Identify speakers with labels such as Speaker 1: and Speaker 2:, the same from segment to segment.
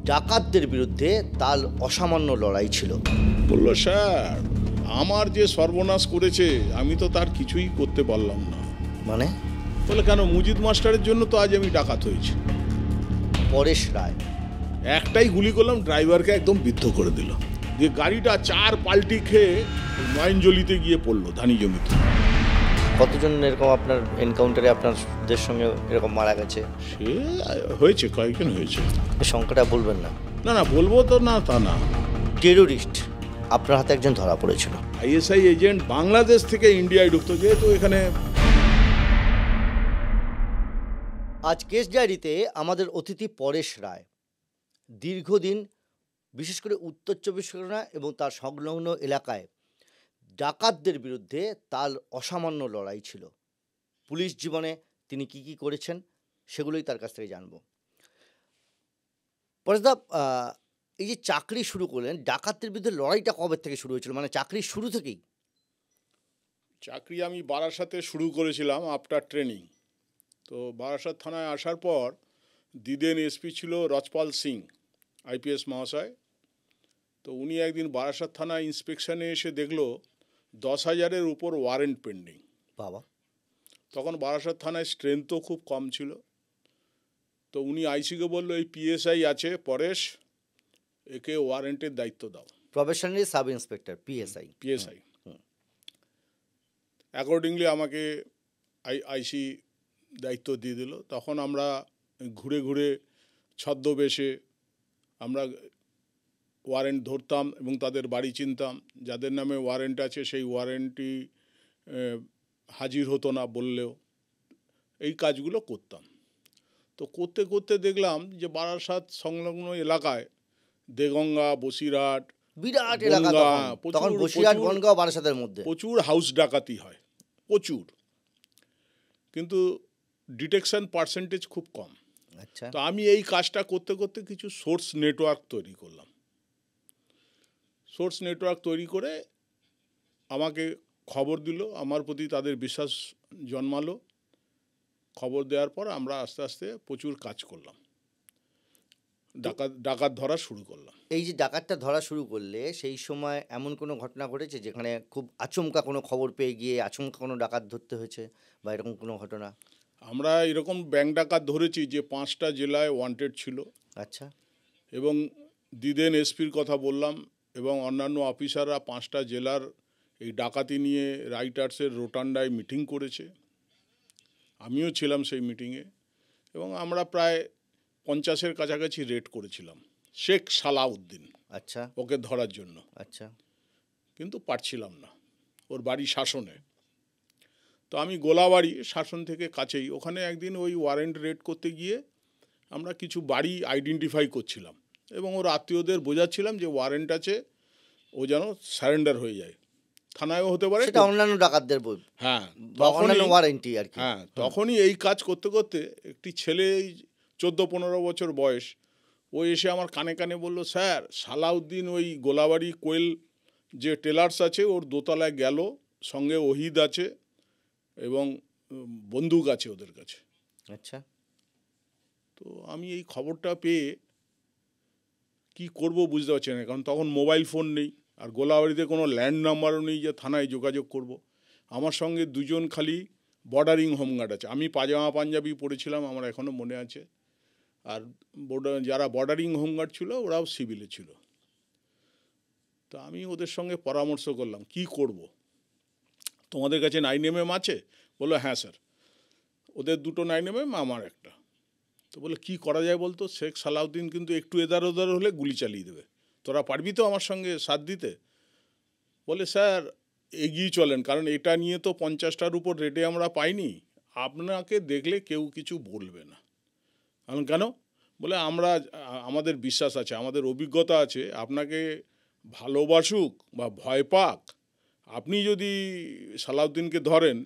Speaker 1: ডাকাতদের বিরুদ্ধে তার অসামান্য লড়াই ছিল।
Speaker 2: বলল, স্যার আমার যে সর্বনাশ করেছে আমি তো তার কিছুই করতে পারলাম না।
Speaker 1: মানে?
Speaker 2: বলে, কেন? মুজিদ মাস্টারের জন্য তো আজ আমি ডাকাত হয়েছি।
Speaker 1: পরেশ রায়
Speaker 2: একটাই গুলি করলাম, ড্রাইভারকে একদম বিদ্ধ করে দিল। দিয়ে গাড়িটা 4 পাল্টি খেয়ে নয়নজলিতে গিয়ে পড়লো, ধানি জমিতে।
Speaker 1: কতজন এরকম আপনার এনকাউন্টারে আপনাদের সঙ্গে এরকম মারা গেছে?
Speaker 2: সে হয়েছে, কয়েকজন হয়েছে।
Speaker 1: এই সংখ্যাটা বলবেন না?
Speaker 2: না না, বলবো তো না তা না।
Speaker 1: টেরোরিস্ট আপনার হাতে একজন ধরা পড়েছিল।
Speaker 2: আইএসআই এজেন্ট বাংলাদেশ থেকে ইন্ডিয়ায় ঢুকতো, যেহেতু এখানে।
Speaker 1: আজ কেস ডায়েরিতে আমাদের অতিথি পরেশ রায় দীর্ঘদিন বিশেষ করে উত্তর চব্বিশ পরগনা এবং তার সংলগ্ন এলাকায় ডাকাতদের বিরুদ্ধে তার অসামান্য লড়াই ছিল। পুলিশ জীবনে তিনি কি কি করেছেন সেগুলোই তার কাছ থেকে জানব। পরেশদা, এই যে চাকরি শুরু করলেন, ডাকাতদের বিরুদ্ধে লড়াইটা কবে থেকে শুরু হয়েছিল, মানে চাকরির শুরু থেকেই?
Speaker 2: চাকরি আমি বারাসাতে শুরু করেছিলাম আফটার ট্রেনিং। তো বারাসাত থানায় আসার পর দিদেন এসপি ছিল রজপাল সিং, আইপিএস মহাশয়। তো উনি একদিন বারাসাত থানায় ইন্সপেকশনে এসে দেখলো 10,000-এর উপর ওয়ারেন্ট পেন্ডিং।
Speaker 1: বাবা!
Speaker 2: তখন বারাসাত থানায় স্ট্রেংথও খুব কম ছিল। তো উনি আইসিকে বললো, এই পিএসআই আছে পরেশ, একে ওয়ারেন্টের দায়িত্ব দাও।
Speaker 1: Professionally sub inspector, PSI.
Speaker 2: Accordingly আমাকে আইসি দায়িত্ব দিয়ে দিল। তখন আমরা ঘুরে ঘুরে ছদ্মবেশে আমরা ওয়ারেন্ট ধরতাম এবং তাদের বাড়ি চিনতাম। যাদের নামে ওয়ারেন্ট আছে সেই ওয়ারেন্টটি হাজির হতো না বললেও, এই কাজগুলো করতাম। তো করতে করতে দেখলাম যে বারাসাত সংলগ্ন এলাকায় দেগঙ্গা, বসিরহাট,
Speaker 1: বিরাট এলাকা তখন বসিরহাট, বনগাঁ, বারাসাতের মধ্যে
Speaker 2: প্রচুর হাউস ডাকাতি হয়, প্রচুর, কিন্তু ডিটেকশন পার্সেন্টেজ খুব কম।
Speaker 1: আচ্ছা।
Speaker 2: তো আমি এই কাজটা করতে করতে কিছু সোর্স নেটওয়ার্ক তৈরি করলাম। সোর্স নেটওয়ার্ক তৈরি করে আমাকে খবর দিল, আমার প্রতি তাদের বিশ্বাস জন্মালো। খবর দেওয়ার পর আমরা আস্তে আস্তে প্রচুর কাজ করলাম, ডাকাত ধরা শুরু করলাম।
Speaker 1: এই যে ডাকাতটা ধরা শুরু করলে সেই সময় এমন কোনো ঘটনা ঘটেছে যেখানে খুব আচমকা কোনো খবর পেয়ে গিয়ে আচমকা কোনো ডাকাত ধরতে হয়েছে বা এরকম কোনো ঘটনা?
Speaker 2: আমরা এরকম ব্যাংক ডাকাত ধরেছি যে 5টা জেলায় ওয়ান্টেড ছিল।
Speaker 1: আচ্ছা।
Speaker 2: এবং দিদেন এসপির কথা বললাম, এবং অন্যান্য অফিসাররা 5টা জেলার এই ডাকাতি নিয়ে রাইটার্সের রোটান্ডায় মিটিং করেছে। আমিও ছিলাম সেই মিটিংয়ে, এবং আমরা প্রায় 50-এর কাছাকাছি রেড করেছিলাম শেখ সালাউদ্দিন।
Speaker 1: আচ্ছা।
Speaker 2: ওকে ধরার জন্য।
Speaker 1: আচ্ছা।
Speaker 2: কিন্তু পারছিলাম না, ওর বাড়ি শাসনে। তো আমি গোলাবাড়ি, শাসন থেকে কাছেই, ওখানে একদিন ওই ওয়ারেন্ট রেড করতে গিয়ে আমরা কিছু বাড়ি আইডেন্টিফাই করছিলাম এবং ওর আত্মীয়দের বোঝাচ্ছিলাম যে ওয়ারেন্ট আছে, ও যেন সারেন্ডার হয়ে যায়। থানায়ও হতে পারে,
Speaker 1: সেটা অন্যান্য ডাকাতদের
Speaker 2: হ্যাঁ,
Speaker 1: অন্যান্য ওয়ারেন্টি আর কি।
Speaker 2: হ্যাঁ, তখনই এই কাজ করতে করতে একটি ছেলে 14-15 বছর বয়স, ও এসে আমার কানে কানে বলল, স্যার সালাউদ্দিন ওই গোলাবাড়ি কোয়েল যে টেলার্স আছে ওর দোতলায় গেল, সঙ্গে ওহিদ আছে এবং বন্দুক আছে ওদের কাছে।
Speaker 1: আচ্ছা।
Speaker 2: তো আমি এই খবরটা পেয়ে কি করব বুঝতে পারছি না, কারণ তখন মোবাইল ফোন নেই, আর গোলাবাড়িতে কোনো ল্যান্ড নাম্বারও নেই যে থানায় যোগাযোগ করব। আমার সঙ্গে 2জন খালি বর্ডারিং হোমগার্ড আছে। আমি পাজামা পাঞ্জাবি পরেছিলাম, আমার এখনও মনে আছে। আর যারা বর্ডারিং হোমগার্ড ছিল ওরাও সিভিলে ছিল। তো আমি ওদের সঙ্গে পরামর্শ করলাম কি করব। তোমাদের কাছে 9mm আছে? বললো, হ্যাঁ স্যার। ওদের 2টো 9mm, আমার একটা। তো বলে, কী করা যায় বলতো? শেখ সালাউদ্দিন কিন্তু একটু এদার ওদার হলে গুলি চালিয়ে দেবে, তোরা পারবি তো আমার সঙ্গে সাথ দিতে? বলে, স্যার এগিয়ে চলেন, কারণ এটা নিয়ে তো 50টার উপর রেটে আমরা পাইনি, আপনাকে দেখলে কেউ কিছু বলবে না। আমি, কেন? বলে, আমাদের বিশ্বাস আছে, আমাদের অভিজ্ঞতা আছে, আপনাকে ভালোবাসুক বা ভয় পাক, আপনি যদি সালাউদ্দিনকে ধরেন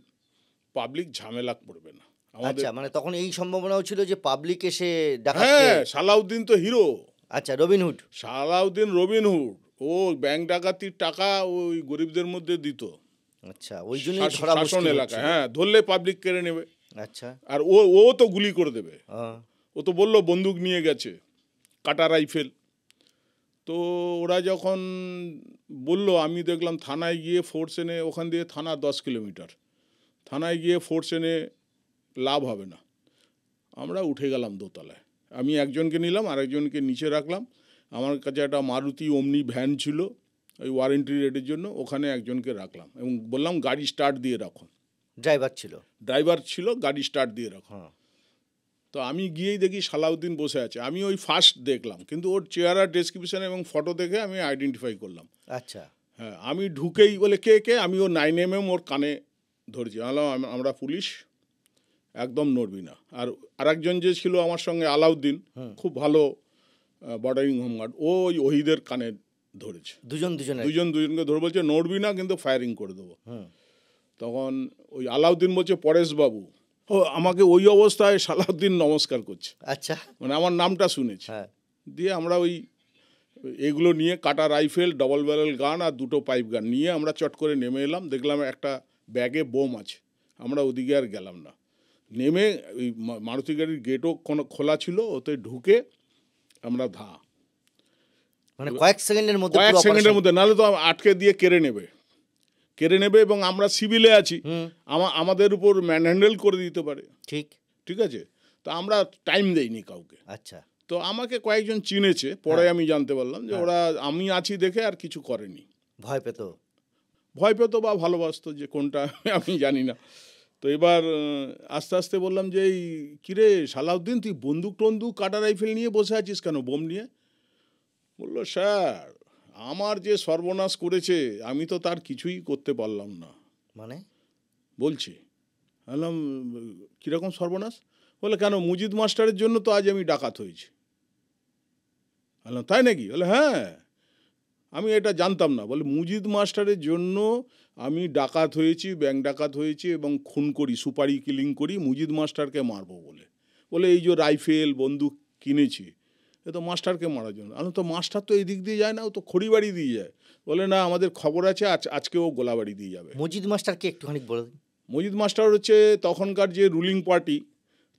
Speaker 2: পাবলিক ঝামেলা পড়বে না।
Speaker 1: আচ্ছা, মানে তখন এই সম্ভাবনাও ছিল যে পাবলিক এসে
Speaker 2: হ্যাঁ, সালাউদ্দিন তো হিরো।
Speaker 1: আচ্ছা, রবিনহুড।
Speaker 2: সালাউদ্দিন রবিনহুড, ও ব্যাংক ডাকাতির টাকা ওই গরিবদের মধ্যে দিত।
Speaker 1: আচ্ছা, ওই জন্য
Speaker 2: শাসন এলাকায়, হ্যাঁ, ধরলে পাবলিক কেড়ে নেবে।
Speaker 1: আচ্ছা।
Speaker 2: আর ও তো গুলি করে দেবে। ও তো বললো বন্দুক নিয়ে গেছে, কাটা রাইফেল। তো ওরা যখন বলল, আমি দেখলাম থানায় গিয়ে ফোর্স এনে, ওখান দিয়ে থানা 10 কিলোমিটার, থানায় গিয়ে ফোর্স এনে লাভ হবে না। আমরা উঠে গেলাম দোতলায়। আমি একজনকে নিলাম, আরেকজনকে নিচে রাখলাম। আমার কাছে একটা মারুতি ওমনি ভ্যান ছিল ওই ওয়ারেন্টি রেটের জন্য, ওখানে একজনকে রাখলাম এবং বললাম গাড়ি স্টার্ট দিয়ে রাখো।
Speaker 1: ড্রাইভার ছিল?
Speaker 2: ড্রাইভার ছিল, গাড়ি স্টার্ট দিয়ে রাখো।
Speaker 1: হ্যাঁ।
Speaker 2: তো আমি গিয়েই দেখি সালাউদ্দিন বসে আছে। আমি ওই ফার্স্ট দেখলাম, কিন্তু ওর চেহারা, ডেসক্রিপশন এবং ফটো দেখে আমি আইডেন্টিফাই করলাম।
Speaker 1: আচ্ছা।
Speaker 2: হ্যাঁ, আমি ঢুকেই বলে কে কে, আমি ও 9mm ওর কানে ধরেছি, বললাম আমরা পুলিশ, একদম নড়বি না। আর আরেকজন যে ছিল আমার সঙ্গে, আলাউদ্দিন, খুব ভালো বর্ডারিং হোমগার্ড, ও ওই ওহিদের কানে ধরেছে। দুজনকে ধরে বলছে নড়বি না, কিন্তু ফায়ারিং করে দেবো। তখন ওই আলাউদ্দিন বলছে পরেশবাবু। ও আমাকে ওই অবস্থায় সালাউদ্দিন নমস্কার করছে।
Speaker 1: আচ্ছা,
Speaker 2: মানে আমার নামটা শুনেছে। দিয়ে আমরা ওই এগুলো নিয়ে, কাটা রাইফেল, ডবল ব্যারেল গান আর 2টো পাইপ গান নিয়ে আমরা চট করে নেমে এলাম। দেখলাম একটা ব্যাগে বোম আছে। আমরা ওদিকে আর গেলাম না। নেমে ওই মারুতি গাড়ির গেটও খোলা ছিল, ওতে ঢুকে আমরা
Speaker 1: মানে কয়েক সেকেন্ডের
Speaker 2: মধ্যে, নাহলে তো আটকে দিয়ে কেড়ে নেবে এবং আমরা সিভিলে আছি, আমাদের উপর ম্যানহ্যান্ডেল করে দিতে পারে। ঠিক আছে। তো আমরা টাইম দেইনি কাউকে।
Speaker 1: আচ্ছা।
Speaker 2: তো আমাকে কয়েকজন চিনেছে, পরে আমি জানতে পারলাম যে ওরা আমি আছি দেখে আর কিছু করেনি।
Speaker 1: ভয় পেত
Speaker 2: বা ভালোবাসতো, যে কোনটা আমি জানি না। তো এবার আস্তে আস্তে বললাম যে, এই কিরে সালাউদ্দিন, তুই বন্দুক কাটা রাইফেল নিয়ে বসে আছিস কেন, বোম নিয়ে? বললো, স্যার আমার যে সর্বনাশ করেছে, আমি তো তার কিছুই করতে পারলাম না।
Speaker 1: মানে?
Speaker 2: বলছি। বললাম কীরকম সর্বনাশ? বলে, কেন, মুজিদ মাস্টারের জন্য তো আজ আমি ডাকাত হয়েছি। বললাম, তাই নাকি? বলে, হ্যাঁ, আমি এটা জানতাম না। বলে, মুজিদ মাস্টারের জন্য আমি ডাকাত হয়েছি, ব্যাংক ডাকাত হয়েছি এবং খুন করি, সুপারি কিলিং করি মুজিদ মাস্টারকে মারবো বলে এই যে রাইফেল বন্দুক কিনেছি, এ তো মাস্টারকে মারার জন্য। আমি তো, মাস্টার তো এই দিক দিয়ে যায় না, ও তো খড়িবাড়ি দিয়ে যায়। বলে, না, আমাদের খবর আছে আজকে ও গোলাবাড়ি দিয়ে যাবে।
Speaker 1: মুজিদ মাস্টারকে একটুখানি বলে দিন।
Speaker 2: মুজিদ মাস্টার হচ্ছে তখনকার যে রুলিং পার্টি,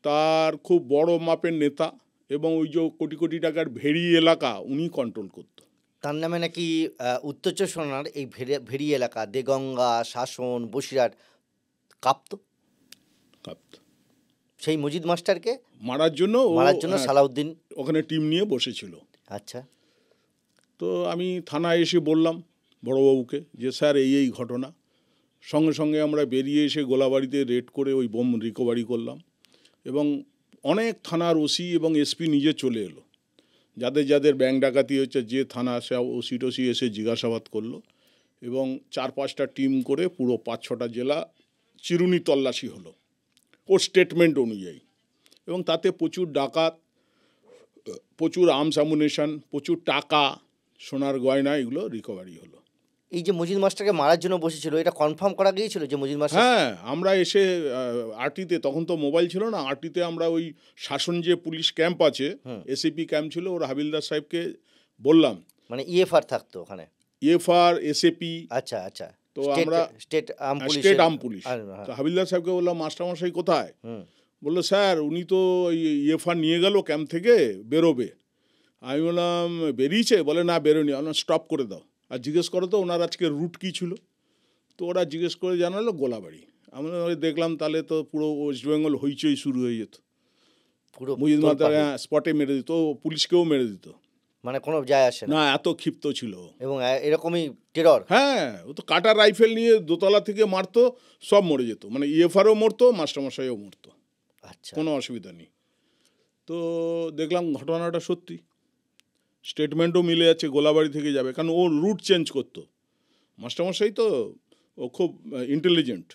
Speaker 2: তার খুব বড় মাপের নেতা, এবং ওই যে কোটি টাকার ভেড়ি এলাকা উনি কন্ট্রোল করতো।
Speaker 1: তার নামে নাকি উত্তর চব্বিশ পরগনার এই ভেড়ি এলাকা, দেগঙ্গা, শাসন, বসিরহাট কাঁপত। সেই মুজিদ মাস্টারকে মারার জন্য সালাউদ্দিন
Speaker 2: ওখানে টিম নিয়ে বসেছিল।
Speaker 1: আচ্ছা।
Speaker 2: তো আমি থানায় এসে বললাম বড়োবাবুকে যে, স্যার এই ঘটনা। সঙ্গে সঙ্গে আমরা বেরিয়ে এসে গোলাবাড়িতে রেড করে ওই বোম রিকভারি করলাম, এবং অনেক থানার ওসি এবং এসপি নিজে চলে এলো। যাদের ব্যাংক ডাকাতি হচ্ছে, যে থানা সে ওসি এসে জিজ্ঞাসাবাদ করলো, এবং 4-5টা টিম করে পুরো 5-6টা জেলা চিরুনি তল্লাশি হলো ওর স্টেটমেন্ট অনুযায়ী, এবং তাতে প্রচুর ডাকাত, প্রচুর আর্মস অ্যামুনেশন, প্রচুর টাকা, সোনার গয়না, এগুলো রিকভারি হলো।
Speaker 1: এই যে মুজিদ মাস্টারকে মারার জন্য বসেছিল, এটা কনফার্ম করা গিয়েছিল যে মুজিদ মাস্টার?
Speaker 2: হ্যাঁ, আমরা এসে আরটিতে, তখন তো মোবাইল ছিল না, আরটিতে আমরা ওই শাসন যে পুলিশ ক্যাম্প আছে, এসিপি ক্যাম্প ছিল, ওর হাবিলদার সাহেবকে বললাম।
Speaker 1: মানে ইএফআর থাকতো ওখানে?
Speaker 2: EFR, SAP.
Speaker 1: আচ্ছা আচ্ছা।
Speaker 2: তো আমরা স্টেট আর্ম পুলিশ, তো হাবিলদার সাহেবকে বললাম, মাস্টারমশাই কোথায়? বললো, স্যার উনি তো ইএফআর নিয়ে গেল ক্যাম্প থেকে, বেরোবে। আমি বললাম, বেরিয়েছে? বলে, না, বেরোনি। আমরা স্টপ করে দাও আর জিজ্ঞেস করো তো ওনার আজকে রুট কী ছিল। তো ওরা জিজ্ঞেস করে জানালো গোলাবাড়ি। আমরা দেখলাম তাহলে তো পুরো ওয়েস্ট বেঙ্গল হইচই শুরু হয়ে যেত, পুরো মুজিদ মাস্টার স্পটে মেরে দিত, পুলিশকেও মেরে দিত,
Speaker 1: মানে কোনো যায় আসে না,
Speaker 2: এত ক্ষিপ্ত ছিল।
Speaker 1: এবং এরকমই টেরর।
Speaker 2: হ্যাঁ, ও তো কাটা রাইফেল নিয়ে দোতলা থেকে মারতো, সব মরে যেত, মানে ইএফআরও মরতো, মাস্টারমশাইও মরতো। আচ্ছা, কোনো অসুবিধা নেই। তো দেখলাম ঘটনাটা সত্যি, স্টেটমেন্টও মিলে যাচ্ছে, গোলাবাড়ি থেকে যাবে, কারণ ও রুট চেঞ্জ করতো। মাস্টারমশাই তো ও খুব ইন্টেলিজেন্ট,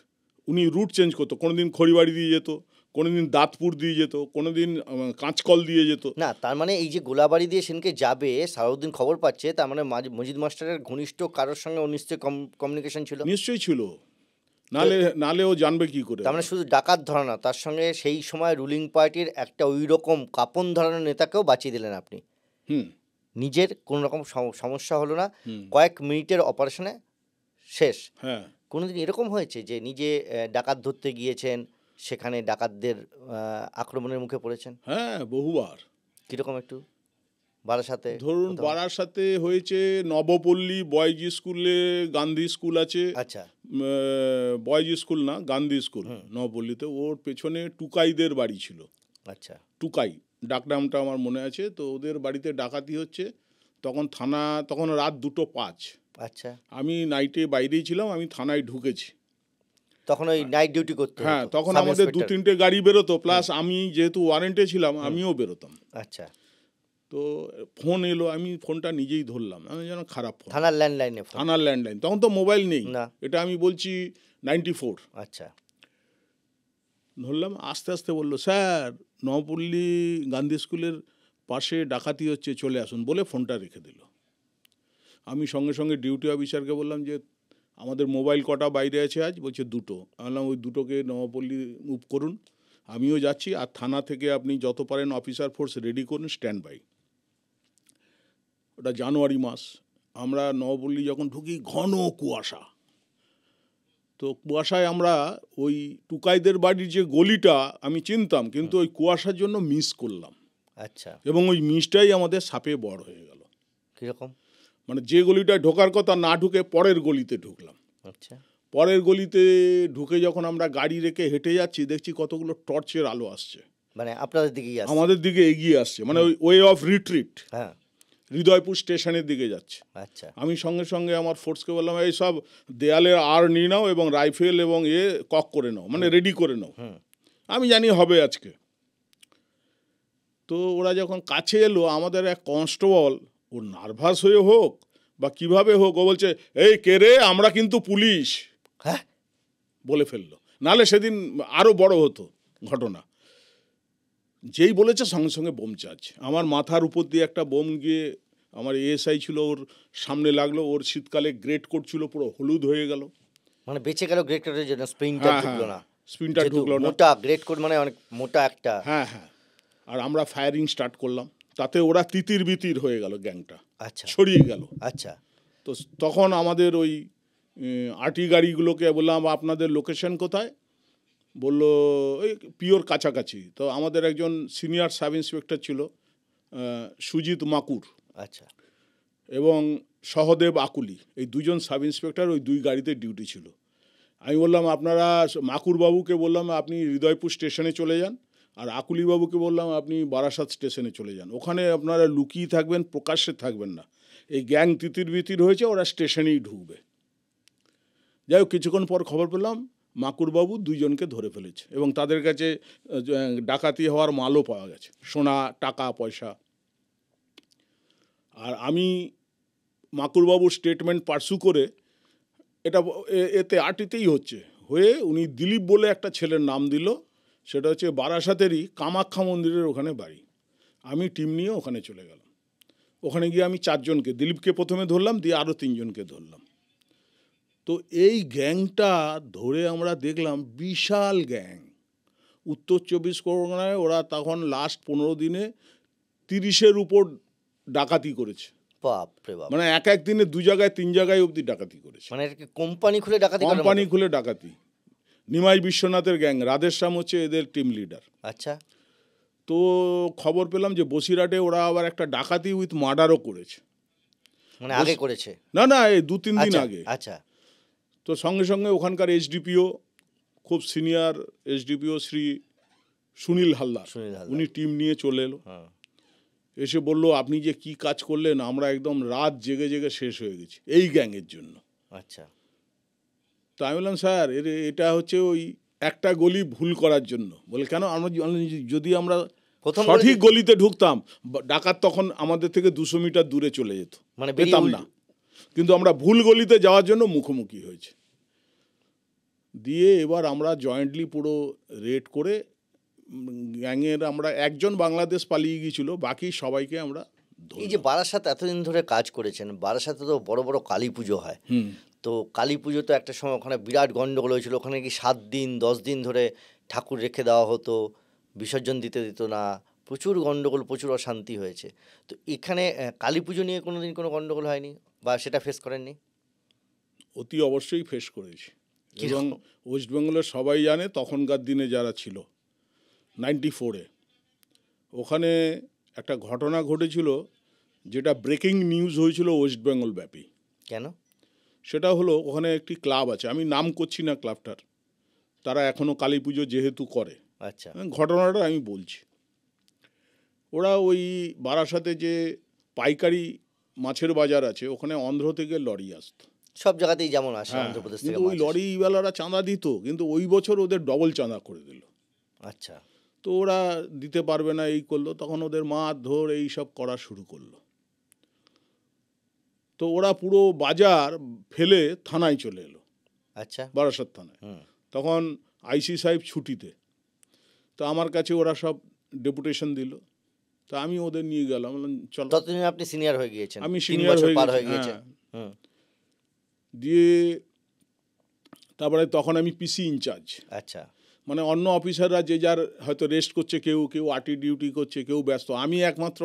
Speaker 2: উনি রুট চেঞ্জ করতো, কোনো দিন খড়িবাড়ি দিয়ে যেত, কোনো দিন দাঁতপুর দিয়ে যেত, কোনো দিন কাঁচকল দিয়ে যেত।
Speaker 1: না, তার মানে এই যে গোলাবাড়ি দিয়ে সেনকে যাবে, সালাউদ্দিন খবর পাচ্ছে, তার মানে মুজিদ মাস্টারের ঘনিষ্ঠ কারোর সঙ্গে নিশ্চয়ই কমিউনিকেশন ছিল।
Speaker 2: নিশ্চয়ই ছিল, নালে ও জানবে কি করে।
Speaker 1: তার মানে শুধু ডাকাত ধরা না, তার সঙ্গে সেই সময় রুলিং পার্টির একটা ওই রকম কাপন ধরনের নেতাকেও বাঁচিয়ে দিলেন আপনি। নিজের কোনো রকম সমস্যা হলো না, কয়েক মিনিটের অপারেশনে শেষ।
Speaker 2: হ্যাঁ,
Speaker 1: কোনোদিন এরকম হয়েছে যে নিজে ডাকাত ধরতে গিয়েছেন, সেখানে ডাকাতদের আক্রমণের মুখে পড়েছেন?
Speaker 2: হ্যাঁ, বহুবার।
Speaker 1: কীরকম একটু? বারাসাতে
Speaker 2: ধরুন
Speaker 1: কোথাও?
Speaker 2: বারাসাতে হয়েছে নবপল্লী বয়েজ স্কুলে, গান্ধী স্কুল আছে,
Speaker 1: আচ্ছা।
Speaker 2: বয়েজ স্কুল না, গান্ধী স্কুল নবপল্লীতে, ওর পেছনে টুকাইদের বাড়ি ছিল।
Speaker 1: আচ্ছা।
Speaker 2: টুকাই ডাকনামটা আমার মনে আছে। তো ওদের বাড়িতে ডাকাতি হচ্ছে, তখন থানা, তখন রাত 2:05,
Speaker 1: আচ্ছা।
Speaker 2: আমি নাইটে বাইরেই ছিলাম, আমি থানায় ঢুকেছি।
Speaker 1: তখন ওই নাইট ডিউটি করতে
Speaker 2: হ্যাঁ,
Speaker 1: হতো,
Speaker 2: তখন
Speaker 1: সাব
Speaker 2: আমাদের
Speaker 1: ইন্সপেক্টর।
Speaker 2: 2-3টে গাড়ি বেরোতো, প্লাস আমি যেহেতু ওয়ারেন্টে ছিলাম আমিও বেরোতাম।
Speaker 1: আচ্ছা।
Speaker 2: তো ফোন এলো, আমি ফোনটা নিজেই ধরলাম, আমি যেন খারাপ ফোন,
Speaker 1: থানার ল্যান্ডলাইনে ফোন?
Speaker 2: থানার ল্যান্ডলাইন, তখন তো মোবাইল নেই,
Speaker 1: না।
Speaker 2: এটা আমি বলছি 94।
Speaker 1: আচ্ছা।
Speaker 2: ধরলাম, আস্তে আস্তে বললো, স্যার নবপল্লী গান্ধী স্কুলের পাশে ডাকাতি হচ্ছে, চলে আসুন, বলে ফোনটা রেখে দিল। আমি সঙ্গে সঙ্গে ডিউটি অফিসারকে বললাম যে আমাদের মোবাইল কটা বাইরে আছে আজ? বলছে 2টো। আমি বললাম ওই 2টোকে নবপল্লী মুভ করুন, আমিও যাচ্ছি, আর থানা থেকে আপনি যত পারেন অফিসার ফোর্স রেডি করুন, স্ট্যান্ড বাই। ওটা জানুয়ারি মাস, আমরা নবপল্লী যখন ঢুকি ঘন কুয়াশা। তো কুয়াশায় আমরা ওই টুকাইদের বাড়ির যে গলিটা আমি চিনতাম, কিন্তু ওই কুয়াশার জন্য মিস করলাম,
Speaker 1: আচ্ছা।
Speaker 2: এবং ওই মিসটাই আমাদের সাপে বড় হয়ে গেল।
Speaker 1: কীরকম?
Speaker 2: মানে যে গলিটায় ঢোকার কথা না ঢুকে পরের গলিতে ঢুকলাম।
Speaker 1: আচ্ছা।
Speaker 2: পরের গলিতে ঢুকে যখন আমরা গাড়ি রেখে হেঁটে যাচ্ছি, দেখছি কতগুলো টর্চের আলো আসছে,
Speaker 1: মানে আপনাদের দিকেই আসছে?
Speaker 2: আমাদের দিকে এগিয়ে আসছে, মানে ওই ওয়ে অফ রিট্রিট,
Speaker 1: হ্যাঁ।
Speaker 2: হৃদয়পুর স্টেশনের দিকে যাচ্ছে।
Speaker 1: আচ্ছা।
Speaker 2: আমি সঙ্গে সঙ্গে আমার ফোর্সকে বললাম, এই সব দেয়ালের আর নিয়ে নাও এবং রাইফেল এবং কক করে নাও, মানে রেডি করে নাও, আমি জানি হবে আজকে। তো ওরা যখন কাছে এলো, আমাদের এক কনস্টেবল, ও নার্ভাস হয়ে হোক বা কিভাবে হোক, ও বলছে, এই কে রে, আমরা কিন্তু পুলিশ,
Speaker 1: হ্যাঁ,
Speaker 2: বলে ফেললো। নাহলে সেদিন আরও বড় হতো ঘটনা। যেই বলেছে সঙ্গে সঙ্গে বোম চার্জ, আমার মাথার উপর দিয়ে একটা বোম গিয়ে আমার এএসআই ছিল, ওর সামনে লাগলো, ওর শীতকালে গ্রেট কোট ছিল, পুরো হলুদ হয়ে গেল।
Speaker 1: মানে বেঁচে গেল গ্রেড কোটের জন্য, স্প্রিংটা ঢুকলো না,
Speaker 2: স্পিনটা
Speaker 1: যেহেতু
Speaker 2: ঢুকলো না।
Speaker 1: মোটা গ্রেড কোট, মানে অনেক মোটা একটা।
Speaker 2: হ্যাঁ হ্যাঁ, আর আমরা ফায়ারিং স্টার্ট করলাম, তাতে ওরা তিতির বিতির হয়ে গেল, গ্যাংটা
Speaker 1: আচ্ছা।
Speaker 2: ছড়িয়ে গেল।
Speaker 1: আচ্ছা।
Speaker 2: তো তখন আমাদের ওই আরটি গাড়িগুলোকে বললাম, আপনাদের লোকেশন কোথায়? বললো ওই পিওর কাছাকাছি। তো আমাদের একজন সিনিয়র সাব ইন্সপেক্টর ছিল, সুজিত মাকুর,
Speaker 1: আচ্ছা।
Speaker 2: এবং সহদেব আকুলি, এই দুজন সাব ইন্সপেক্টর ওই দুই গাড়িতে ডিউটি ছিল। আমি বললাম, আপনারা, মাকুরবাবুকে বললাম আপনি হৃদয়পুর স্টেশনে চলে যান, আর আকুলিবাবুকে বললাম আপনি বারাসাত স্টেশনে চলে যান, ওখানে আপনারা লুকিয়ে থাকবেন, প্রকাশ্যে থাকবেন না, এই গ্যাং তিতির বিতির হয়েছে, ওরা স্টেশনেই ঢুকবে। যাই হোক, কিছুক্ষণ পর খবর পেলাম মাকুরবাবু দুইজনকে ধরে ফেলেছে, এবং তাদের কাছে ডাকাতি হওয়ার মালও পাওয়া গেছে, সোনা, টাকা পয়সা। আর আমি মাকুরবাবুর স্টেটমেন্ট পার্সু করে, এটা এতে আরটিতেই হচ্ছে, হয়ে উনি দিলীপ বলে একটা ছেলের নাম দিল, সেটা হচ্ছে বারাসাতেরই কামাখ্যা মন্দিরের ওখানে বাড়ি। আমি টিম নিয়ে ওখানে চলে গেলাম। ওখানে গিয়ে আমি 4 জনকে, দিলীপকে প্রথমে ধরলাম, দিয়ে আরও 3 জনকে ধরলাম। তো এই গ্যাংটা ধরে আমরা দেখলাম বিশাল গ্যাং, উত্তর 24 পরগনায় ওরা তখন লাস্ট 15 দিনে 30-এর উপর ডাকাতি করেছে।
Speaker 1: বাপরে বাপ।
Speaker 2: মানে এক দিনে 2 জায়গায় 3 জায়গায় অবধি ডাকাতি করেছে।
Speaker 1: মানে এটা কি কোম্পানি খুলে ডাকাতি করার মতো?
Speaker 2: কোম্পানি খুলে ডাকাতি। নিমাই বিশ্বনাথের গ্যাং, রাধেশ্যাম হচ্ছে এদের টিম লিডার।
Speaker 1: আচ্ছা।
Speaker 2: তো খবর পেলাম যে বসিরহাটে ওরা আবার একটা ডাকাতি উইথ মার্ডারও করেছে।
Speaker 1: মানে আগে করেছে?
Speaker 2: না না, এই 2-3 দিন আগে।
Speaker 1: আচ্ছা।
Speaker 2: তো সঙ্গে সঙ্গে ওখানকার এসডিপিও, খুব সিনিয়র এসডিপিও শ্রী সুনীল হালদার, উনি টিম নিয়ে চলে এলো, এসে বলল, আপনি যে কি কাজ করলেন, আমরা একদম রাত জেগে জেগে শেষ হয়ে গেছি এই গ্যাংয়ের জন্য।
Speaker 1: আচ্ছা।
Speaker 2: তো আমি বললাম, স্যার এটা হচ্ছে ওই একটা গলি ভুল করার জন্য। বলে, কেন? আমরা যদি আমরা সঠিক গলিতে ঢুকতাম, ডাকাত তখন আমাদের থেকে 200 মিটার দূরে চলে যেত, মানে পেতাম না, কিন্তু আমরা ভুল গলিতে যাওয়ার জন্য মুখোমুখি হয়েছে। দিয়ে এবার আমরা জয়েন্টলি পুরো রেড করে গ্যাংয়ের, আমরা একজন বাংলাদেশ পালিয়ে গিয়েছিল, বাকি সবাইকে আমরা।
Speaker 1: এই যে বারাসাত এতদিন ধরে কাজ করেছেন, বারাসাতে তো বড় বড় কালী পুজো হয়, তো কালী পুজো তো একটা সময় ওখানে বিরাট গণ্ডগোল হয়েছিল, ওখানে কি 7 দিন 10 দিন ধরে ঠাকুর রেখে দেওয়া হতো, বিসর্জন দিতে দিত না, প্রচুর গণ্ডগোল, প্রচুর অশান্তি হয়েছে। তো এখানে কালী পুজো নিয়ে কোনো দিন কোনো গণ্ডগোল হয়নি, বা সেটা ফেস করেননি?
Speaker 2: অতি অবশ্যই ফেস করেছি, এবং ওয়েস্ট বেঙ্গলের সবাই জানে তখনকার দিনে যারা ছিল 94-এ ওখানে একটা ঘটনা ঘটেছিল। যেটা ব্রেকিং নিউজ হয়েছিল ওয়েস্ট বেঙ্গল ব্যাপী।
Speaker 1: কেন?
Speaker 2: সেটা হলো ওখানে একটি ক্লাব আছে, আমি নাম করছি না ক্লাবটার, তারা এখনও কালী পুজো যেহেতু করে,
Speaker 1: আচ্ছা,
Speaker 2: ঘটনাটা আমি বলছি। ওরা ওই বারাসাতে যে পাইকারি মাছের বাজার আছে ওখানে অন্ধ্র থেকে লরি আসতো।
Speaker 1: সব জায়গাতেই যেমন আসে
Speaker 2: হ্যাঁ,
Speaker 1: অন্ধ্রপ্রদেশ থেকে
Speaker 2: কিন্তু ওই
Speaker 1: মাছ আসে।
Speaker 2: লরিওয়ালারা চাঁদা দিত, কিন্তু ওই বছর ওদের ডবল চাঁদা করে দিল।
Speaker 1: আচ্ছা,
Speaker 2: তো ওরা দিতে পারবে না, এই করলো, তখন ওদের মারধর এই সব করা শুরু করলো। তো ওরা পুরো বাজার ফেলে থানায় চলে এলো,
Speaker 1: আচ্ছা,
Speaker 2: বারাসাত থানায়। তখন আইসি সাহেব ছুটিতে, তো আমার কাছে ওরা সব ডেপুটেশন দিল, তা আমি ওদের নিয়ে গেলাম, বললাম চলো।
Speaker 1: ততদিন আপনি সিনিয়র হয়ে গিয়েছেন,
Speaker 2: আমি
Speaker 1: 3
Speaker 2: সিনিয়র
Speaker 1: বছর
Speaker 2: হয়ে
Speaker 1: পার
Speaker 2: গেছি,
Speaker 1: হয়ে গিয়েছেন।
Speaker 2: হ্যাঁ। দিয়ে তারপরে তখন আমি পিসি ইনচার্জ,
Speaker 1: আচ্ছা,
Speaker 2: মানে অন্য অফিসাররা যে যার হয়তো রেস্ট করছে, কেউ কেউ আটি ডিউটি করছে, কেউ ব্যস্ত, আমি একমাত্র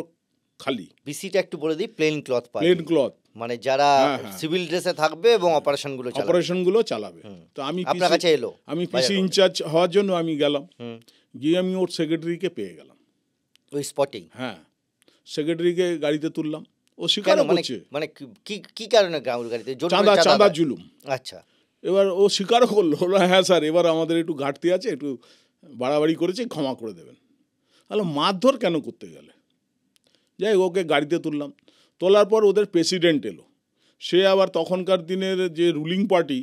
Speaker 2: খালি।
Speaker 1: পিসিটা একটু বলে দিই, প্লেন ক্লথ
Speaker 2: প্লেন ক্লথ,
Speaker 1: মানে যারা
Speaker 2: হ্যাঁ, হ্যাঁ।
Speaker 1: সিভিল ড্রেসে থাকবে এবং
Speaker 2: অপারেশনগুলো চালাবে। তো আমি
Speaker 1: আপনার কাছে এলো,
Speaker 2: আমি পিসি ইনচার্জ হওয়ার জন্য আমি গেলাম,
Speaker 1: হুম,
Speaker 2: গিয়ে আমি ওর সেক্রেটারিকে পেয়ে গেলাম
Speaker 1: ওই স্পটেই।
Speaker 2: হ্যাঁ, সেক্রেটারিকে গাড়িতে তুললাম, ও
Speaker 1: কেন,
Speaker 2: স্বীকারও
Speaker 1: মানে
Speaker 2: করছে
Speaker 1: মানে কি কারণে গ্রাউন্ড গাড়িতে জোর করে
Speaker 2: চাঁদা
Speaker 1: চাঁদা দেয়?
Speaker 2: জুলুম।
Speaker 1: আচ্ছা,
Speaker 2: এবার ও স্বীকারও করলো, বললো হ্যাঁ স্যার, এবার আমাদের একটু ঘাটতি আছে, একটু বাড়াবাড়ি করেছে, ক্ষমা করে দেবেন। তাহলে মারধর কেন করতে গেলে? যাই হোক, ওকে গাড়িতে তুললাম, তোলার পর ওদের প্রেসিডেন্ট এলো, সে আবার তখনকার দিনের যে রুলিং পার্টি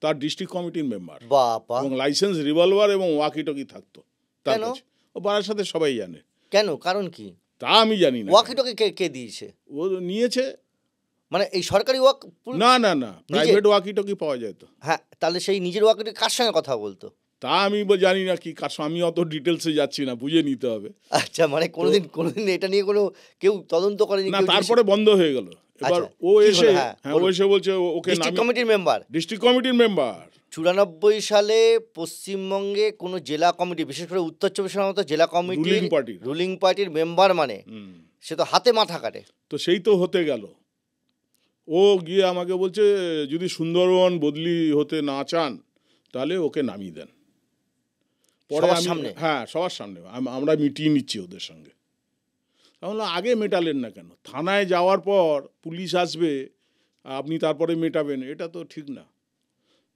Speaker 2: তার ডিস্ট্রিক্ট কমিটির মেম্বার,
Speaker 1: বাবা,
Speaker 2: এবং লাইসেন্স রিভলভার এবং ওয়াকি টকি থাকতো তার
Speaker 1: কেন?
Speaker 2: কাছে। ও বাড়ার সাথে সবাই জানে।
Speaker 1: কেন, কারণ কি?
Speaker 2: তা আমি জানি না,
Speaker 1: ওয়াকি টকি কে দিয়েছে?
Speaker 2: ও নিয়েছে।
Speaker 1: মানে এই সরকারি
Speaker 2: না না না, প্রাইভেট ওয়াকি টকি পাওয়া যায় তো।
Speaker 1: হ্যাঁ, তাহলে সেই নিজের ওয়াকি টকি কার সঙ্গে কথা বলতো?
Speaker 2: তা আমি জানি না কি কার, আমি অত ডিটেলসে যাচ্ছি না, বুঝে নিতে হবে।
Speaker 1: আচ্ছা, মানে কোনোদিন এটা নিয়ে কোনো কেউ তদন্ত করেনি?
Speaker 2: না, তারপরে বন্ধ হয়ে গেল। এবার
Speaker 1: আচ্ছা,
Speaker 2: ও
Speaker 1: কি হলো?
Speaker 2: এসে,
Speaker 1: হ্যাঁ,
Speaker 2: হ্যাঁ, ও এসে বলছে ওকে
Speaker 1: ডিস্ট্রিক্ট কমিটির মেম্বার।
Speaker 2: ডিস্ট্রিক্ট কমিটির মেম্বার
Speaker 1: 94 সালে পশ্চিমবঙ্গে কোনো জেলা কমিটি, বিশেষ করে উত্তর চব্বিশ পরগনার মতো জেলা কমিটি রুলিং পার্টির মেম্বার মানে সে তো হাতে মাথা কাটে।
Speaker 2: তো সেই তো হতে গেল, ও গিয়ে আমাকে বলছে যদি সুন্দরবন বদলি হতে না চান তাহলে ওকে নামিয়ে দেন। পরে
Speaker 1: সবার
Speaker 2: আমি,
Speaker 1: সামনে?
Speaker 2: হ্যাঁ, সবার সামনে, আমরা মিটিয়ে নিচ্ছি ওদের সঙ্গে। তাহলে আগে মেটালেন না কেন? থানায় যাওয়ার পর পুলিশ আসবে, আপনি তারপরে মেটাবেন, এটা তো ঠিক না।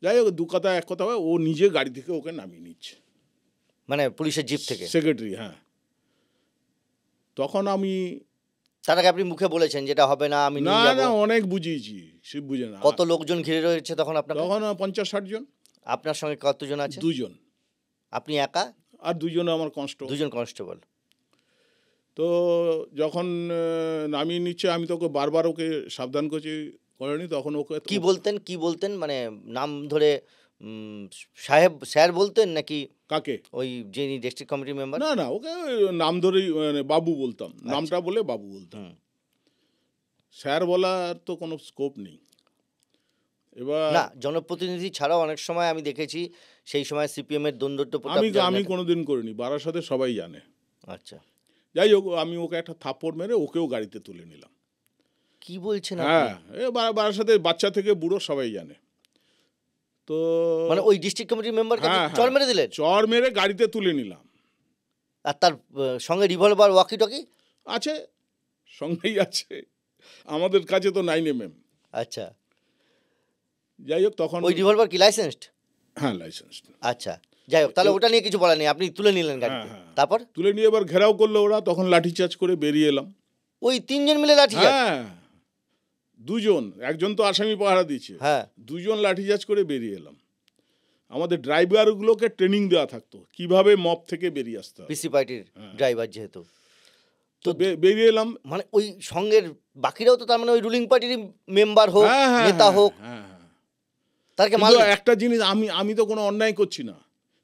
Speaker 2: যাই হোক, দু কথা এক কথা হয়, ও নিজে গাড়ি থেকে ওকে নামিয়ে নিচ্ছে,
Speaker 1: মানে পুলিশের জিপ থেকে?
Speaker 2: সেক্রেটারি, হ্যাঁ। তখন আমি,
Speaker 1: তার আগে আপনি মুখে বলেছেন যেটা হবে না, আমি
Speaker 2: না
Speaker 1: নিয়ে যাবো?
Speaker 2: না, অনেক বুঝিয়েছি, সে বুঝে না।
Speaker 1: কত লোকজন ঘিরে রয়েছে তখন আপনাকে?
Speaker 2: তখন 50-60 জন।
Speaker 1: আপনার সঙ্গে কতজন আছে?
Speaker 2: 2 জন,
Speaker 1: আপনি একা?
Speaker 2: আর 2 জন আমার কনস্টেবল।
Speaker 1: 2 জন কনস্টেবল।
Speaker 2: তো যখন নামিয়ে নিচ্ছে, আমি তো ওকে বারবার ওকে সাবধান করছি, করেনি। তখন ওকে
Speaker 1: কি বলতেন মানে নাম ধরে সাহেব স্যার বলতেন নাকি?
Speaker 2: কাকে?
Speaker 1: ওই যিনি ডিস্ট্রিক্ট কমিটির মেম্বার?
Speaker 2: না না, ওকে নাম ধরেই, মানে বাবু বলতাম, নামটা বলে বাবু বলতাম। স্যার বলার তো কোনো স্কোপ নেই। এবার
Speaker 1: না, জনপ্রতিনিধি ছাড়াও অনেক সময় আমি দেখেছি সেই সময় সিপিএম এর দণ্ডত্য
Speaker 2: আমি কোনোদিন করিনি, বারাসাতে সবাই জানে।
Speaker 1: আচ্ছা,
Speaker 2: যাই হোক, আমি ওকে একটা থাপ্পড় মেরে ওকেও গাড়িতে তুলে নিলাম।
Speaker 1: কি বলছেন?
Speaker 2: হ্যাঁ, বারাসাতে বাচ্চা থেকে বুড়ো সবাই জানে। তো
Speaker 1: মানে ওই ডিস্ট্রিক্ট কমিটির মেম্বারকে চড় মেরে দিলেন?
Speaker 2: চড় মেরে গাড়িতে তুলে নিলাম।
Speaker 1: আর তার সঙ্গে রিভলভার ওয়াকি টকি
Speaker 2: আছে, সঙ্গেই আছে, আমাদের কাছে তো 9mm।
Speaker 1: আচ্ছা,
Speaker 2: যাই হোক, তখন
Speaker 1: ওই রিভলভার কি লাইসেন্সড?
Speaker 2: হ্যাঁ, লাইসেন্সড।
Speaker 1: আচ্ছা, যাই হোক, তাহলে ওটা নিয়ে কিছু বলার নেই, আপনি তুলে নিলেন গাড়িতে। তারপর
Speaker 2: তুলে নিয়ে এবার ঘেরাও করলো ওরা, তখন লাঠিচার্জ করে বেরিয়ে এলাম।
Speaker 1: ওই 3 জন মিলে লাঠিচার্জ?
Speaker 2: হ্যাঁ, 2 জন, একজন তো আসামি পাহারা দিচ্ছে,
Speaker 1: হ্যাঁ,
Speaker 2: 2 জন লাঠিচার্জ করে বেরিয়ে এলাম। আমাদের ড্রাইভারগুলোকে ট্রেনিং দেওয়া থাকতো কিভাবে মব থেকে বেরিয়ে আসতে হবে,
Speaker 1: পিসি পার্টির ড্রাইভার যেহেতু।
Speaker 2: তো বেরিয়ে এলাম।
Speaker 1: মানে ওই সঙ্গের বাকিরাও তো তার মানে ওই রুলিং পার্টির মেম্বার হোক, নেতা হোক, তারকে মারলেন?
Speaker 2: একটা জিনিস, আমি তো কোনো অন্যায় করছি না,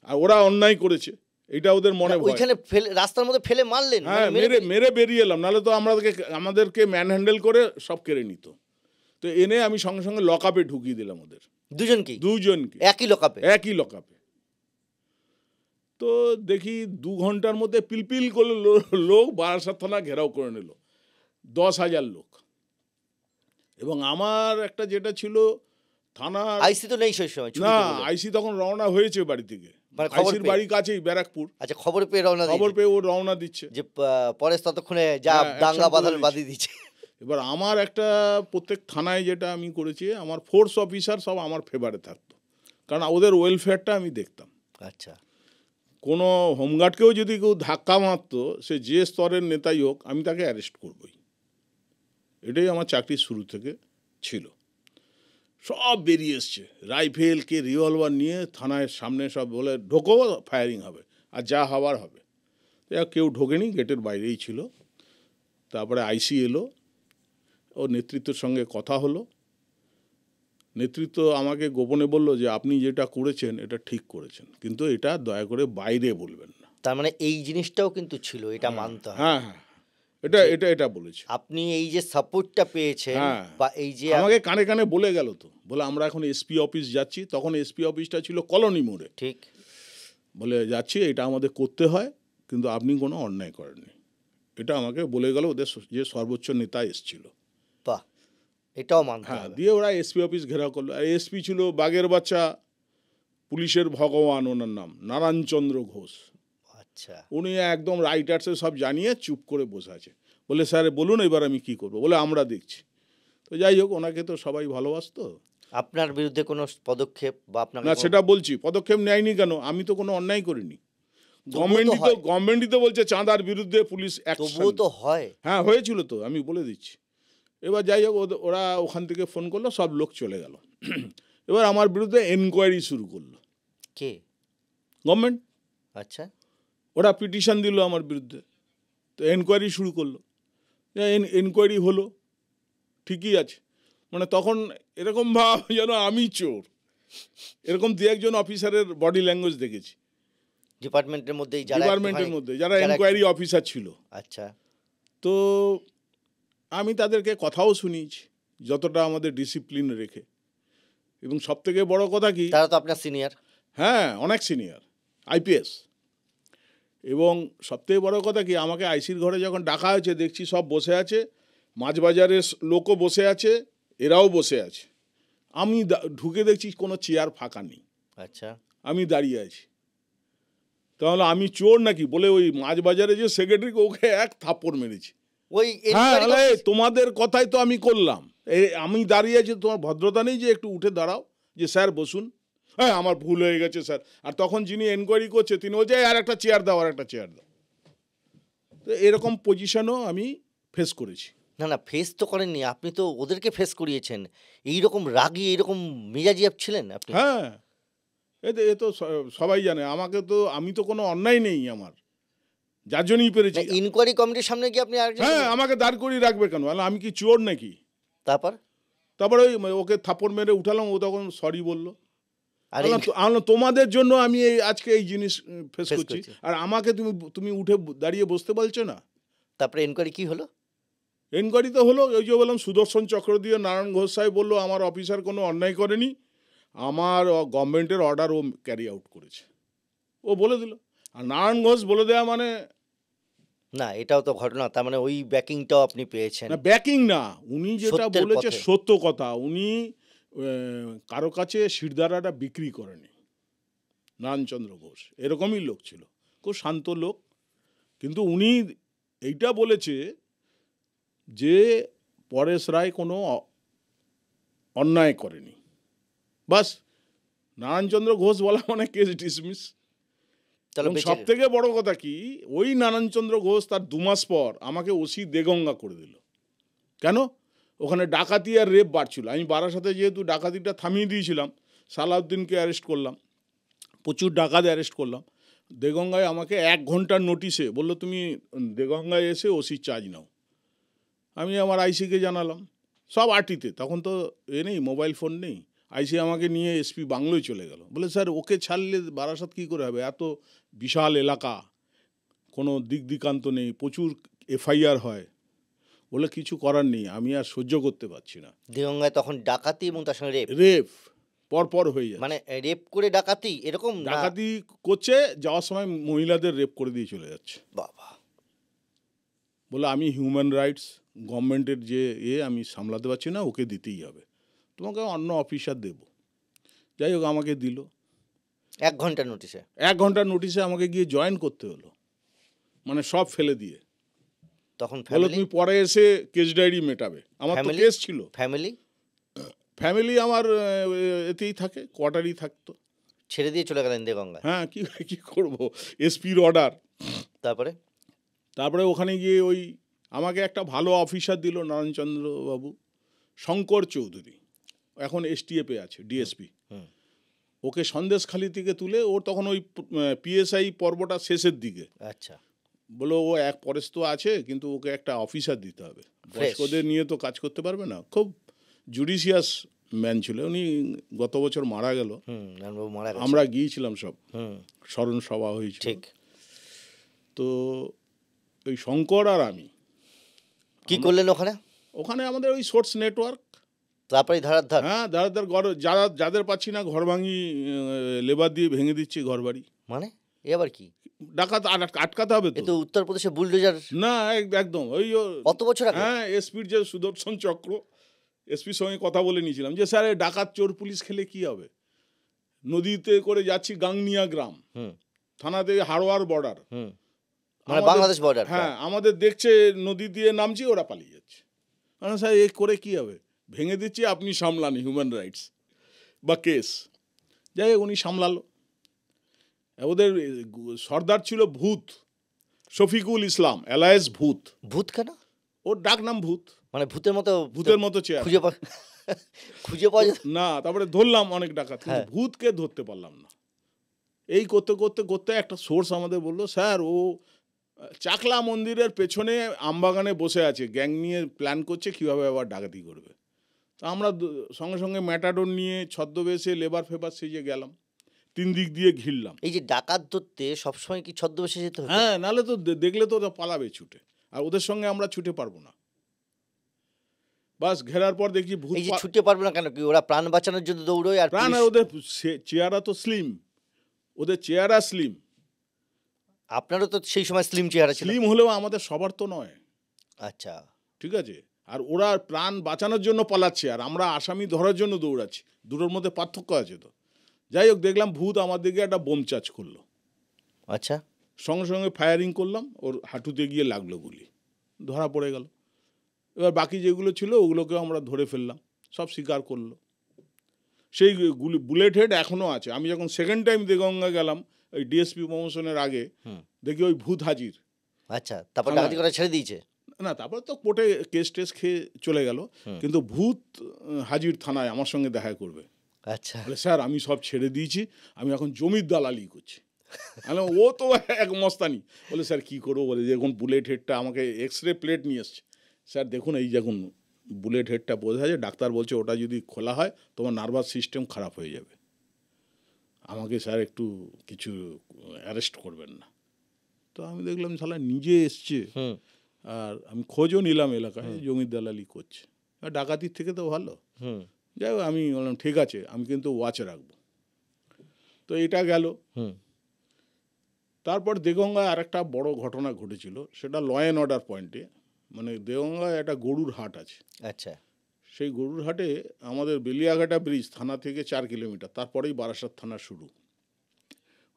Speaker 2: আর ওরা অন্যায় করেছে, এটা ওদের মনে ভয়।
Speaker 1: ওইখানে রাস্তার মধ্যে ফেলে মারলেন?
Speaker 2: হ্যাঁ, মেরে বেরিয়ে এলাম, নাহলে তো আমাদেরকে ম্যান হ্যান্ডেল করে সব কেড়ে নিত। তো এনে আমি সঙ্গে সঙ্গে লকআপে ঢুকিয়ে দিলাম ওদের দুজনকে,
Speaker 1: একই লকআপে।
Speaker 2: তো দেখি 2 ঘন্টার মধ্যে পিলপিল করে লোক বারাসাত থানা ঘেরাও করে নিল, 10,000 লোক। এবং আমার একটা যেটা ছিল, থানা
Speaker 1: আইসি তো নেই সেই সময়?
Speaker 2: না, আইসি তখন রওনা হয়েছে বাড়ি থেকে, আইসির বাড়ি কাছেই, ব্যারাকপুর।
Speaker 1: আচ্ছা, খবর পেয়ে ও রওনা দিচ্ছে
Speaker 2: দিচ্ছে
Speaker 1: যে পরেশ ততক্ষণে যা দাঙ্গা বাঁধিয়ে দিচ্ছে।
Speaker 2: এবার আমার একটা প্রত্যেক থানায় যেটা আমি করেছি, আমার ফোর্স অফিসার সব আমার ফেভারে থাকতো, কারণ ওদের ওয়েলফেয়ারটা আমি দেখতাম।
Speaker 1: আচ্ছা,
Speaker 2: কোনো হোমগার্ডকেও যদি কেউ ধাক্কা মারতো, সে যে স্তরের নেতাই হোক, আমি তাকে অ্যারেস্ট করবই। এটাই আমার চাকরির শুরু থেকে ছিল। সব বেরিয়ে এসছে, রাইফেল কে রিভলভার নিয়ে থানায় সামনে সব বলে ঢোকো, ফায়ারিং হবে, আর যা হওয়ার হবে। কেউ ঢোকেনি, গেটের বাইরেই ছিল। তারপরে আইসি এলো, ও নেতৃত্বের সঙ্গে কথা হলো। নেতৃত্ব আমাকে গোপনে বলল যে আপনি যেটা করেছেন এটা ঠিক করেছেন, কিন্তু এটা দয়া করে বাইরে বলবেন না।
Speaker 1: তার মানে এই জিনিসটাও কিন্তু ছিল, এটা মানতে হবে।
Speaker 2: হ্যাঁ হ্যাঁ, এটা বলেছে।
Speaker 1: আপনি এই যে সাপোর্টটা পেয়েছেন,
Speaker 2: হ্যাঁ,
Speaker 1: বা এই যে
Speaker 2: আমাকে কানে কানে বলে গেল, তো বলে আমরা এখন এসপি অফিস যাচ্ছি, তখন এসপি অফিসটা ছিল কলোনি মোড়ে।
Speaker 1: ঠিক,
Speaker 2: বলে যাচ্ছি, এটা আমাদের করতে হয়, কিন্তু আপনি কোনো অন্যায় করেননি, এটা আমাকে বলে গেল ওদের যে সর্বোচ্চ নেতা এসছিল।
Speaker 1: বাহ, এটাও মানতে
Speaker 2: হ্যাঁ,
Speaker 1: হবে।
Speaker 2: দিয়ে ওরা এসপি অফিস ঘেরাও করলো। আর এসপি ছিল বাগের বাচ্চা, পুলিশের ভগবান, ওনার নাম নারায়ণচন্দ্র ঘোষ।
Speaker 1: আচ্ছা,
Speaker 2: উনি একদম রাইটার্সে সব জানিয়ে চুপ করে বসে আছে। বলে স্যার বলুন এবার আমি কি করবো, বলে আমরা দেখছি। তো যাই হোক, ওনাকে তো সবাই ভালোবাসতো।
Speaker 1: আপনার বিরুদ্ধে কোনো পদক্ষেপ বা আপনার
Speaker 2: না, সেটা বলছি, পদক্ষেপ নেয়নি কেন? আমি তো কোনো অন্যায় করিনি। গভর্নমেন্টই তো বলছে চাঁদার বিরুদ্ধে পুলিশ অ্যাকশন।
Speaker 1: তবুও তো হয়।
Speaker 2: হ্যাঁ, হয়েছিল তো, আমি বলে দিচ্ছি। এবার যাই হোক, ওরা ওখান থেকে ফোন করলো, সব লোক চলে গেল। এবার আমার বিরুদ্ধে এনকোয়ারি শুরু করলো।
Speaker 1: কে?
Speaker 2: গভর্নমেন্ট।
Speaker 1: আচ্ছা,
Speaker 2: ওরা পিটিশন দিল আমার বিরুদ্ধে, তো এনকোয়ারি শুরু করলো। এনকোয়ারি হলো, ঠিকই আছে। মানে তখন এরকম ভাব যেন আমি চোর, এরকম দু একজন অফিসারের বডি ল্যাঙ্গুয়েজ দেখেছি
Speaker 1: ডিপার্টমেন্টের মধ্যেই
Speaker 2: ডিপার্টমেন্টের মধ্যে যারা এনকোয়ারি অফিসার ছিল।
Speaker 1: আচ্ছা,
Speaker 2: তো আমি তাদেরকে কথাও শুনিয়েছি, যতটা আমাদের ডিসিপ্লিন রেখে। এবং সবথেকে বড় কথা কি,
Speaker 1: তারা তো আপনার সিনিয়র।
Speaker 2: হ্যাঁ, অনেক সিনিয়র, আইপিএস। এবং সবথেকে বড় কথা কি, আমাকে আইসির ঘরে যখন ডাকা হয়েছে, দেখছি সব বসে আছে, মাঝবাজারের লোকও বসে আছে, এরাও বসে আছে। আমি ঢুকে দেখছি কোনো চেয়ার ফাঁকা নেই।
Speaker 1: আচ্ছা,
Speaker 2: আমি দাঁড়িয়ে আছি। তাহলে আমি চোর নাকি বলে ওই মাঝবাজারে যে সেক্রেটারি, ওকে এক থাপ্পড় মেরেছি।
Speaker 1: ওই
Speaker 2: হ্যাঁ, তোমাদের কথাই তো আমি করলাম। আমি দাঁড়িয়ে আছি, তোমার ভদ্রতা নেই যে একটু উঠে দাঁড়াও, যে স্যার বসুন। হ্যাঁ, আমার ভুল হয়ে গেছে স্যার। আর তখন যিনি এনকোয়ারি করছে তিনি বলছে আর একটা চেয়ার দাও, আর একটা চেয়ার দাও। তো এরকম পজিশনও আমি ফেস করেছি।
Speaker 1: না না, ফেস তো করেননি, আপনি তো ওদেরকে ফেস করিয়েছেন। এইরকম রাগী, এইরকম মেজাজিয়াব ছিলেন আপনি?
Speaker 2: হ্যাঁ, এ তো সবাই জানে আমাকে, তো আমি তো কোনো অন্যায় নেই আমার, যার জন্যই পেরেছি।
Speaker 1: ইনকোয়ারি কমিটির সামনে গিয়ে আপনি আরেকজন?
Speaker 2: হ্যাঁ, আমাকে দাঁড় করিয়ে রাখবে কেন? আমি কি চোর নাকি? তারপরে ওই ওকে থাপ্পড় মেরে উঠালাম, ও তখন সরি বললো। তোমাদের জন্য আমি আজকে এই জিনিস ফেস করছি, আর আমাকে তুমি উঠে দাঁড়িয়ে বসতে বলছো না।
Speaker 1: তারপরে এনকোয়ারি কি হলো?
Speaker 2: এনকোয়ারি তো হলো, ওই যে বললাম, সুদর্শন চক্র দিয়ে নারায়ণ ঘোষ সাহেব বললো আমার অফিসার কোনো অন্যায় করেনি, আমার গভর্নমেন্টের অর্ডার ও ক্যারি আউট করেছে, ও বলে দিল। আর নারায়ণ ঘোষ বলে দেয়া মানে,
Speaker 1: না এটাও তো ঘটনা, তার মানে ওই ব্যাকিংটাও আপনি পেয়েছেন?
Speaker 2: না, ব্যাকিং না, উনি যেটা বলেছে সত্য কথা। উনি কারো কাছে শিরদাঁড়াটা বিক্রি করেনি। নারায়ণচন্দ্র ঘোষ এরকমই লোক ছিল, খুব শান্ত লোক। কিন্তু উনি এইটা বলেছে যে পরেশ রায় কোনো অন্যায় করেনি, বাস। নারায়ণচন্দ্র ঘোষ বলা মানে কেস ডিসমিস। সব থেকে বড় কথা কি, ওই নারায়ণচন্দ্র ঘোষ তার 2 মাস পর আমাকে ওসি দেগঙ্গা করে দিল। কেন? ওখানে ডাকাতি আর রেপ বাড়ছিল। আমি বারাসাতে যেহেতু ডাকাতিটা থামিয়ে দিয়েছিলাম, সালাউদ্দিনকে অ্যারেস্ট করলাম, প্রচুর ডাকাত অ্যারেস্ট করলাম। দেগঙ্গায় আমাকে 1 ঘন্টার নোটিশে বললো তুমি দেগঙ্গায় এসে ওসি চার্জ নাও। আমি আমার আইসিকে জানালাম, সব আরটিতে, তখন তো নেই, মোবাইল ফোন নেই। আইসি আমাকে নিয়ে এসপি বাংলোয় চলে গেল, বলে স্যার ওকে ছাড়লে বারাসাত কী করে হবে, এত বিশাল এলাকা, কোনো দিকান্ত নেই, প্রচুর এফআইআর হয়। বলে কিছু করার নেই, আমি আর সহ্য করতে পারছি না।
Speaker 1: দেগঙ্গায় তখন ডাকাতি এবং তার সঙ্গে
Speaker 2: রেপ পরপর হয়ে যায়,
Speaker 1: মানে রেপ করে ডাকাতি, এরকম
Speaker 2: ডাকাতি করছে, যাওয়ার সময় মহিলাদের রেপ করে দিয়ে চলে যাচ্ছে।
Speaker 1: বাবা,
Speaker 2: বলে আমি হিউম্যান রাইটস গভর্নমেন্টের যে আমি সামলাতে পারছি না, ওকে দিতেই হবে, তোমাকে অন্য অফিসার দেব। যাই হোক, আমাকে দিল
Speaker 1: 1 ঘন্টার নোটিশে।
Speaker 2: 1 ঘন্টার নোটিশে আমাকে গিয়ে জয়েন করতে হলো, মানে সব ফেলে দিয়ে।
Speaker 1: তখন
Speaker 2: বললো
Speaker 1: ফ্যামিলি
Speaker 2: তুমি পরে এসে কেস ডায়েরি মেটাবে। আমার তো
Speaker 1: Family?
Speaker 2: কেস ছিল।
Speaker 1: ফ্যামিলি
Speaker 2: ফ্যামিলি আমার এতেই থাকে, কোয়ার্টারই থাকতো।
Speaker 1: ছেড়ে দিয়ে চলে গেলেন দেগঙ্গায়।
Speaker 2: হ্যাঁ, কি করবো, এসপির অর্ডার।
Speaker 1: তারপরে
Speaker 2: তারপরে ওখানে গিয়ে ওই আমাকে একটা ভালো অফিসার দিল নারায়ণচন্দ্র বাবু, শঙ্কর চৌধুরী, এখন এসটিএফে আছে, ডিএসপি।
Speaker 1: হুম।
Speaker 2: ওকে সন্দেশখালি থেকে তুলে, ওর তখন ওই পিএসআই পর্বটা শেষের দিকে,
Speaker 1: আচ্ছা
Speaker 2: বলো ও এক পরেশ তো আছে, কিন্তু ওকে একটা অফিসার দিতে হবে,
Speaker 1: Fresh.
Speaker 2: বয়স্কদের নিয়ে তো কাজ করতে পারবে না। খুব জুডিশিয়াস ম্যান ছিল উনি, গত বছর মারা গেল।
Speaker 1: নারায়ণবাবু মারা গেছে।
Speaker 2: আমরা গিয়েছিলাম সব,
Speaker 1: হুম
Speaker 2: স্মরণ সভা হয়েছিল।
Speaker 1: ঠিক।
Speaker 2: তো ওই শঙ্কর আর আমি
Speaker 1: কি করলেন ওখানে?
Speaker 2: ওখানে আমাদের ওই সোর্স নেটওয়ার্ক,
Speaker 1: তারপরে ধার ধার
Speaker 2: হ্যাঁ, দাঁড়াদার ঘর, যাদের পাচ্ছি না ঘর ভাঙি, লেবার দিয়ে ভেঙে দিচ্ছি ঘর বাড়ি।
Speaker 1: মানে এ আবার কি?
Speaker 2: ডাকাত আটকাতে হবে
Speaker 1: এ
Speaker 2: তো।
Speaker 1: তো উত্তরপ্রদেশে বুলডোজার
Speaker 2: না, একদম ওই
Speaker 1: কত বছর আগে?
Speaker 2: হ্যাঁ, এসপির যে সুদর্শন চক্র, এসপির সঙ্গে কথা বলে নিয়েছিলাম যে স্যার ডাকাত চোর পুলিশ খেলে কি হবে। নদীতে করে যাচ্ছি গাংনিয়া গ্রাম,
Speaker 1: হুম
Speaker 2: থানা থেকে হাড়োয়ার বর্ডার,
Speaker 1: হুম মানে বাংলাদেশ বর্ডার।
Speaker 2: হ্যাঁ, আমাদের দেখছে নদী দিয়ে নামছি, ওরা পালিয়ে যাচ্ছে। স্যার এ করে কি হবে, ভেঙে দিচ্ছি, আপনি সামলান হিউম্যান রাইটস বা কেস। যাই হোক, উনি সামলালো। ওদের সর্দার ছিল ভূত, শফিকুল ইসলাম এলায়েস ভূত।
Speaker 1: ভূত কেন?
Speaker 2: ওর ডাক নাম ভূত,
Speaker 1: মানে ভূতের মতো
Speaker 2: ভূতের মতো চেয়ার।
Speaker 1: খুঁজে পাওয়া যেত
Speaker 2: না, তারপরে ধরলাম অনেক ডাকাত, কিন্তু
Speaker 1: হ্যাঁ।
Speaker 2: ভূতকে ধরতে পারলাম না। এই করতে করতে করতে একটা সোর্স আমাদের বললো স্যার ও চাকলা মন্দিরের পেছনে আমবাগানে বসে আছে, গ্যাং নিয়ে প্ল্যান করছে কীভাবে আবার ডাকাতি করবে। তো আমরা সঙ্গে সঙ্গে ম্যাটাডোর নিয়ে ছদ্মবেশে লেবার ফেবার সেজে গেলাম, 3 দিক দিয়ে ঘিরলাম।
Speaker 1: এই যে ডাকাত ধরতে সবসময় কি ছদ্মবেশে যেতে হতো?
Speaker 2: হ্যাঁ, নাহলে তো দেখলে তো ওরা পালাবে ছুটে, আর ওদের সঙ্গে আমরা ছুটে পারবো না। বাস ঘেরার পর দেখি ভূত,
Speaker 1: এই যে ছুটে পারবে না কেন? কি ওরা প্রাণ বাঁচানোর জন্য দৌড়োয়? আর
Speaker 2: প্রাণ, আর ওদের চেহারা তো স্লিম, ওদের চেহারা স্লিম।
Speaker 1: আপনারও তো সেই সময় স্লিম চেহারা ছিল।
Speaker 2: স্লিম হলেও আমাদের সবার তো নয়,
Speaker 1: আচ্ছা
Speaker 2: ঠিক আছে। আর ওরা প্রাণ বাঁচানোর জন্য পালাচ্ছে, আর আমরা আসামি ধরার জন্য দৌড়াচ্ছি, দুটোর মধ্যে পার্থক্য আছে তো। যাই হোক, দেখলাম ভূত আমার দিকে একটা বোম চার্জ করলো,
Speaker 1: আচ্ছা
Speaker 2: সঙ্গে সঙ্গে ফায়ারিং করলাম, ওর হাঁটুতে গিয়ে লাগলো গুলি, ধরা পড়ে গেল। এবার বাকি যেগুলো ছিল ওগুলোকেও আমরা ধরে ফেললাম, সব স্বীকার করলো। সেই বুলেট হেড এখনও আছে। আমি যখন সেকেন্ড টাইম দেগঙ্গা গেলাম ওই ডিএসপি প্রমোশনের আগে, দেখি ওই ভূত হাজির।
Speaker 1: আচ্ছা, তারপর
Speaker 2: থানায়।
Speaker 1: ডাকাতি করা ছেড়ে দিয়েছে?
Speaker 2: না, তারপর তো কোর্টে কেস টেস খেয়ে চলে গেল, কিন্তু ভূত হাজির থানায় আমার সঙ্গে দেখা করবে।
Speaker 1: আচ্ছা
Speaker 2: বলে স্যার আমি সব ছেড়ে দিয়েছি, আমি এখন জমির দালালি করছি। আমি ও তো এক মস্তানি। বলে স্যার কী করবো, বলে দেখুন বুলেট হেডটা, আমাকে এক্সরে প্লেট নিয়ে এসছে। স্যার দেখুন এই দেখুন বুলেট হেডটা বোঝা যায়, ডাক্তার বলছে ওটা যদি খোলা হয় তোমার নার্ভাস সিস্টেম খারাপ হয়ে যাবে, আমাকে স্যার একটু কিছু অ্যারেস্ট করবেন না। তো আমি দেখলাম শালা নিজে এসছে, আর আমি খোঁজও নিলাম এলাকায়, জমির দালালি করছে, আর ডাকাতির থেকে তো ভালো। যাই হোক, আমি বললাম ঠিক আছে, আমি কিন্তু ওয়াচ রাখবো। তো এটা গেল। তারপর দেগঙ্গায় আর একটা বড় ঘটনা ঘটেছিল, সেটা ল অ্যান্ড অর্ডার পয়েন্টে। মানে দেগঙ্গায় একটা গরুর হাট আছে।
Speaker 1: আচ্ছা
Speaker 2: সেই গরুর হাটে আমাদের বেলিয়াঘাটা ব্রিজ থানা থেকে 4 কিলোমিটার, তারপরেই বারাসাত থানা শুরু।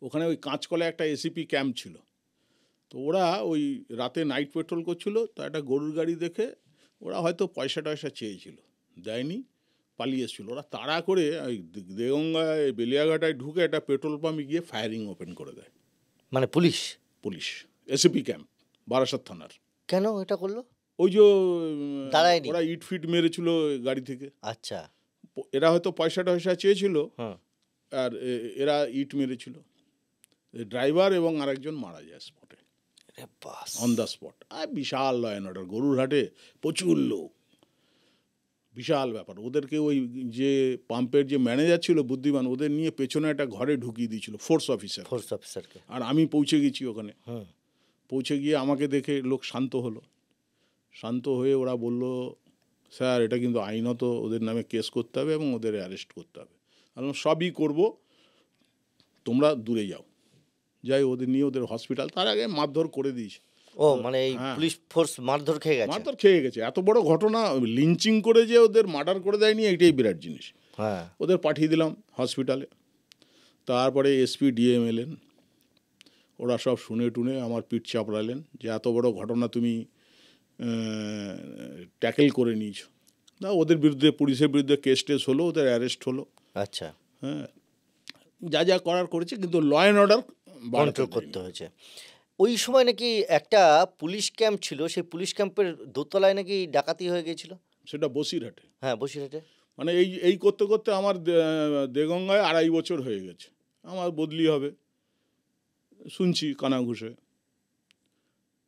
Speaker 2: ওখানে ওই কাঁচকলে একটা এসিপি ক্যাম্প ছিল। তো ওরা ওই রাতে নাইট পেট্রোল করছিল, তো একটা গরুর গাড়ি দেখে ওরা হয়তো পয়সা টয়সা চেয়েছিল, দেয়নি, পালিয়ে এসেছিলো। ওরা তাড়া করে ওই দেগঙ্গায় বেলিয়াঘাটায় ঢুকে একটা পেট্রোল পাম্পে গিয়ে ফায়ারিং ওপেন করে দেয়।
Speaker 1: মানে police?
Speaker 2: Police, ACP camp Barasat থানার।
Speaker 1: কেন এটা করলো?
Speaker 2: ওই যে
Speaker 1: দাঁড়ায়নি?
Speaker 2: ওরা ইট ফিট মেরেছিল গাড়ি থেকে।
Speaker 1: আচ্ছা
Speaker 2: এরা হয়তো পয়সা টয়সা চেয়েছিল,
Speaker 1: হ্যাঁ
Speaker 2: আর এরা ইট মেরেছিল। ড্রাইভার এবং আরেকজন মারা যায় স্পটে, অন দ্য স্পট। আর বিশাল ল অ্যান্ড অর্ডার, গরুর হাটে প্রচুর লোক, বিশাল ব্যাপার। ওদেরকে ওই যে পাম্পের যে ম্যানেজার ছিল বুদ্ধিমান, ওদের নিয়ে পেছনে একটা ঘরে ঢুকিয়ে দিয়েছিল ফোর্স অফিসারকে। আর আমি পৌঁছে গেছি ওখানে। পৌঁছে গিয়ে আমাকে দেখে লোক শান্ত হলো। শান্ত হয়ে ওরা বলল স্যার এটা কিন্তু আইনত ওদের নামে কেস করতে হবে এবং ওদের অ্যারেস্ট করতে হবে। আমি সবই করব, তোমরা দূরে যাও। যাই ওদের নিয়ে ওদের হসপিটাল, তার আগে মারধর করে দিয়েছে।
Speaker 1: ও মানে এই পুলিশ ফোর্স মারধর খেয়ে গেছে?
Speaker 2: মারধর খেয়ে গেছে। এত বড় ঘটনা, লিঞ্চিং করে যে ওদের মার্ডার করে দেয়নি, এইটাই বিরাট জিনিস।
Speaker 1: হ্যাঁ,
Speaker 2: ওদের পাঠিয়ে দিলাম হসপিটালে। তারপরে এসপি ডিএম এলেন, ওরা সব শুনে টুনে আমার পিঠ চাপড়ালেন যে এত বড় ঘটনা তুমি ট্যাকেল করে নিয়েছো। না, ওদের বিরুদ্ধে, পুলিশের বিরুদ্ধে কেস টেস হলো, ওদের অ্যারেস্ট হলো।
Speaker 1: আচ্ছা,
Speaker 2: হ্যাঁ, যা যা করার করেছে, কিন্তু ল অ্যান্ড অর্ডার
Speaker 1: কন্ট্রোল করতে হয়েছে। ওই সময় নাকি একটা পুলিশ ক্যাম্প ছিল, সেই পুলিশ ক্যাম্পের দোতলায় নাকি ডাকাতি হয়ে গিয়েছিল।
Speaker 2: সেটা বসিরহাটে।
Speaker 1: হ্যাঁ, বসিরহাটে।
Speaker 2: মানে এই এই করতে করতে আমার দেগঙ্গায় 2.5 বছর হয়ে গেছে। আমার বদলি হবে শুনছি কানাঘুষে।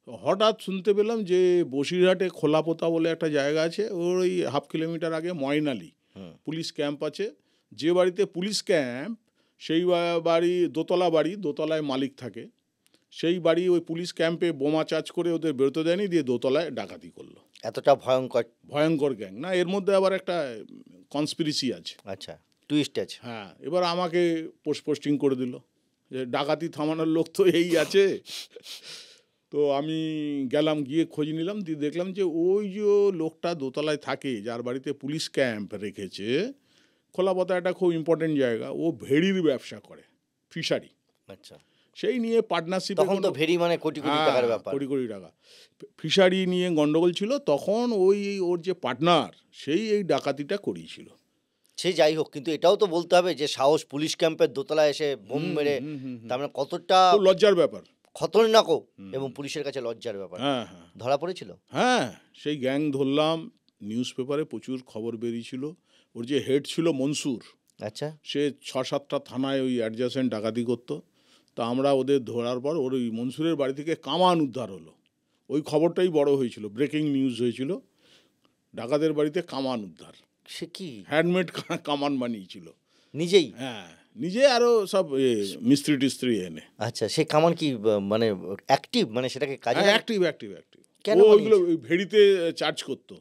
Speaker 2: হঠাৎ শুনতে পেলাম যে বসিরহাটে খোলাপোতা বলে একটা জায়গা আছে, ওর ওই 1/2 কিলোমিটার আগে ময়নালি পুলিশ ক্যাম্প আছে। যে বাড়িতে পুলিশ ক্যাম্প, সেই বাড়ি দোতলা বাড়ি, দোতলায় মালিক থাকে। সেই বাড়ি ওই পুলিশ ক্যাম্পে বোমা চার্জ করে ওদের বেরোতে দেয়নি, দিয়ে দোতলায় ডাকাতি করলো।
Speaker 1: এতটা ভয়ঙ্কর।
Speaker 2: ভয়ঙ্কর গ্যাং না, এর মধ্যে আবার একটা কনস্পিরেসি আছে।
Speaker 1: আচ্ছা, টুইস্ট আছে।
Speaker 2: হ্যাঁ, এবার আমাকে পোস্টিং করে দিল যে ডাকাতি থামানোর লোক তো এই আছে। তো আমি গেলাম, গিয়ে খোঁজ নিলাম, দিয়ে দেখলাম যে ওই যে লোকটা দোতলায় থাকে, যার বাড়িতে পুলিশ ক্যাম্প রেখেছে, খোলাপথা একটা খুব ইম্পর্টেন্ট জায়গা, ও ভেড়ির ব্যবসা করে, ফিশারি।
Speaker 1: আচ্ছা,
Speaker 2: সেই নিয়ে পার্টনারশিপ।
Speaker 1: তখন তো ভেরি মানে কোটি কোটি টাকার ব্যাপার।
Speaker 2: কোটি কোটি টাকা ফিশারি নিয়ে গন্ডগোল ছিল তখন। ওর যে পার্টনার, সেই এই ডাকাতিটা করিয়েছিল।
Speaker 1: সে যাই হোক, কিন্তু এটাও তো বলতে হবে যে সাহস, পুলিশ ক্যাম্পের দোতলায় এসে বোম মেরে, তার মানে কতটা
Speaker 2: খুব লজ্জার ব্যাপার,
Speaker 1: খতরনাকও, এবং পুলিশের কাছে লজ্জার ব্যাপার।
Speaker 2: হ্যাঁ হ্যাঁ,
Speaker 1: ধরা পড়েছিল।
Speaker 2: হ্যাঁ, সেই গ্যাং ধরলাম, নিউজ পেপারে প্রচুর খবর বেরিয়েছিল। ওর যে হেড ছিল মনসুর,
Speaker 1: আচ্ছা,
Speaker 2: সে 6-7টা থানায় ওই অ্যাডজাসেন্ট ডাকাতি করতো। তা আমরা ওদের ধরার পর ওর ওই মনসুরের বাড়ি থেকে কামান উদ্ধার হলো। ওই খবরটাই বড় হয়েছিল, ব্রেকিং নিউজ হয়েছিল, ডাকাতের বাড়িতে কামান উদ্ধার।
Speaker 1: সে কি
Speaker 2: হ্যান্ডমেড কামান বানিয়েছিল
Speaker 1: নিজেই?
Speaker 2: হ্যাঁ, নিজে, আরও সব মিস্ত্রি টিস্ত্রি এনে।
Speaker 1: আচ্ছা, সে কামান কি মানে অ্যাক্টিভ, মানে সেটাকে কাজে
Speaker 2: অ্যাক্টিভ অ্যাক্টিভ অ্যাক্টিভ।
Speaker 1: কেন
Speaker 2: ওইগুলো ওই ভেড়িতে চার্জ করতো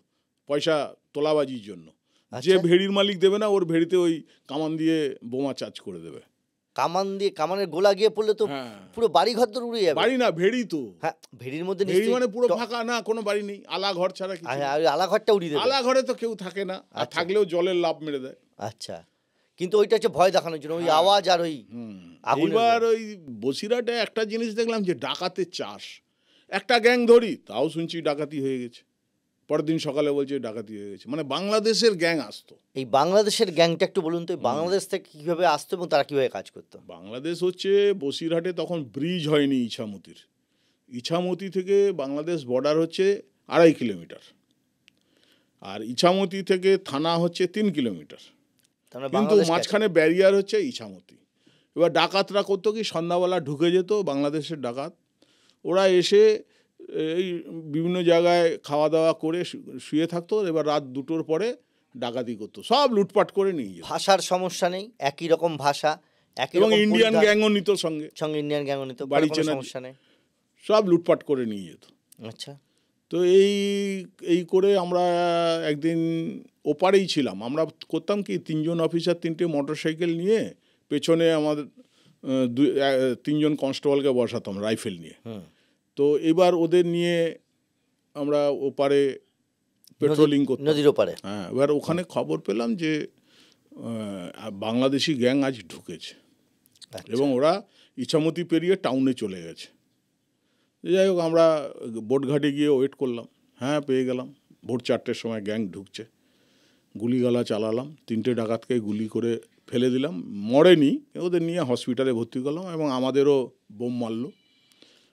Speaker 2: পয়সা তোলাবাজির জন্য। যে ভেড়ির মালিক দেবে না, ওর ভেড়িতে ওই কামান দিয়ে বোমা চার্জ করে দেবে।
Speaker 1: কামান দিয়ে, কামানের গোলা গিয়ে পড়লে তো পুরো বাড়ি ঘর তো উড়ে যাবে।
Speaker 2: বাড়ি না, ভেড়ি তো।
Speaker 1: হ্যাঁ, ভেড়ির মধ্যে
Speaker 2: ভেড়ি মানে পুরো ফাঁকা, না কোনো বাড়ি নেই, আলা ঘর ছাড়া কিছু।
Speaker 1: আলা ঘরটা উড়িয়ে দেবে।
Speaker 2: আলা ঘরে তো কেউ থাকে না, আর থাকলেও জলের লাভ মেরে দেয়।
Speaker 1: আচ্ছা, কিন্তু ওইটা হচ্ছে ভয় দেখানোর জন্য, ওই আওয়াজ আর ওই
Speaker 2: এইবার ওই বসিরহাটে একটা জিনিস দেখলাম যে ডাকাতের চাষ। একটা গ্যাং ধরি, তাও শুনছি ডাকাতি হয়ে গেছে। পরের দিন সকালে বলছে ডাকাতি হয়ে গেছে। মানে বাংলাদেশের গ্যাং আসতো।
Speaker 1: এই বাংলাদেশের গ্যাংটা একটু বলুন তো, বাংলাদেশ থেকে কীভাবে আসতো এবং তারা কীভাবে কাজ করতো?
Speaker 2: বাংলাদেশ হচ্ছে বসিরহাটে তখন ব্রিজ হয়নি ইছামতির। ইছামতি থেকে বাংলাদেশ বর্ডার হচ্ছে 2.5 কিলোমিটার, আর ইছামতি থেকে থানা হচ্ছে 3 কিলোমিটার, কিন্তু মাঝখানে ব্যারিয়ার হচ্ছে ইছামতি। এবার ডাকাতরা করতো কি, সন্ধ্যাবেলা ঢুকে যেত বাংলাদেশের ডাকাত। ওরা এসে এই বিভিন্ন জায়গায় খাওয়া দাওয়া করে শুয়ে থাকতো। এবার রাত 2টোর পরে ডাকাতি করতো, সব লুটপাট করে নিয়ে যেত।
Speaker 1: ভাষার সমস্যা নেই, একই রকম ভাষা, একই
Speaker 2: এবং
Speaker 1: রকম
Speaker 2: ইন্ডিয়ান গ্যাংও নিত সঙ্গে,
Speaker 1: ইন্ডিয়ান গ্যাংও নিত,
Speaker 2: বাড়ি
Speaker 1: কোনো
Speaker 2: চেনা,
Speaker 1: সমস্যা নেই,
Speaker 2: সব লুটপাট করে নিয়ে যেত।
Speaker 1: আচ্ছা,
Speaker 2: তো এই করে আমরা একদিন ওপারেই ছিলাম। আমরা করতাম কি, 3 জন অফিসার 3টে মোটর সাইকেল নিয়ে, পেছনে আমাদের 3 জন কনস্টেবলকে বসাতাম রাইফেল নিয়ে। তো এবার ওদের নিয়ে আমরা ওপারে পেট্রোলিং করতাম,
Speaker 1: নদীর ওপারে।
Speaker 2: হ্যাঁ, এবার ওখানে খবর পেলাম যে বাংলাদেশি গ্যাং আজ ঢুকেছে, এবং ওরা ইছামতি পেরিয়ে টাউনে চলে গেছে। যাই হোক, আমরা বোটঘাটে গিয়ে ওয়েট করলাম। হ্যাঁ, পেয়ে গেলাম, ভোর 4টের সময় গ্যাং ঢুকছে। গুলিগালা চালালাম, 3টে ডাকাতকে গুলি করে ফেলে দিলাম, মরেনি। ওদের নিয়ে হসপিটালে ভর্তি করলাম, এবং আমাদেরও বোম মারলো।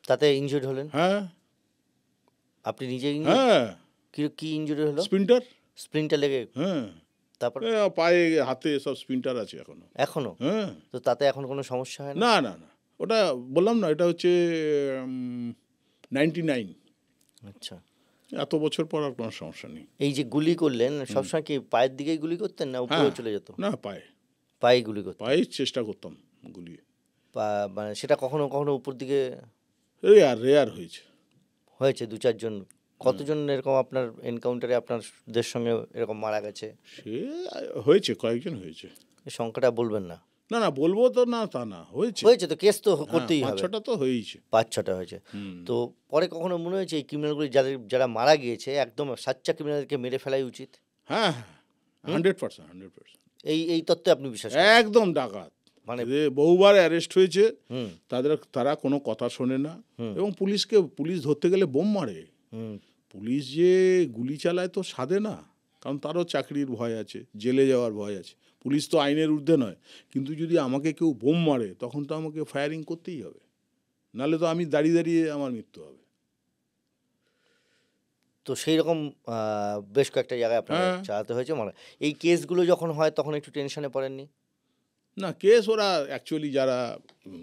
Speaker 1: তাতে ইনজুর্ড হলেন?
Speaker 2: হ্যাঁ।
Speaker 1: আপনি নিজে?
Speaker 2: হ্যাঁ।
Speaker 1: কি ইনজুরি হলো?
Speaker 2: স্প্লিন্টার
Speaker 1: লেগে?
Speaker 2: হ্যাঁ।
Speaker 1: তারপর
Speaker 2: পায়ে হাতে সব স্প্লিন্টার আছে এখনো। হ্যাঁ।
Speaker 1: তো তাতে এখন কোনো সমস্যা হয় না?
Speaker 2: না না না, ওটা বললাম না, এটা হচ্ছে 99।
Speaker 1: আচ্ছা,
Speaker 2: এত বছর পর আর কোনো সমস্যা নেই।
Speaker 1: এই যে গুলি করলেন, সবসময় কি পায়ের দিকেই গুলি করতেন, না উপরে চলে যেত?
Speaker 2: না,
Speaker 1: পায়ে গুলি করতেন।
Speaker 2: পায়ে চেষ্টা করতাম গুলি।
Speaker 1: মানে সেটা কখনো কখনো উপর দিকে
Speaker 2: রেয়ার হয়েছে
Speaker 1: 2-4 জন। কতজন এরকম আপনার এনকাউন্টারে আপনাদের সঙ্গে এরকম মারা গেছে?
Speaker 2: সে হয়েছে, কয়েকজন হয়েছে।
Speaker 1: এই সংখ্যাটা বলবেন না?
Speaker 2: না না, বলবো তো না, তা না, হয়েছে
Speaker 1: তো কেস তো করতেই হবে।
Speaker 2: 5-6টা তো হয়েছে।
Speaker 1: 5-6টা হয়েছে। তো পরে কখনো মনে হয়েছে এই ক্রিমিনালগুলি যারা মারা গিয়েছে, একদম সাচ্চা ক্রিমিনালকে মেরে ফেলাই উচিত?
Speaker 2: হ্যাঁ, 100%।
Speaker 1: এই তত্ত্বে আপনি বিশ্বাস করেন?
Speaker 2: একদম। ডাকাত মানে বহুবার অ্যারেস্ট হয়েছে, তারা কোনো কথা শোনে না, এবং পুলিশ ধরতে গেলে বোম মারে। পুলিশ যে গুলি চালায় তো সাধে না, কারণ তারও চাকরির ভয় আছে, জেলে যাওয়ার ভয় আছে। পুলিশ তো আইনের ঊর্ধ্বে নয়, কিন্তু যদি আমাকে কেউ বোম মারে তখন তো আমাকে ফায়ারিং করতেই হবে, নাহলে তো আমি দাঁড়িয়ে দাঁড়িয়ে আমার মৃত্যু হবে।
Speaker 1: তো সেই রকম বেশ কয়েকটা জায়গায় আপনাকে
Speaker 2: হ্যাঁ,
Speaker 1: চালাতে হয়েছে মানে। এই কেসগুলো যখন হয় তখন একটু টেনশনে পড়েননি?
Speaker 2: না কেস ওরা অ্যাকচুয়ালি যারা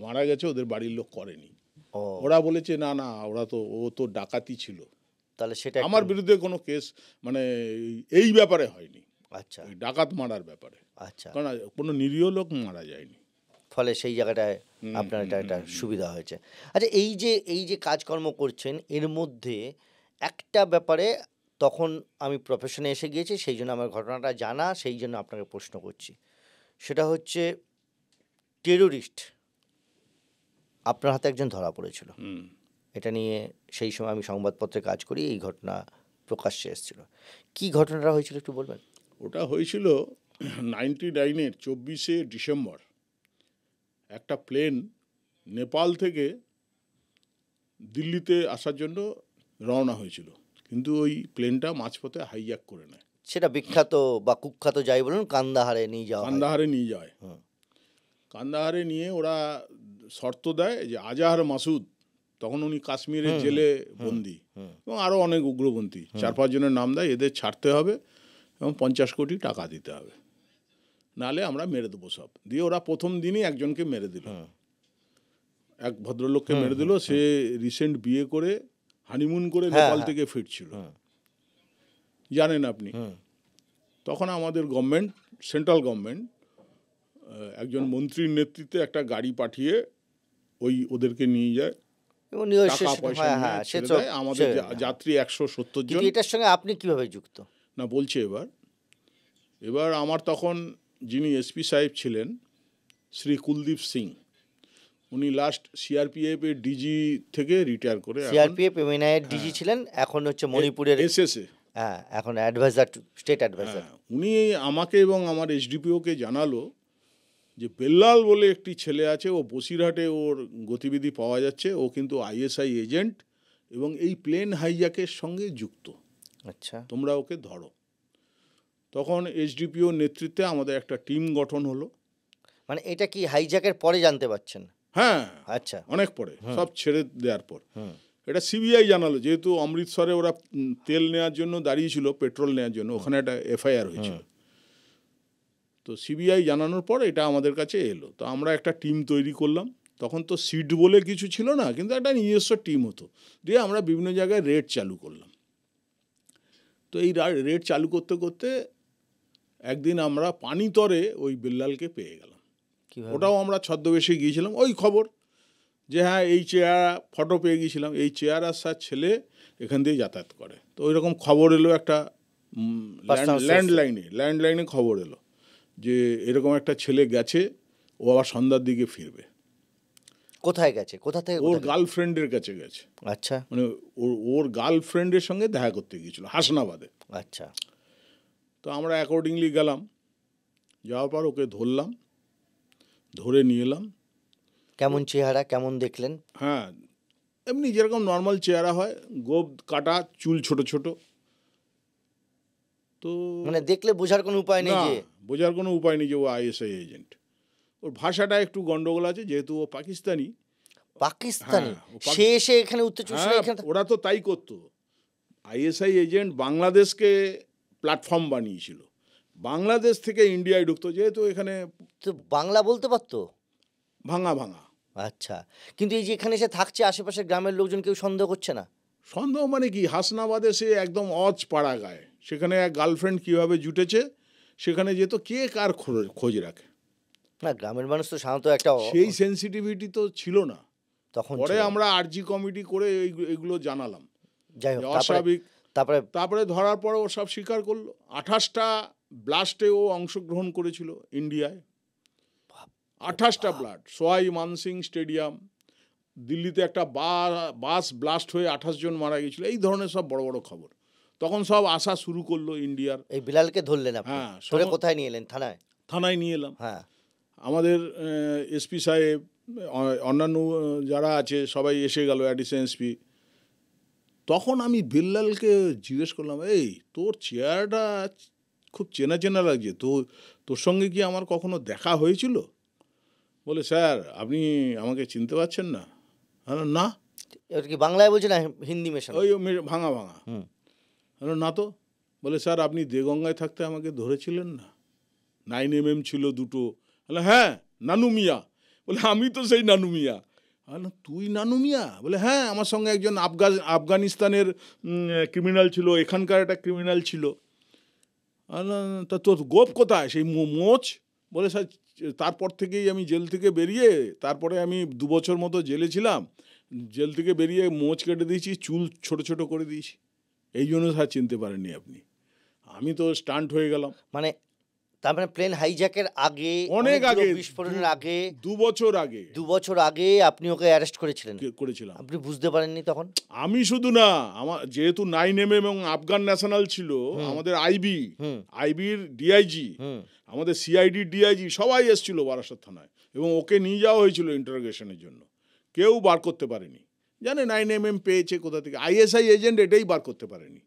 Speaker 2: মারা গেছে ওদের বাড়ির লোক করেনি।
Speaker 1: ও,
Speaker 2: ওরা বলেছে না না, ও তো ডাকাতি ছিল।
Speaker 1: তাহলে সেটা
Speaker 2: আমার
Speaker 1: একটু
Speaker 2: বিরুদ্ধে কোনো কেস মানে এই ব্যাপারে হয়নি,
Speaker 1: আচ্ছা
Speaker 2: ওই ডাকাত মারার ব্যাপারে,
Speaker 1: আচ্ছা,
Speaker 2: কারণ কোনো নিরীহ লোক মারা যায়নি।
Speaker 1: ফলে সেই জায়গাটায়
Speaker 2: হুম,
Speaker 1: আপনার
Speaker 2: হুম,
Speaker 1: এটা একটা
Speaker 2: হুম, হুম।
Speaker 1: সুবিধা হয়েছে। আচ্ছা, এই যে কাজকর্ম করছেন এর মধ্যে একটা ব্যাপারে তখন আমি প্রফেশনে এসে গিয়েছি, সেই জন্য আমার ঘটনাটা জানা, সেই জন্য আপনাকে প্রশ্ন করছি। সেটা হচ্ছে টেরোরিস্ট আপনার হাতে একজন ধরা পড়েছিল।
Speaker 2: হুম।
Speaker 1: এটা নিয়ে সেই সময় আমি সংবাদপত্রে কাজ করি, এই ঘটনা প্রকাশ্যে এসেছিল। কি ঘটনাটা হয়েছিল একটু বলবেন?
Speaker 2: ওটা হয়েছিল 99-এর 24শে ডিসেম্বর। একটা প্লেন নেপাল থেকে দিল্লিতে আসার জন্য রওনা হয়েছিল, কিন্তু ওই প্লেনটা মাঝপথে হাইজ্যাক করে নেয়,
Speaker 1: সেটা বিখ্যাত বা কুখ্যাত যাই বলুন, কান্দাহারে নিয়ে যাওয়া হয়।
Speaker 2: কান্দাহারে নিয়ে যায়।
Speaker 1: হুম,
Speaker 2: কান্দাহারে নিয়ে ওরা শর্ত দেয় যে আজাহার মাসুদ, তখন উনি কাশ্মীরের
Speaker 1: হুম,
Speaker 2: জেলে
Speaker 1: হুম,
Speaker 2: বন্দি,
Speaker 1: হুম,
Speaker 2: এবং আরও অনেক উগ্রপন্থী 4-5 জনের নাম দেয়, এদের ছাড়তে হবে এবং 50 কোটি টাকা দিতে হবে, নাহলে আমরা মেরে দেবো সব। দিয়ে ওরা প্রথম দিনই একজনকে মেরে দিল,
Speaker 1: হুম,
Speaker 2: এক ভদ্রলোককে মেরে দিল। সে রিসেন্ট বিয়ে করে হানিমুন করে
Speaker 1: হ্যাঁ
Speaker 2: নেপাল
Speaker 1: হ্যাঁ,
Speaker 2: থেকে ফিরছিল,
Speaker 1: হুম,
Speaker 2: জানেন আপনি।
Speaker 1: হুম,
Speaker 2: তখন আমাদের গভর্নমেন্ট, সেন্ট্রাল গভর্নমেন্ট, একজন মন্ত্রীর নেতৃত্বে একটা গাড়ি পাঠিয়ে ওদেরকে নিয়ে যায়,
Speaker 1: এবং নিয়ে
Speaker 2: টাকা পয়সা
Speaker 1: হ্যাঁ
Speaker 2: নিয়ে
Speaker 1: হ্যাঁ, সে
Speaker 2: ছেড়ে
Speaker 1: তো
Speaker 2: দেয়। আমাদের
Speaker 1: হ্যাঁ।
Speaker 2: যাত্রী 170
Speaker 1: কিন্তু
Speaker 2: জন।
Speaker 1: এটার সঙ্গে আপনি কিভাবে যুক্ত?
Speaker 2: না বলছে এবার আমার তখন যিনি এসপি সাহেব ছিলেন শ্রী কুলদীপ সিং, উনি লাস্ট সিআরপিএফ এর ডিজি থেকে রিটায়ার করে এখন
Speaker 1: সিআরপিএফ এমএনআই এর ডিজি ছিলেন, এখন হচ্ছে মণিপুরের
Speaker 2: এসএসএ।
Speaker 1: হ্যাঁ, এখন অ্যাডভাইজার, স্টেট অ্যাডভাইজার।
Speaker 2: হ্যাঁ, উনি আমাকে এবং আমার এসডিপিওকে জানালো যে বেল্লাল বলে একটি ছেলে আছে, ও বসিরহাটে ওর গতিবিধি পাওয়া যাচ্ছে, ও কিন্তু আইএসআই এজেন্ট এবং এই প্লেন হাইজ্যাকের সঙ্গে যুক্ত,
Speaker 1: আচ্ছা,
Speaker 2: তোমরা ওকে ধরো। তখন এসডিপিওর নেতৃত্বে আমাদের একটা টিম গঠন হলো।
Speaker 1: মানে এটা কি হাইজ্যাকের পরে জানতে পারছেন?
Speaker 2: হ্যাঁ,
Speaker 1: আচ্ছা,
Speaker 2: অনেক পরে, সব ছেড়ে দেওয়ার পর
Speaker 1: হুম,
Speaker 2: এটা সিবিআই জানালো, যেহেতু অমৃতসরে ওরা তেল নেওয়ার জন্য দাঁড়িয়েছিল, পেট্রোল নেওয়ার জন্য, ওখানে একটা এফআইআর হয়েছিল। তো সিবিআই জানানোর পর এটা আমাদের কাছে এলো, তো আমরা একটা টিম তৈরি করলাম। তখন তো সিড বলে কিছু ছিল না, কিন্তু একটা নিজস্ব টিম হতো। দিয়ে আমরা বিভিন্ন জায়গায় রেড চালু করলাম। তো এই রেড চালু করতে করতে একদিন আমরা পানিতরে ওই বেল্লালকে পেয়ে গেলাম।
Speaker 1: কিভাবে?
Speaker 2: ওটাও আমরা ছদ্মবেশে গিয়েছিলাম, ওই খবর যে হ্যাঁ এই চেহারা, ফটো পেয়ে গিয়েছিলাম, এই চেহারার সাথে ছেলে এখান দিয়ে যাতায়াত করে। তো ওই রকম খবর এলো একটা
Speaker 1: Personal source.
Speaker 2: ল্যান্ডলাইনে খবর এলো যে এরকম একটা ছেলে গেছে, ও আবার সন্ধ্যার দিকে ফিরবে।
Speaker 1: কোথায় গেছে? কোথা থেকে
Speaker 2: ওর
Speaker 1: কোথায় গেছে?
Speaker 2: গার্লফ্রেন্ডের কাছে গেছে,
Speaker 1: আচ্ছা
Speaker 2: মানে ওর গার্লফ্রেন্ডের সঙ্গে দেখা করতে গিয়েছিল হাসনাবাদে।
Speaker 1: আচ্ছা,
Speaker 2: তো আমরা অ্যাকর্ডিংলি গেলাম, যাওয়ার পর ওকে ধরলাম, ধরে নিয়ে এলাম।
Speaker 1: কেমন চেহারা, কেমন দেখলেন?
Speaker 2: হ্যাঁ, এমনি যেরকম নর্মাল চেহারা হয়, গোঁফ কাটা, চুল ছোট ছোট। তো
Speaker 1: মানে দেখলে বোঝার কোনো উপায় নেই
Speaker 2: না,
Speaker 1: যে
Speaker 2: বোঝার কোনো উপায় নেই যে ও আইএসআই এজেন্ট। ওর ভাষাটা একটু গন্ডগোল আছে, যেহেতু ও পাকিস্তানি।
Speaker 1: পাকিস্তানি।
Speaker 2: হ্যাঁ, ও
Speaker 1: সে এসে এখানে উত্তর চব্বিশ
Speaker 2: হ্যাঁ,
Speaker 1: এখানে
Speaker 2: ওরা তো তাই করতো। আইএসআই এজেন্ট বাংলাদেশকে প্ল্যাটফর্ম বানিয়েছিল, বাংলাদেশ থেকে ইন্ডিয়ায় ঢুকতো, যেহেতু এখানে
Speaker 1: তো বাংলা বলতে পারতো।
Speaker 2: ভাঙা ভাঙা।
Speaker 1: আচ্ছা, কিন্তু এই যে এখানে এসে থাকছে, আশেপাশের গ্রামের লোকজন কেউ সন্দেহ করছে না?
Speaker 2: সন্দেহ মানে কি, হাসনাবাদে সে একদম অজ পাড়া গায়, সেখানে এক গার্লফ্রেন্ড কীভাবে জুটেছে সেখানে যেত, কে কার খোঁজ রাখে।
Speaker 1: না, গ্রামের মানুষ তো সাধারণত একটা
Speaker 2: সেই সেন্সিটিভিটি তো ছিল না।
Speaker 1: তখন
Speaker 2: পরে
Speaker 1: ছিল।
Speaker 2: আমরা আরজি কমিটি করে এগুলো জানালাম
Speaker 1: যাই হোক,
Speaker 2: যে
Speaker 1: তারপরে
Speaker 2: অস্বাভাবিক।
Speaker 1: তারপরে
Speaker 2: তারপরে ধরার পর ও সব স্বীকার করলো। 28টা ব্লাস্টে ও অংশগ্রহণ করেছিল ইন্ডিয়ায়, 28টা ব্লাস্ট। সোয়াই মানসিং স্টেডিয়াম, দিল্লিতে একটা বাস ব্লাস্ট হয়ে 28 জন মারা গেছিল, এই ধরনের সব বড় বড় খবর। তখন সব আসা শুরু করলো ইন্ডিয়ার।
Speaker 1: এই বিলালকে ধরলেন আপনি?
Speaker 2: হ্যাঁ,
Speaker 1: ধরে কোথায় নিয়ে এলেন? থানায়?
Speaker 2: থানায় নিয়ে এলাম।
Speaker 1: হ্যাঁ,
Speaker 2: আমাদের এসপি সাহেব, অন্যান্য যারা আছে সবাই এসে গেল, অ্যাডিশন এসপি। তখন আমি বিল্লালকে জিজ্ঞেস করলাম, এই তোর চেহারাটা খুব চেনা চেনা লাগছে, তোর সঙ্গে কি আমার কখনো দেখা হয়েছিল? বলে, স্যার আপনি আমাকে চিনতে পারছেন না? না।
Speaker 1: এটা কি বাংলায় বলছে না হিন্দি মেশানো?
Speaker 2: ওই ভাঙা ভাঙা।
Speaker 1: হুম।
Speaker 2: না তো। বলে, স্যার আপনি দেগঙ্গায় থাকতে আমাকে ধরেছিলেন না? 9mm ছিল 2টো। বলে, হ্যাঁ নানু মিয়া। বলে, আমি তো সেই নানু মিয়া। তুই নানু মিয়া? বলে, হ্যাঁ, আমার সঙ্গে একজন আফগানিস্তানের ক্রিমিনাল ছিল, এখানকার একটা ক্রিমিনাল ছিল। তা তোর গোপ কোথায়, সেই মোচ? বলে, স্যার তারপর থেকেই আমি জেল থেকে বেরিয়ে, তারপরে আমি 2 বছর মতো জেলে ছিলাম, জেল থেকে বেরিয়ে মোচ কেটে দিয়েছি, চুল ছোট ছোট করে দিয়েছি, এই জন্য স্যার চিনতে পারেননি আপনি। আমি তো স্টান্ট হয়ে গেলাম।
Speaker 1: মানে তার মানে প্লেন হাইজ্যাকের আগে,
Speaker 2: অনেক আগে,
Speaker 1: বিস্ফোরণের আগে,
Speaker 2: 2 বছর আগে,
Speaker 1: 2 বছর আগে আপনি ওকে অ্যারেস্ট করেছিলেন?
Speaker 2: করেছিলাম।
Speaker 1: আপনি বুঝতে পারেননি তখন?
Speaker 2: আমি শুধু না, আমার যেহেতু 9mm এবং আফগান ন্যাশনাল ছিল, আমাদের আইবির ডিআইজি, আমাদের সিআইডি ডিআইজি সবাই এসেছিল বারাসাত থানায়, এবং ওকে নিয়ে যাওয়া হয়েছিল ইন্টারোগেশনের জন্য। কেউ বার করতে পারেনি, জানে 9mm পেয়েছে কোথা থেকে, আইএসআই এজেন্ট এটাই বার করতে পারেনি।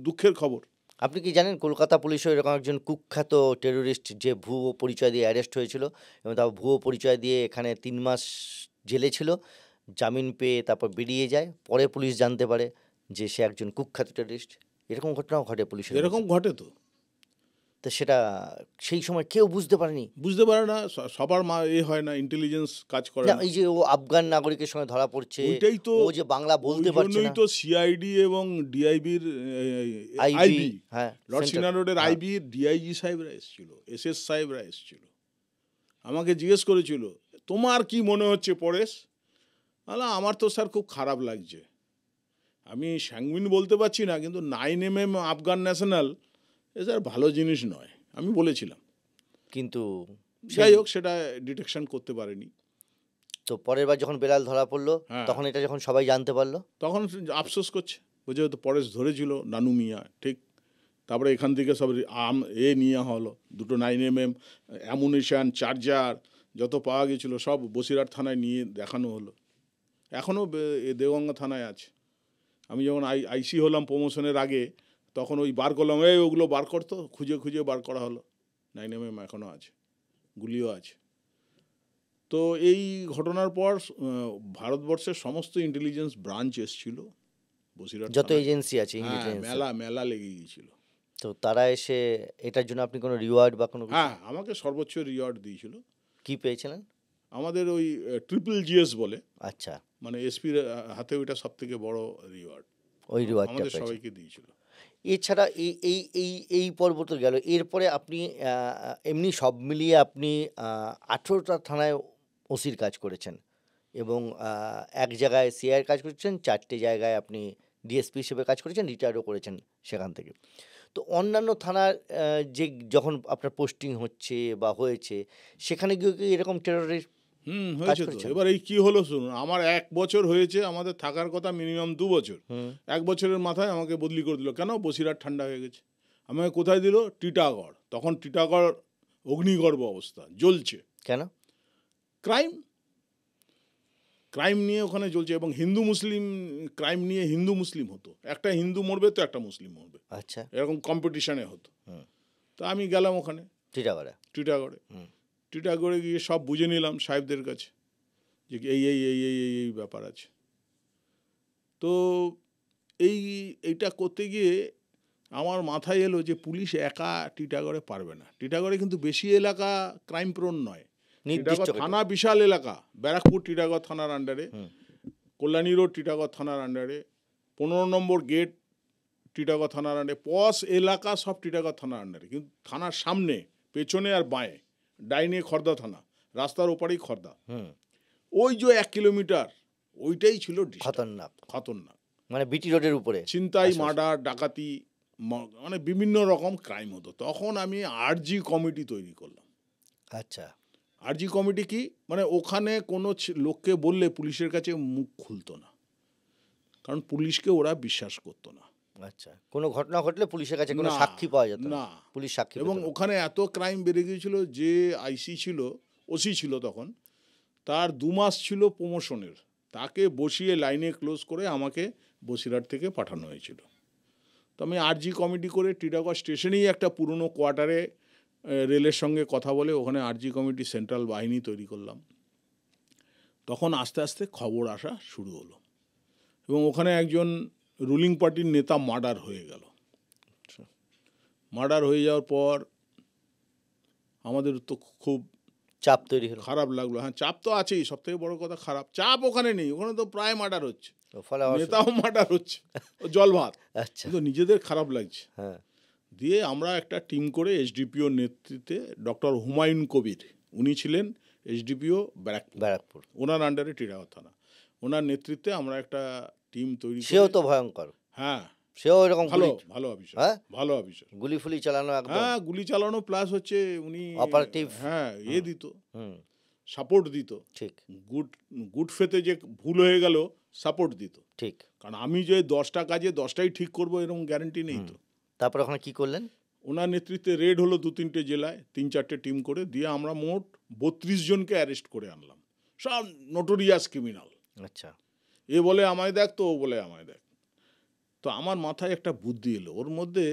Speaker 2: দুঃখের খবর।
Speaker 1: আপনি কি জানেন কলকাতা পুলিশও এরকম একজন কুখ্যাত টেরোরিস্ট যে ভুয়ো পরিচয় দিয়ে অ্যারেস্ট হয়েছিল, এবং তার ভুয়ো পরিচয় দিয়ে এখানে 3 মাস জেলে ছিল, জামিন পেয়ে তারপর বেরিয়ে যায়, পরে পুলিশ জানতে পারে যে সে একজন কুখ্যাত টেরোরিস্ট। এরকম ঘটনাও ঘটে পুলিশের?
Speaker 2: এরকম ঘটে তো।
Speaker 1: তো সেটা সেই সময় কেউ বুঝতে পারেনি?
Speaker 2: বুঝতে পারে না, সবার হয় না, ইন্টেলিজেন্স কাজ করে
Speaker 1: না,
Speaker 2: না।
Speaker 1: এই যে ও আফগান নাগরিকের সঙ্গে ধরা পড়ছে,
Speaker 2: ওইটাই তো,
Speaker 1: ও যে বাংলা বলতে পারছে না।
Speaker 2: তো সিআইডি এবং ডিআইবির আইবি,
Speaker 1: হ্যাঁ,
Speaker 2: লর্ড সিনা রোডের আইবি ডিআইজি সাহেবরা এসেছিল, এসএস সাহেবরা এসেছিল, আমাকে জিজ্ঞেস করেছিল, তোমার কি মনে হচ্ছে পরেশ? আমার তো স্যার খুব খারাপ লাগছে, আমি স্যাঙ্গুইন বলতে পারছি না, কিন্তু 9mm আফগান ন্যাশনাল এ স্যার ভালো জিনিস নয়, আমি বলেছিলাম।
Speaker 1: কিন্তু
Speaker 2: যাই হোক, সেটা ডিটেকশন করতে পারেনি।
Speaker 1: তো পরের বার যখন বেলাল ধরা পড়লো,
Speaker 2: হ্যাঁ,
Speaker 1: তখন এটা যখন সবাই জানতে পারলো,
Speaker 2: তখন আফসোস করছে, বুঝে হয়তো পরেশ ধরেছিল নানু মিয়া, ঠিক। তারপরে এখান থেকে সব নিয়ে হলো, 2টো 9mm অ্যামুনিশন, চার্জার যত পাওয়া গেছিলো সব বসিরহাট থানায় নিয়ে দেখানো হলো। এখনও দেওগঙ্গা থানায় আছে। আমি যখন আইসি হলাম প্রমোশনের আগে, তখন ওই বার করলাম, ওগুলো বার করতো, খুঁজে খুঁজে বার করা হলো। 9mm এখনও আছে, গুলিও আছে। তো এই ঘটনার পর ভারতবর্ষের সমস্ত ইন্টেলিজেন্স ব্রাঞ্চ এসেছিল বসিরহাট,
Speaker 1: যত এজেন্সি আছে,
Speaker 2: মেলা লেগে গিয়েছিল।
Speaker 1: তো তারা এসে এটার জন্য আপনি কোনো রিওয়ার্ড বা কোনো?
Speaker 2: হ্যাঁ, আমাকে সর্বোচ্চ রিওয়ার্ড দিয়েছিল।
Speaker 1: কি পেয়েছিলেন?
Speaker 2: আমাদের ওই GGS বলে,
Speaker 1: আচ্ছা,
Speaker 2: মানে এসপির হাতে ওইটা সব থেকে বড় রিওয়ার্ড,
Speaker 1: ওই রিওয়ার্ডটা
Speaker 2: আমাদের সবাইকে দিয়েছিল।
Speaker 1: এছাড়া এই এই এই এই পর্ব তো গেল, এরপরে আপনি এমনি সব মিলিয়ে আপনি 18টা থানায় ওসির কাজ করেছেন, এবং এক জায়গায় সিআইয়ের কাজ করেছেন, 4টে জায়গায় আপনি ডিএসপি হিসেবে কাজ করেছেন, রিটায়ারও করেছেন সেখান থেকে। তো অন্যান্য থানার যে যখন আপনার পোস্টিং হচ্ছে বা হয়েছে, সেখানে গিয়ে কি এরকম টেররিস্ট
Speaker 2: হয়েছে তো। এবার এই কি হলো শুনুন, আমার 1 বছর হয়েছে, আমাদের থাকার কথা মিনিমাম 2 বছর। 1 বছরের মাথায় আমাকে বদলি করে দিল। কেন? বসিরহাট ঠান্ডা হয়ে গেছে। আমাকে কোথায় দিল? টিটাগড়। তখন টিটাগড় অগ্নিগর্ভ অবস্থা, জ্বলছে।
Speaker 1: কেন?
Speaker 2: ক্রাইম নিয়ে ওখানে জ্বলছে, এবং হিন্দু মুসলিম ক্রাইম নিয়ে হিন্দু মুসলিম হতো, একটা হিন্দু মরবে তো একটা মুসলিম মরবে,
Speaker 1: আচ্ছা,
Speaker 2: এরকম কম্পিটিশনে হতো। তো আমি গেলাম ওখানে টিটাগড়ে গিয়ে সব বুঝে নিলাম সাহেবদের কাছে, যে এই ব্যাপার আছে। তো এইটা করতে গিয়ে আমার মাথায় এলো যে পুলিশ একা টিটাগড়ে পারবে না। টিটাগড়ে কিন্তু বেশি এলাকা ক্রাইম প্রোন নয়, টিটাগড় থানা বিশাল এলাকা, ব্যারাকপুর টিটাগড় থানার আন্ডারে, কল্যাণী রোড টিটাগড় থানার আন্ডারে, 15 নম্বর গেট টিটাগড় থানার আন্ডারে, পশ এলাকা সব টিটাগড় থানার আন্ডারে। কিন্তু থানার সামনে, পেছনে আর বাঁয়ে, ডাইনে খর্দা থানা, রাস্তার ওপারেই খর্দা, ওই যে 1 কিলোমিটার, ওইটাই ছিল খতরনাক।
Speaker 1: মানে বিটি রোডের উপরে
Speaker 2: ছিনতাই, মার্ডার, ডাকাতি, মানে বিভিন্ন রকম ক্রাইম হতো। তখন আমি আরজি কমিটি তৈরি করলাম।
Speaker 1: আচ্ছা,
Speaker 2: আরজি কমিটি কি? মানে ওখানে কোনো লোককে বললে পুলিশের কাছে মুখ খুলতো না, কারণ পুলিশকে ওরা বিশ্বাস করতো না।
Speaker 1: আচ্ছা, কোনো ঘটনা ঘটলে পুলিশের কাছে কোনো সাক্ষী পাওয়া যেত না, পুলিশ সাক্ষী।
Speaker 2: এবং ওখানে এত ক্রাইম বেড়ে গিয়েছিল, যে আইসি ছিল, ওসি ছিল তখন, তার 2 মাস ছিল প্রমোশনের, তাকে বসিয়ে লাইনে ক্লোজ করে আমাকে বসিরহাট থেকে পাঠানো হয়েছিল। তো আমি আরজি কমিটি করে টিটাগড় স্টেশনেই একটা পুরনো কোয়ার্টারে রেলের সঙ্গে কথা বলে ওখানে আরজি কমিটি সেন্ট্রাল বাহিনী তৈরি করলাম। তখন আস্তে আস্তে খবর আসা শুরু হলো এবং ওখানে একজন রুলিং পার্টির নেতা মার্ডার হয়ে গেল। মার্ডার হয়ে যাওয়ার পর আমাদের তো খুব
Speaker 1: চাপ তৈরি হলো,
Speaker 2: খারাপ লাগলো। হ্যাঁ, চাপ তো আছেই, সব থেকে বড় কথা খারাপ চাপ ওখানে নেই, ওখানে তো প্রায় মার্ডার হচ্ছে,
Speaker 1: ফলে আবার
Speaker 2: নেতাও মার্ডার হচ্ছে, জল ভাত।
Speaker 1: আচ্ছা,
Speaker 2: কিন্তু নিজেদের খারাপ লাগছে।
Speaker 1: হ্যাঁ,
Speaker 2: দিয়ে আমরা একটা টিম করে এসডিপিওর নেতৃত্বে ডক্টর হুমায়ুন কবির, উনি ছিলেন এসডিপিও ব্যারাকপুর,
Speaker 1: ব্যারাকপুর,
Speaker 2: ওনার আন্ডারে টিটাগড় থানা, ওনার নেতৃত্বে আমরা একটা টিম তৈরি
Speaker 1: সেও
Speaker 2: করে।
Speaker 1: তো ভয়ঙ্কর,
Speaker 2: হ্যাঁ,
Speaker 1: সেও এরকম
Speaker 2: ভালো ভালো অফিসার,
Speaker 1: হ্যাঁ?
Speaker 2: ভালো অফিসার।
Speaker 1: গুলি ফুলি চালানো একদম,
Speaker 2: হ্যাঁ, গুলি চালানো প্লাস হচ্ছে উনি
Speaker 1: অপারেটিভ,
Speaker 2: হ্যাঁ দিত,
Speaker 1: হুম,
Speaker 2: সাপোর্ট দিত।
Speaker 1: ঠিক
Speaker 2: গুড গুড ফেতে যে ভুল হয়ে গেল সাপোর্ট দিত।
Speaker 1: ঠিক।
Speaker 2: কারণ আমি যে 10টা কাজে 10টাই ঠিক করব এরকম গ্যারান্টি নেই তো।
Speaker 1: তারপর ওখানে কি করলেন?
Speaker 2: ওনার নেতৃত্বে রেড হলো 2-3টে জেলায়, 3-4টে টিম করে, দিয়ে আমরা মোট 32 জনকে অ্যারেস্ট করে আনলাম, সব নোটোরিয়াস ক্রিমিনাল।
Speaker 1: আচ্ছা,
Speaker 2: এ বলে আমায় দেখ, তো ও বলে আমায় দেখ। তো আমার মাথায় একটা বুদ্ধি এলো, ওর মধ্যে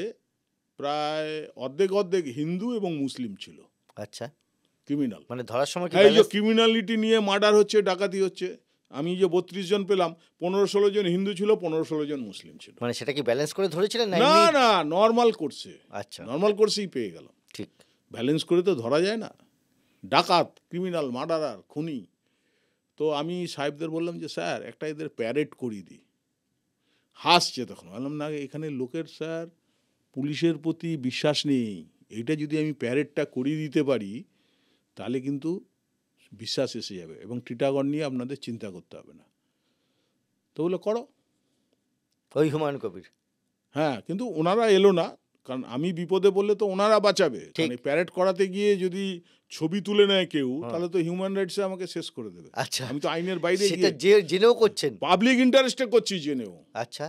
Speaker 2: প্রায় অর্ধেক হিন্দু এবং মুসলিম ছিল
Speaker 1: আচ্ছা,
Speaker 2: ক্রিমিনাল।
Speaker 1: মানে ধরার সময় কি
Speaker 2: এই যে
Speaker 1: balance-
Speaker 2: ক্রিমিনালিটি নিয়ে মার্ডার হচ্ছে, ডাকাতি হচ্ছে, আমি যে 32 জন পেলাম, 15-16 জন হিন্দু ছিল, 15-16 জন মুসলিম ছিল।
Speaker 1: মানে সেটা কি ব্যালেন্স করে ধরেছিলেন না
Speaker 2: না
Speaker 1: এমনি?
Speaker 2: না, নর্মাল কোর্সে,
Speaker 1: আচ্ছা,
Speaker 2: নর্মাল কোর্সেই পেয়ে গেলাম।
Speaker 1: ঠিক,
Speaker 2: ব্যালেন্স করে তো ধরা যায় না, ডাকাত, ক্রিমিনাল, মার্ডারার, খুনি। তো আমি সাহেবদের বললাম যে স্যার একটা এদের প্যারেড করিয়ে দিই। হাসছে তখন, বললাম না, এখানে লোকের স্যার পুলিশের প্রতি বিশ্বাস নেই, এইটা যদি আমি প্যারেডটা করিয়ে দিতে পারি তাহলে কিন্তু বিশ্বাস এসে যাবে এবং টিটাগড় নিয়ে আপনাদের চিন্তা করতে হবে না। তো বলে করো।
Speaker 1: ওই হুমায়ুন কবির,
Speaker 2: হ্যাঁ, কিন্তু ওনারা এলো না, কারণ আমি বিপদে পড়লে তো ওনারা বাঁচাবে।
Speaker 1: ঠিক।
Speaker 2: কারণ প্যারেড করাতে গিয়ে যদি ছবি তুলে নেয় কেউ, তাহলে তো হিউম্যান রাইটসে আমাকে শেষ করে দেবে।
Speaker 1: আচ্ছা,
Speaker 2: আমি তো আইনের বাইরে
Speaker 1: সেটা
Speaker 2: গিয়ে
Speaker 1: জেনেও করছেন,
Speaker 2: পাবলিক ইন্টারেস্টে করছি জেনেও।
Speaker 1: আচ্ছা,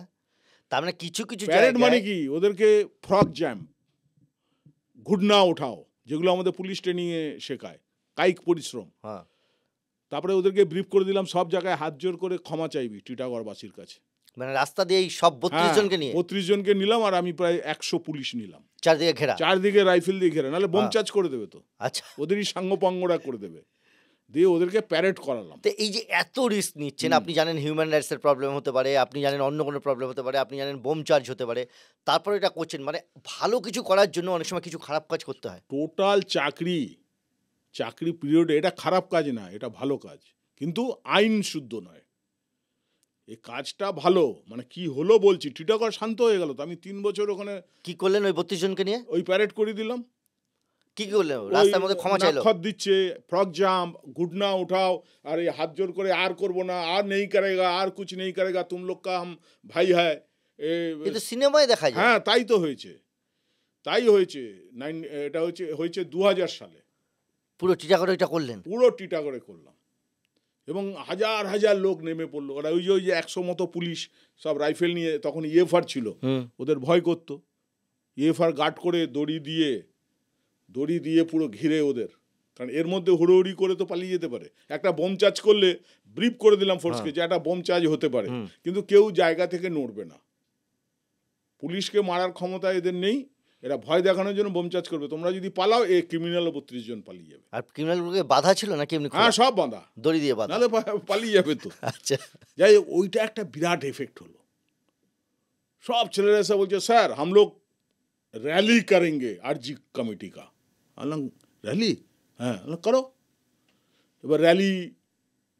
Speaker 1: তার মানে কিছু কিছু
Speaker 2: প্যারেড মানে
Speaker 1: জায়গায়
Speaker 2: কি, ওদেরকে ফ্রক জ্যাম, ঘুটনা ওঠাও, যেগুলো আমাদের পুলিশ ট্রেনিংয়ে শেখায়, কায়িক পরিশ্রম।
Speaker 1: হ্যাঁ,
Speaker 2: তারপরে ওদেরকে ব্রিফ করে দিলাম সব জায়গায় হাত জোর করে ক্ষমা চাইবি টিটাগড়বাসীর কাছে।
Speaker 1: মানে রাস্তা দিয়ে এই সব 32 জনকে নিয়ে
Speaker 2: 32 জনকে নিলাম, আর আমি প্রায় 100 পুলিশ নিলাম,
Speaker 1: চারদিকে ঘেরা,
Speaker 2: চারদিকে রাইফেল দিয়ে ঘেরা, নাহলে বোম চার্জ করে দেবে তো,
Speaker 1: আচ্ছা।
Speaker 2: ওদেরই সাঙ্গপাঙ্গরা করে দেবে। দিয়ে ওদেরকে প্যারেড করালাম।
Speaker 1: তো এই যে এত রিস্ক নিচ্ছেন, আপনি জানেন হিউম্যান রাইটসের প্রবলেম হতে পারে, আপনি জানেন অন্য কোনো প্রবলেম হতে পারে, আপনি জানেন বোম চার্জ হতে পারে, তারপরে এটা করছেন, মানে ভালো কিছু করার জন্য অনেক সময় কিছু খারাপ কাজ করতে হয়।
Speaker 2: টোটাল চাকরি পিরিয়ডে এটা খারাপ কাজ না, এটা ভালো কাজ, কিন্তু আইন শুদ্ধ নয়। এই কাজটা ভালো, মানে কি হলো বলছি, টিটাগড় শান্ত হয়ে গেল তো। আমি 3 বছর ওখানে
Speaker 1: কি করলেন ওই 32 জনকে নিয়ে?
Speaker 2: ওই প্যারেড করে দিলাম।
Speaker 1: কি কি করলেন? রাস্তার মধ্যে ক্ষমা চাইলো?
Speaker 2: নাক্ষত দিচ্ছে, ফ্রক জাম্প, ঘুটনা উঠাও, আর এই হাত জোর করে আর করবো না, আর নেই করেগা, আর কুছ নেই করেগা, তুম লোগ কা হাম ভাই হ্যায়।
Speaker 1: কিন্তু সিনেমায় দেখা যায়।
Speaker 2: হ্যাঁ, তাই তো হয়েছে, তাই হয়েছে। এটা হয়েছে 2000 সালে।
Speaker 1: পুরো টিটাগড়ে এটা করলেন?
Speaker 2: পুরো টিটাগড়ে করলাম এবং হাজার হাজার লোক নেমে পড়লো। ওরা ওই যে 100 মতো পুলিশ সব রাইফেল নিয়ে, তখন ইএফআর ছিল, ওদের ভয় করতো, ইএফআর গার্ড করে দড়ি দিয়ে পুরো ঘিরে ওদের, কারণ এর মধ্যে হুড়োহুড়ি করে তো পালিয়ে যেতে পারে। একটা বোম চার্জ করলে ব্রিফ করে দিলাম ফোর্সকে যে একটা বোম চার্জ হতে পারে, কিন্তু কেউ জায়গা থেকে নড়বে না। পুলিশকে মারার ক্ষমতা এদের নেই, এরা ভয় দেখানোর জন্য বোম চার্জ করবে। তোমরা যদি পালাও, এই ক্রিমিনাল 32 জন পালিয়ে যাবে।
Speaker 1: আর ক্রিমিনালগুলোকে বাধা ছিল নাকি এমনি
Speaker 2: হ্যাঁ, সব বাঁধা,
Speaker 1: দড়ি দিয়ে বাধা?
Speaker 2: নাহলে পালিয়ে যাবে তো।
Speaker 1: আচ্ছা,
Speaker 2: যাই হোক, ওইটা একটা বিরাট এফেক্ট হলো। সব ছেলেরা এসে বলছে স্যার हम लोग रैली करेंगे आरजी कमेटी का। বললাম র্যালি? হ্যাঁ, করো। এবার র্যালি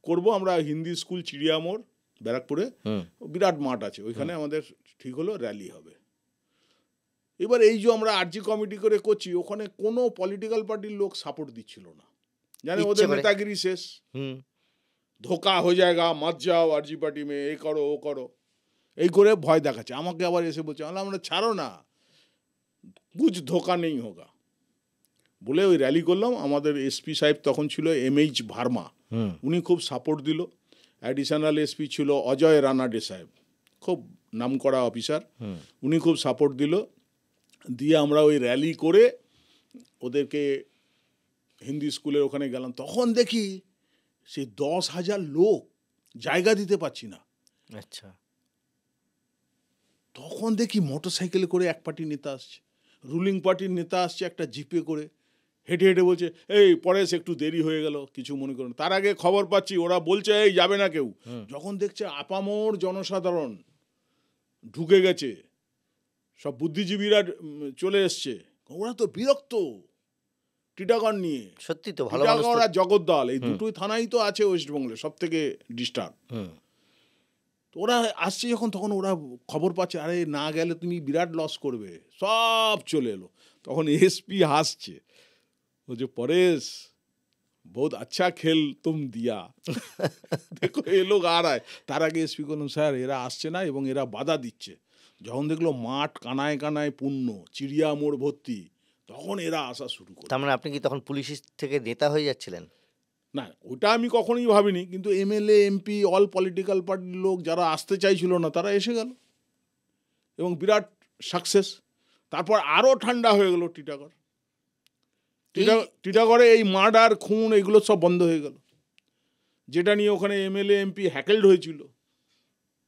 Speaker 2: করবো আমরা হিন্দি স্কুল, চিড়িয়া মোড়, ব্যারাকপুরে বিরাট মাঠ আছে, ওইখানে আমাদের ঠিক হলো র্যালি হবে। এবার এই যে আমরা আরজি কমিটি করে করছি, ওখানে কোনো পলিটিক্যাল পার্টির লোক সাপোর্ট দিচ্ছিল না, জানে ওদের নেতাগিরি শেষ, ধোকা হয়ে যায়গা, মত যাও আরজি পার্টি মে, এই করো ও করো, এই করে ভয় দেখাচ্ছে। আমাকে আবার এসে বলছে, আমরা ছাড়ো না, কুছ ধোকা নেই হোগা বলে ওই র্যালি করলাম। আমাদের এসপি সাহেব তখন ছিল MH ভার্মা, উনি খুব সাপোর্ট দিল। অ্যাডিশনাল এসপি ছিল অজয় রানাডে সাহেব, খুব নামকরা অফিসার, উনি খুব সাপোর্ট দিল। দিয়ে আমরা ওই র্যালি করে ওদেরকে হিন্দি স্কুলের ওখানে গেলাম। তখন দেখি সেই 10,000 লোক জায়গা দিতে পারছি না।
Speaker 1: আচ্ছা,
Speaker 2: তখন দেখি মোটর সাইকেলে করে এক পার্টির নেতা আসছে, রুলিং পার্টির নেতা আসছে একটা জিপে করে, হেঁটে হেঁটে বলছে এই পরেশ একটু দেরি হয়ে গেল, কিছু মনে করুন। তার আগে খবর পাচ্ছি ওরা বলছে এই যাবে না কেউ। যখন দেখছে আপামর জনসাধারণ ঢুকে গেছে, সব বুদ্ধিজীবীরা চলে এসছে, ওরা তো বিরক্ত টিটাগড় নিয়ে।
Speaker 1: সত্যি তো ভালো মানুষ
Speaker 2: টিটাগড়
Speaker 1: তো।
Speaker 2: আর জগদ্দল এই দুটোই থানাই তো আছে ওয়েস্টবেঙ্গলে সব থেকে ডিস্টার্ব। ওরা আসছে যখন, তখন ওরা খবর পাচ্ছে আরে না গেলে তুমি বিরাট লস করবে, সব চলে এলো। তখন এসপি হাসছে, বলছে পরেশ বহুত আচ্ছা খেল তুম দিয়া, দেখো এ লোক আর আয়। তার আগে এসপি বললাম স্যার এরা আসছে না এবং এরা বাধা দিচ্ছে। যখন দেখলো মাঠ কানায় কানায় পূর্ণ, চিড়িয়া মোড় ভর্তি, তখন এরা আসা শুরু করে।
Speaker 1: তার মানে আপনি কি তখন পুলিশ থেকে নেতা হয়ে যাচ্ছিলেন?
Speaker 2: না, ওটা আমি কখনোই ভাবিনি, কিন্তু এমএলএ এমপি অল পলিটিক্যাল পার্টির লোক যারা আসতে চাইছিল না তারা এসে গেল এবং বিরাট সাকসেস। তারপর আরও ঠান্ডা হয়ে গেল টিটাগড়। টিটাগড়ে এই মার্ডার খুন এগুলো সব বন্ধ হয়ে গেল, যেটা নিয়ে ওখানে এমএলএ এমপি হ্যাকেলড হয়েছিল।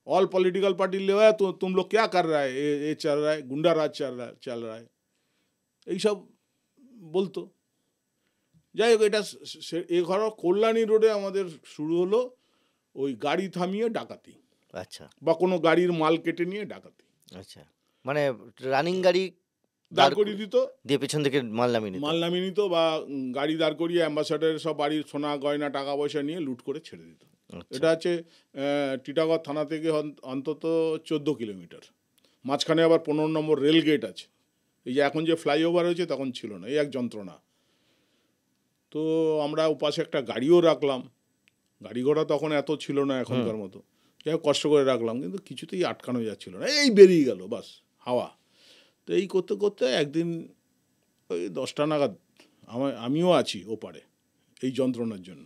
Speaker 2: ऑल पॉलिटिकल पार्टी ले आया तो तुम लोग क्या कर रहा है, ये चल रहा है, गुंडा राज चल रहा है এইসব বলতো। যাই হোক, এটা এ ঘর কল্যাণী রোডে আমাদের শুরু হলো ওই গাড়ি থামিয়ে ডাকাতি।
Speaker 1: আচ্ছা,
Speaker 2: বা কোনো গাড়ির মাল কেটে নিয়ে ডাকাতি।
Speaker 1: আচ্ছা, মানে রানিং গাড়ি
Speaker 2: দাঁড় করিয়ে দিত,
Speaker 1: দিয়ে পেছন থেকে মাল নামিয়ে
Speaker 2: নিত, বা গাড়ি দাঁড় করিয়ে অ্যাম্বাসাডারের সব বাড়ির সোনা গয়না টাকা পয়সা নিয়ে লুট করে ছেড়ে দিত। এটা হচ্ছে টিটাগড় থানা থেকে অন্তত 14 কিলোমিটার। মাঝখানে আবার 15 নম্বর রেল গেট আছে। এই যে এখন যে ফ্লাইওভার হয়েছে তখন ছিল না, এই এক যন্ত্রণা। তো আমরা ওপাশে একটা গাড়িও রাখলাম, গাড়ি ঘোড়া তখন এত ছিল না এখনকার মতো, যাই হোক কষ্ট করে রাখলাম, কিন্তু কিছুতেই আটকানো যাচ্ছিল না, এই বেরিয়ে গেল বাস হাওয়া। তো এই করতে করতে একদিন ওই 10টা নাগাদ আমিও আছি ওপারে এই যন্ত্রণার জন্য।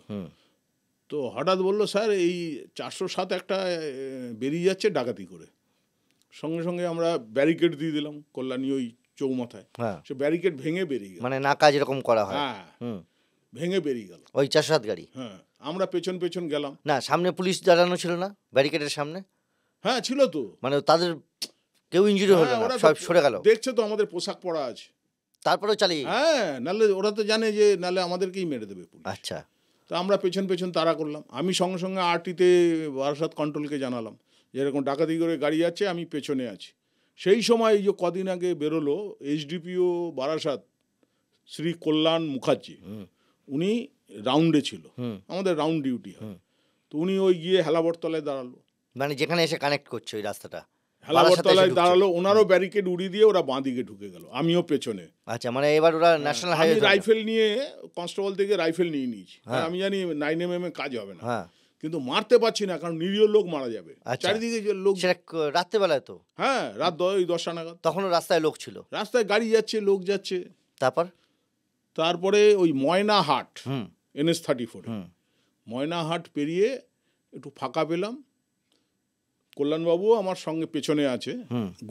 Speaker 2: তো হঠাৎ বললো স্যার এই 407 একটা বেরিয়ে যাচ্ছে ডাকাতি করে। সঙ্গে সঙ্গে আমরা ব্যারিকেড দিয়ে দিলাম কল্যাণী ওই চৌমাথায়। সে ব্যারিকেড ভেঙে বেরিয়ে গেল।
Speaker 1: মানে নাকা যেরকম করা হয়,
Speaker 2: হ্যাঁ, ভেঙে বেরিয়ে গেল
Speaker 1: ওই 407 গাড়ি।
Speaker 2: হ্যাঁ, আমরা পেছন পেছন গেলাম।
Speaker 1: না, সামনে পুলিশ দাঁড়ানো ছিল না ব্যারিকেডের সামনে?
Speaker 2: হ্যাঁ ছিল তো।
Speaker 1: মানে তাদের কেউ ইনজুরি হলো না, সব সরে গেল?
Speaker 2: দেখছে তো আমাদের পোশাক পরা আছে,
Speaker 1: তারপরেও চালিয়ে।
Speaker 2: হ্যাঁ, নালে ওরা তো জানে যে নালে আমাদেরকেই মেরে দেবে পুলিশ।
Speaker 1: আচ্ছা,
Speaker 2: তো আমরা পেছন পেছন তাড়া করলাম। আমি সঙ্গে সঙ্গে আরটিতে বারাসাত কন্ট্রোলকে জানালাম যে এরকম ডাকাতি করে গাড়ি যাচ্ছে, আমি পেছনে আছি। সেই সময় এই যে কদিন আগে বেরোলো এইচডিপিও বারাসাত শ্রী কল্যাণ মুখার্জি, উনি রাউন্ডে ছিল, আমাদের রাউন্ড ডিউটি হয়। তো উনি ওই গিয়ে হেলাবরতলায় দাঁড়ালো,
Speaker 1: মানে যেখানে এসে কানেক্ট করছে ওই রাস্তাটা,
Speaker 2: হেলাবরতলায় দাঁড়ালো। ওনারও ব্যারিকেড উড়িয়ে দিয়ে ওরা বাঁ দিকে ঢুকে গেল, আমিও পেছনে।
Speaker 1: আচ্ছা, মানে এবার ওরা ন্যাশনাল হাইওয়ে
Speaker 2: রাইফেল নিয়ে, কনস্টেবল থেকে রাইফেল নিয়ে নিয়েছি। আমি জানি 9mm কাজ হবে না, কিন্তু মারতে পারছি না, কারণ নিরীহ লোক মারা যাবে। চারিদিকে লোক,
Speaker 1: রাত্রেবেলায় তো,
Speaker 2: হ্যাঁ রাত 10টা নাগাদ।
Speaker 1: তখনও রাস্তায় লোক ছিল,
Speaker 2: রাস্তায় গাড়ি যাচ্ছে, লোক যাচ্ছে। তারপরে ওই ময়নাহাট NH-34 ময়নাহাট পেরিয়ে একটু ফাঁকা পেলাম, কল্যাণবাবু আমার সঙ্গে পেছনে আছে,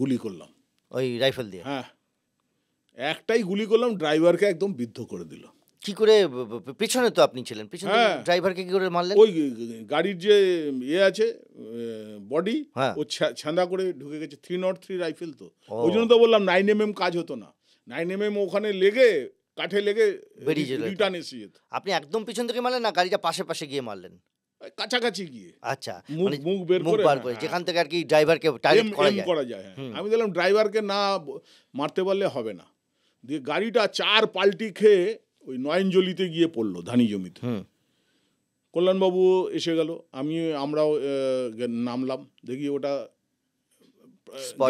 Speaker 2: গুলি করলাম
Speaker 1: ওই রাইফেল দিয়ে।
Speaker 2: হ্যাঁ, একটাই গুলি করলাম, ড্রাইভারকে একদম বিদ্ধ করে দিল।
Speaker 1: কি করে? পিছনে তো আপনি ছিলেন, পিছনে ড্রাইভারকে কি করে মারলেন?
Speaker 2: ওই গাড়ির যে আছে বডি, ও ছাঁদা করে ঢুকে গেছে। 303 রাইফেল তো, ওই জন্য তো বললাম 9mm কাজ হতো না। 9mm ওখানে লেগে কাঠে লেগে রিটার্ন এসে যেত।
Speaker 1: আপনি একদম পিছন থেকে মারলেন না গাড়িটা পাশে পাশে গিয়ে মারলেন?
Speaker 2: কাছাকাছি গিয়ে।
Speaker 1: আচ্ছা,
Speaker 2: মুখ বের করে,
Speaker 1: যেখান থেকে আর কি ড্রাইভারকে টার্গেট
Speaker 2: করা যায়। আমি দিলাম ড্রাইভারকে না মারতে পারলে হবে না। দিয়ে গাড়িটা 4 পাল্টি খেয়ে ওই নয়নজলিতে গিয়ে পড়লো, ধানি জমিতে। কল্যাণবাবু এসে গেল, আমরাও নামলাম, দেখি ওটা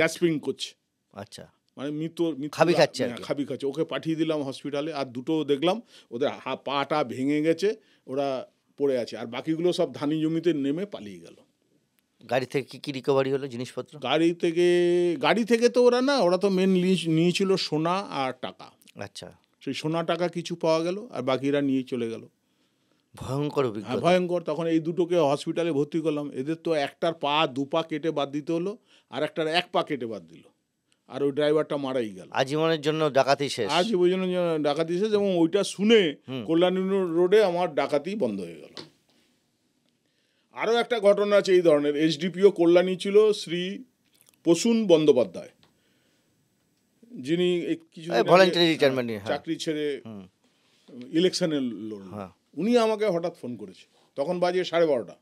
Speaker 2: গ্যাসপিং করছে।
Speaker 1: আচ্ছা,
Speaker 2: মানে
Speaker 1: খাবি খাচ্ছে।
Speaker 2: ওকে পাঠিয়ে দিলাম হসপিটালে। আর দুটো দেখলাম ওদের পাটা ভেঙে গেছে, ওরা পড়ে আছে। আর বাকিগুলো সব ধানি জমিতে নেমে পালিয়ে গেল।
Speaker 1: গাড়ি থেকে কি কি রিকভারি হলো জিনিসপত্র?
Speaker 2: গাড়ি থেকে তো ওরা তো মেন নিয়েছিল সোনা আর টাকা।
Speaker 1: আচ্ছা,
Speaker 2: সেই সোনা টাকা কিছু পাওয়া গেল, আর বাকিরা নিয়ে চলে গেল।
Speaker 1: ভয়ঙ্কর,
Speaker 2: ভয়ঙ্কর। তখন এই দুটোকে হসপিটালে ভর্তি করলাম। এদের তো একটার পা 2 পা কেটে বাদ দিতে হলো, আর একটার 1 পা কেটে বাদ দিল, আর ওই ড্রাইভারটা মারাই গেল।
Speaker 1: আজীবনের জন্য ডাকাতি শেষ।
Speaker 2: আজীবনের জন্য ডাকাতি শেষ। এবং ওইটা শুনে কল্যাণী রোডে আমার ডাকাতি বন্ধ হয়ে গেল। আরও একটা ঘটনা আছে এই ধরনের। এসডিপিও কল্যাণী ছিল শ্রী প্রসূন বন্দ্যোপাধ্যায়, যিনি কিছুদিন আগে
Speaker 1: ভলান্টারি রিটায়ারমেন্ট।
Speaker 2: চাকরি ছেড়ে ইলেকশনে লড়লেন। উনি আমাকে হঠাৎ ফোন করেছে, তখন বাজে 12:30।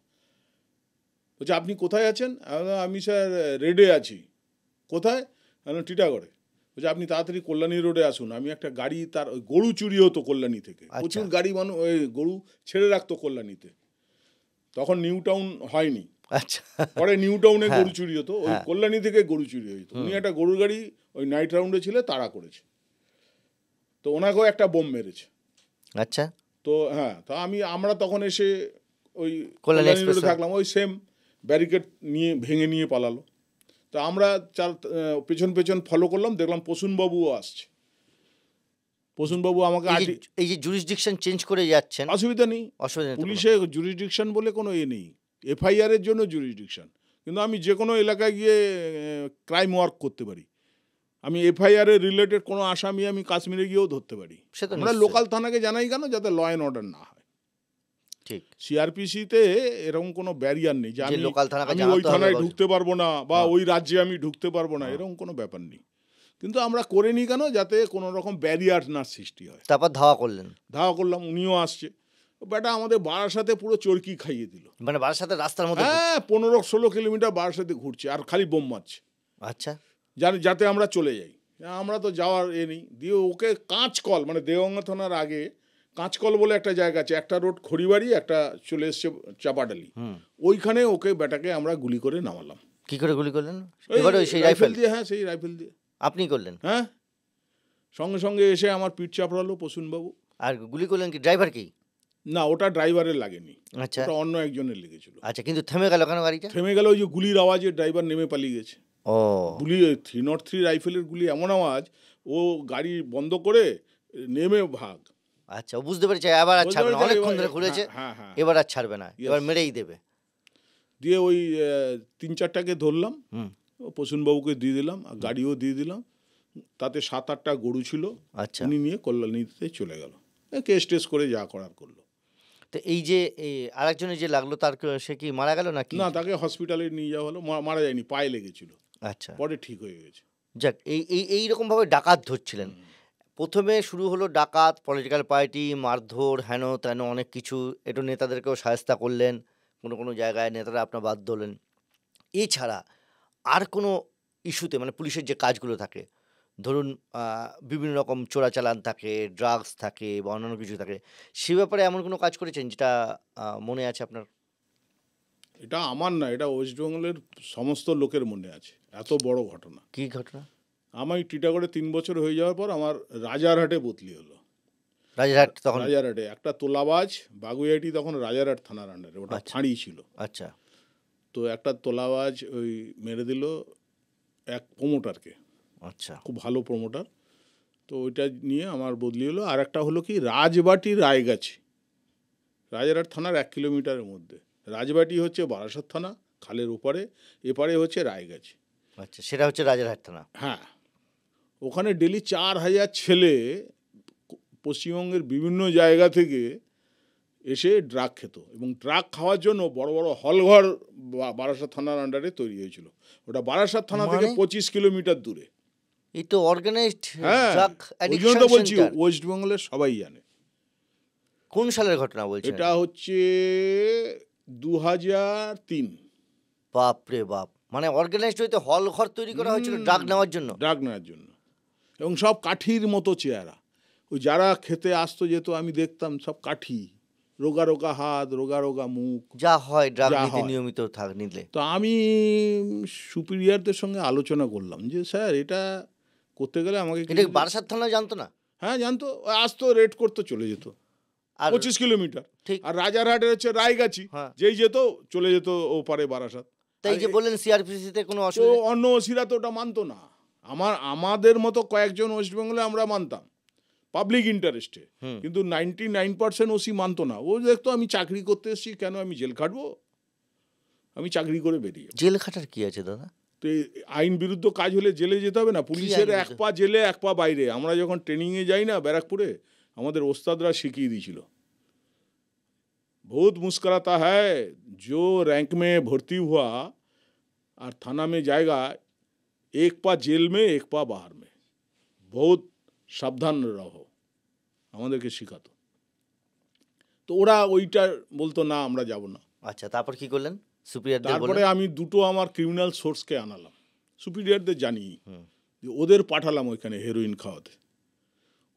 Speaker 2: বলছে আপনি কোথায় আছেন? আমি স্যার রেডে আছি। কোথায়? টিটাগড়ে। বলছে আপনি তাড়াতাড়ি কল্যাণী রোডে আসুন, আমি একটা গাড়ি, তার ওই গরু চুরি হতো কল্যাণী থেকে, প্রচুর গাড়ি ওই গরু ছেড়ে রাখতো কল্যাণীতে, তখন নিউ টাউন হয়নি।
Speaker 1: আচ্ছা,
Speaker 2: পরে নিউ টাউনে গরু চুরি হতো, ওই কল্যাণী থেকে গরু চুরি হতো। উনি একটা গরুর গাড়ি ওই নাইট রাউন্ডে ছিল, তাড়া করেছে, তো ওনাকেও একটা বোম মেরেছে।
Speaker 1: আচ্ছা,
Speaker 2: তো হ্যাঁ, তো আমরা তখন এসে ওই কল্যাণী রোডে থাকলাম, ওই সেম ব্যারিকেড নিয়ে ভেঙে নিয়ে পালালো। তো আমরা পেছন পেছন ফলো করলাম, দেখলাম প্রসূনবাবুও আসছে। প্রসূনবাবু আমাকে
Speaker 1: এই যে জুরিসডিকশন চেঞ্জ করে যাচ্ছেন,
Speaker 2: অসুবিধা নেই, পুলিশে জুরিসডিকশন বলে কোনো নেই, এফআইআর এর জন্য জুরিসডিকশন। কিন্তু আমি যে কোনো এলাকায় গিয়ে ক্রাইম ওয়ার্ক করতে পারি। আমি এফআইআর এর রিলেটেড কোনো আসামি আমি কাশ্মীরে গিয়েও ধরতে পারি। আমরা লোকাল থানাকে জানাই কেন? যাতে ল অ্যান্ড অর্ডার না হয়।
Speaker 1: ঠিক,
Speaker 2: সিআরপিসিতে এরকম কোনো ব্যারিয়ার নেই যে আমি ওই থানায় ঢুকতে পারবো না বা ওই রাজ্যে আমি ঢুকতে পারবো না, এরকম কোনো ব্যাপার নেই। কিন্তু আমরা করে নিই কেন? যাতে কোনো রকম ব্যারিয়ার না সৃষ্টি হয়।
Speaker 1: তারপর ধাওয়া করলাম,
Speaker 2: উনিও আসছে। বেটা আমাদের বারাসাতে পুরো চরকি খাইয়ে দিল,
Speaker 1: মানে বারাসাতে রাস্তার মধ্যে,
Speaker 2: হ্যাঁ 15-16 কিলোমিটার বারাসাতে ঘুরছে আর খালি বোম মারছে।
Speaker 1: আচ্ছা,
Speaker 2: যাতে আমরা চলে যাই। আমরা তো যাওয়ার নেই। দিয়ে ওকে কাঁচকল, মানে দেওয়াঙ্গা থানার আগে কাঁচকল বলে একটা জায়গা আছে, একটা রোড খড়িবাড়ি, একটা চলে এসছে চাপাডালি, ওইখানে ওকে বেটাকে আমরা গুলি করে নামালাম।
Speaker 1: কি করে গুলি করলেন?
Speaker 2: সেই রাইফেল দিয়ে। হ্যাঁ, সেই রাইফেল দিয়ে।
Speaker 1: আপনি করলেন?
Speaker 2: হ্যাঁ, সঙ্গে সঙ্গে এসে আমার পিঠ চাপড়ালো প্রসূনবাবু।
Speaker 1: আর গুলি করলেন কি ড্রাইভার? কি না,
Speaker 2: ওটা ড্রাইভারের লাগেনি,
Speaker 1: আচ্ছা,
Speaker 2: ওটা অন্য একজনের লেগেছিল।
Speaker 1: আচ্ছা, কিন্তু থেমে গেল কেন গাড়িটা?
Speaker 2: থেমে গেল ওই যে গুলির আওয়াজে, ড্রাইভার নেমে পালিয়ে গেছে। গুলি 303 রাইফেলের গুলি, এমন আওয়াজ, ও গাড়ি বন্ধ করে নেমে ভাগ।
Speaker 1: আচ্ছা, ও বুঝতে পেরেছে এবার আর ছাড়বে না, অনেকক্ষণ ধরে ঘুরেছে, এবার আর ছাড়বে না, এবার মেরেই দেবে।
Speaker 2: দিয়ে ওই 3-4টাকে ধরলাম, প্রসূনবাবুকে দিয়ে দিলাম, আর গাড়িও দিয়ে দিলাম, তাতে 7-8টা গরু ছিল। আচ্ছা, উনি নিয়ে কল্যাণীতে চলে গেল, কেস টেস করে যা করার করলো।
Speaker 1: তো এই যে আরেকজনের যে লাগলো, তার সে কি মারা গেল নাকি?
Speaker 2: না, তাকে হসপিটালে নিয়ে যাওয়া হলো, মারা যায়নি, পায়ে লেগেছিল।
Speaker 1: আচ্ছা,
Speaker 2: পরে ঠিক হয়ে গেছে।
Speaker 1: যাক, এইরকমভাবে ডাকাত ধরছিলেন। প্রথমে শুরু হলো ডাকাত, পলিটিক্যাল পার্টি, মারধর, হেন তেন অনেক কিছু, একটু নেতাদেরকেও সাহায্য করলেন, কোনো জায়গায় নেতারা আপনার বাধ্য হলেন। এছাড়া আর কোনো ইস্যুতে, মানে পুলিশের যে কাজগুলো থাকে, ধরুন বিভিন্ন রকম চোরাচালান থাকে, ড্রাগস থাকে বা অন্যান্য কিছু থাকে, সে ব্যাপারে এমন কোনো কাজ করেছেন যেটা মনে আছে আপনার?
Speaker 2: এটা আমার না, এটা ওয়েস্টবেঙ্গলের সমস্ত লোকের মনে আছে, এত বড় ঘটনা।
Speaker 1: কি ঘটনা?
Speaker 2: আমি টিটাগড়ে 3 বছর হয়ে যাওয়ার পর আমার রাজারহাটে বদলি হলো। রাজারহাটে একটা তোলাবাজ, বাগুইয়াটি তখন রাজারহাট থানার আন্ডারে, ওটা ফাঁড়ি ছিল।
Speaker 1: আচ্ছা,
Speaker 2: তো একটা তোলাবাজ ওই মেরে দিল এক প্রমোটারকে। আচ্ছা, খুব ভালো প্রমোটার। তো ওইটা নিয়ে আমার বদলি হলো। আর একটা হলো কি, রাজবাটি রায়গাছি, রাজারহাট থানার 1 কিলোমিটারের মধ্যে। রাজবাটি হচ্ছে বারাসাত থানা, খালের ওপারে, এপারে হচ্ছে রায়গাছি।
Speaker 1: আচ্ছা, সেটা হচ্ছে রাজারহাট থানা।
Speaker 2: হ্যাঁ, ওখানে ডেলি 4000 ছেলে পশ্চিমবঙ্গের বিভিন্ন জায়গা থেকে এসে ড্রাগ খেত, এবং ড্রাগ খাওয়ার জন্য বড় বড় হলঘর বারাসাত থানার আন্ডারে তৈরি হয়েছিল। ওটা বারাসাত থানা থেকে 25 কিলোমিটার দূরে।
Speaker 1: এই তো অর্গানাইজড
Speaker 2: ড্রাগ অ্যাডিকশন সেন্টার। বলছি ওয়েস্ট বেঙ্গলের সবাই জানে।
Speaker 1: কোন সালের ঘটনা বলছেন?
Speaker 2: এটা হচ্ছে 2003।
Speaker 1: বাপ রে বাপ, মানে অর্গানাইজড হইতে হল ঘর তৈরি করা হয়েছিল ড্রাগ নেওয়ার জন্য।
Speaker 2: এবং সব কাঠির মতো চেহারা, ওই যারা খেতে আসতো যেত আমি দেখতাম সব কাঠি, রোগা রোগা হাত, রোগা রোগা মুখ,
Speaker 1: যা হয় ড্রাগ নিতে নিয়মিত নিলে।
Speaker 2: তো আমি সুপিরিয়রদের সঙ্গে আলোচনা করলাম যে স্যার এটা করতে গেলে আমাকে।
Speaker 1: এটা বারাসাত থানা জানতো না?
Speaker 2: হ্যাঁ জানতো, আসতো, রেড করতো, চলে যেত 25 কিলোমিটার। ঠিক। আর রাজারহাটের হচ্ছে রায়গাছি, যেই যেত চলে যেত ওপারে বারাসাত।
Speaker 1: তাই যে বললেন সিআরপিসিতে কোনো অসুবিধা,
Speaker 2: অন্য ওসিরা তো ওটা মানতো না। আমাদের মতো কয়েকজন ওয়েস্ট বেঙ্গলে আমরা মানতাম পাবলিক ইন্টারেস্টে, কিন্তু 99% ওসি মানতো না। ও দেখতো আমি চাকরি করতে এসেছি, কেন আমি জেল খাটবো, আমি চাকরি করে বেরিয়ে।
Speaker 1: জেল খাটার কি আছে দাদা?
Speaker 2: তো আইন বিরুদ্ধ কাজ হলে জেলে যেতে হবে না? পুলিশের 1 পা জেলে 1 পা বাইরে। আমরা যখন ট্রেনিংয়ে যাই না ব্যারাকপুরে, আমাদের ওস্তাদরা শিখিয়ে দিয়েছিল बहुत मुस्कुराता है जो रैंक में भर्ती हुआ और थाना में जाएगा, एक पा जेल में एक पा बाहर में, बहुत সাবধান রহো, আমাদেরকে শিখাতো। তো ওরা ওইটা বলতো না আমরা যাব না।
Speaker 1: আচ্ছা, তারপর কি করলেন? সুপিরিয়রদের
Speaker 2: তারপরে
Speaker 1: বললেন?
Speaker 2: আমি দুটো আমার ক্রিমিনাল সোর্সকে আনালাম, সুপিরিয়রদের জানি,
Speaker 1: হুম।
Speaker 2: যে ওদের পাঠালাম ওইখানে হেরোইন খাওয়াতে।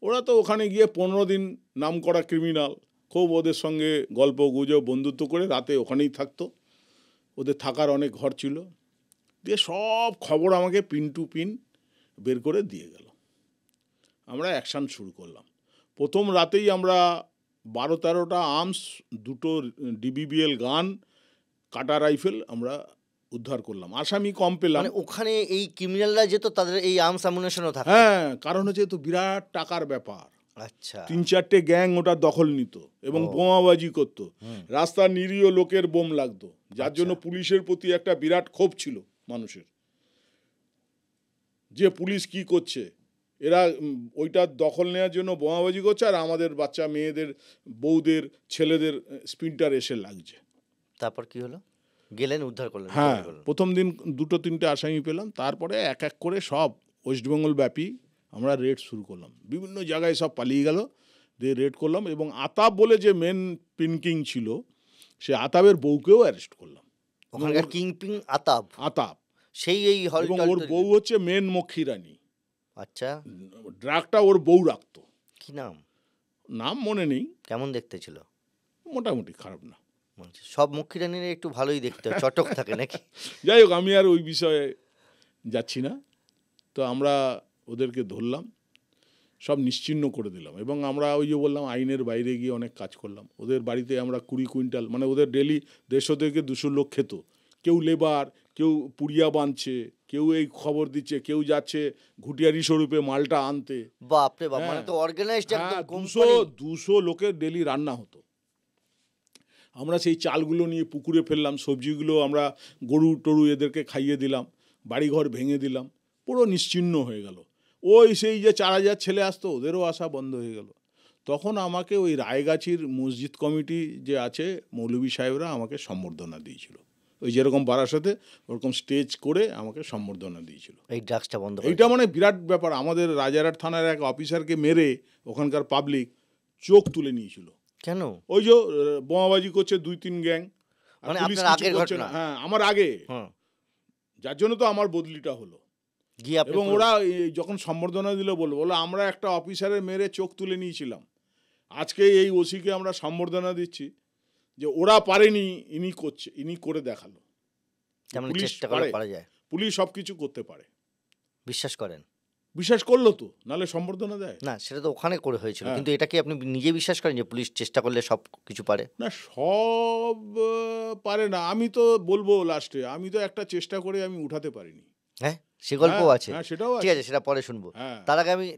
Speaker 2: ওরা তো ওখানে গিয়ে 15 দিন নাম করা ক্রিমিনাল, খুব ওদের সঙ্গে গল্প গুজব বন্ধুত্ব করে রাতে ওখানেই থাকতো। ওদের থাকার অনেক ঘর ছিল, দিয়ে সব খবর আমাকে পিন টু পিন বের করে দিয়ে গেল। আমরা অ্যাকশান শুরু করলাম। প্রথম রাতেই আমরা 12-13টা আর্মস, দুটো ডিবিবিএল গান, কাটা রাইফেল আমরা উদ্ধার করলাম। আসামি কম পেলাম।
Speaker 1: মানে ওখানে এই ক্রিমিনালরা যেত, তাদের এই আর্মস অ্যামুনেশনও থাকতো?
Speaker 2: হ্যাঁ, কারণ হচ্ছে তো বিরাট টাকার ব্যাপার।
Speaker 1: আচ্ছা।
Speaker 2: 3-4টে গ্যাং ওটা দখল নিত এবং বোমাবাজি করত। রাস্তার নিরীহ লোকের বোম লাগতো, যার জন্য পুলিশের প্রতি একটা বিরাট ক্ষোভ ছিল মানুষের, যে পুলিশ কি করছে, এরা ওইটা দখল নেওয়ার জন্য বোমাবাজি করছে আর আমাদের বাচ্চা মেয়েদের, বউদের, ছেলেদের স্পিনটার এসে লাগছে।
Speaker 1: তারপর কি হলো? গেলেন, উদ্ধার করলেন?
Speaker 2: হ্যাঁ, প্রথম দিন 2-3টে আসামি পেলাম। তারপরে এক এক করে সব ওয়েস্টবেঙ্গল ব্যাপী আমরা রেড শুরু করলাম। বিভিন্ন জায়গায় সব পালিয়ে গেল, দিয়ে রেড করলাম। এবং আতাব বলে যে মেন পিনকিং ছিল, সে আতাবের বউকেও অ্যারেস্ট করলাম।
Speaker 1: ওখানকার কিংপিং আতাব?
Speaker 2: আতাব।
Speaker 1: সেই এই হল।
Speaker 2: এবং ওর বউ হচ্ছে মেন মক্ষী রানী।
Speaker 1: আচ্ছা।
Speaker 2: ড্রাগটা ওর বউ রাখতো।
Speaker 1: কি নাম?
Speaker 2: নাম মনে নেই।
Speaker 1: কেমন দেখতে ছিল?
Speaker 2: মোটামুটি খারাপ না।
Speaker 1: সব মক্ষীরানীরা একটু ভালোই দেখতে হয়, চটক থাকে নাকি?
Speaker 2: যাই হোক, আমি আর ওই বিষয়ে যাচ্ছি না। তো আমরা ওদেরকে ধরলাম, সব নিশ্চিহ্ন করে দিলাম। এবং আমরা ওই যে বললাম, আইনের বাইরে গিয়ে অনেক কাজ করলাম। ওদের বাড়িতে আমরা 20 কুইন্টাল, মানে ওদের ডেলি 150 থেকে 200 লোক খেত। কেউ লেবার, কেউ পুড়িয়া বাঁধছে, কেউ এই খবর দিচ্ছে, কেউ যাচ্ছে ঘুটিয়ারি স্বরূপে মালটা আনতে।
Speaker 1: বাপরে বাপ, মানে তো অর্গানাইজড একদম কোম্পানি।
Speaker 2: 200 লোকের ডেলি রান্না হতো। আমরা সেই চালগুলো নিয়ে পুকুরে ফেললাম, সবজিগুলো আমরা গরু টরু এদেরকে খাইয়ে দিলাম, বাড়িঘর ভেঙে দিলাম, পুরো নিশ্চিহ্ন হয়ে গেল। ওই সেই যে 4000 ছেলে আসতো, ওদেরও আসা বন্ধ হয়ে গেল। তখন আমাকে ওই রায়গাছির মসজিদ কমিটি যে আছে, মৌলভী সাহেবরা আমাকে সম্বর্ধনা দিয়েছিল। ওই যেরকম বারাসাতে ওরকম স্টেজ করে আমাকে সম্বর্ধনা দিয়েছিল।
Speaker 1: এই ড্রাগসটা বন্ধ,
Speaker 2: এইটা মানে বিরাট ব্যাপার। আমাদের রাজারহাট থানার এক অফিসারকে মেরে ওখানকার পাবলিক চোখ তুলে নিয়েছিল।
Speaker 1: কেন?
Speaker 2: ওই যে বোমাবাজি করছে 2-3 গ্যাং।
Speaker 1: মানে আপনার আগের ঘটনা?
Speaker 2: হ্যাঁ, আমার আগে। যার জন্য তো আমার বদলিটা হলো। এবং ওরা যখন সম্বর্ধনা দিল বললো আমরা একটা অফিসারের মেরে চোখ তুলে নিয়েছিলাম, আজকে এই ওসিকে আমরা সম্বর্ধনা দিচ্ছি যে ওরা পারেনি, ইনি করছে, ইনি করে দেখালো। পুলিশ পারা যায়, পুলিশ সব কিছু করতে পারে।
Speaker 1: বিশ্বাস করেন?
Speaker 2: বিশ্বাস করলো তো, নালে সম্বর্ধনা দেয়
Speaker 1: না? সেটা তো ওখানে করে হয়েছিল, কিন্তু এটা কি আপনি নিজে বিশ্বাস করেন যে পুলিশ চেষ্টা করলে সব কিছু পারে?
Speaker 2: না, সব পারে না। আমি তো বলবো লাস্টে, আমি তো একটা চেষ্টা করে আমি উঠাতে পারিনি।
Speaker 1: হ্যাঁ, সে গল্পও আছে।
Speaker 2: হ্যাঁ, সেটাও
Speaker 1: ঠিক আছে, সেটা পরে শুনবো।
Speaker 2: হ্যাঁ,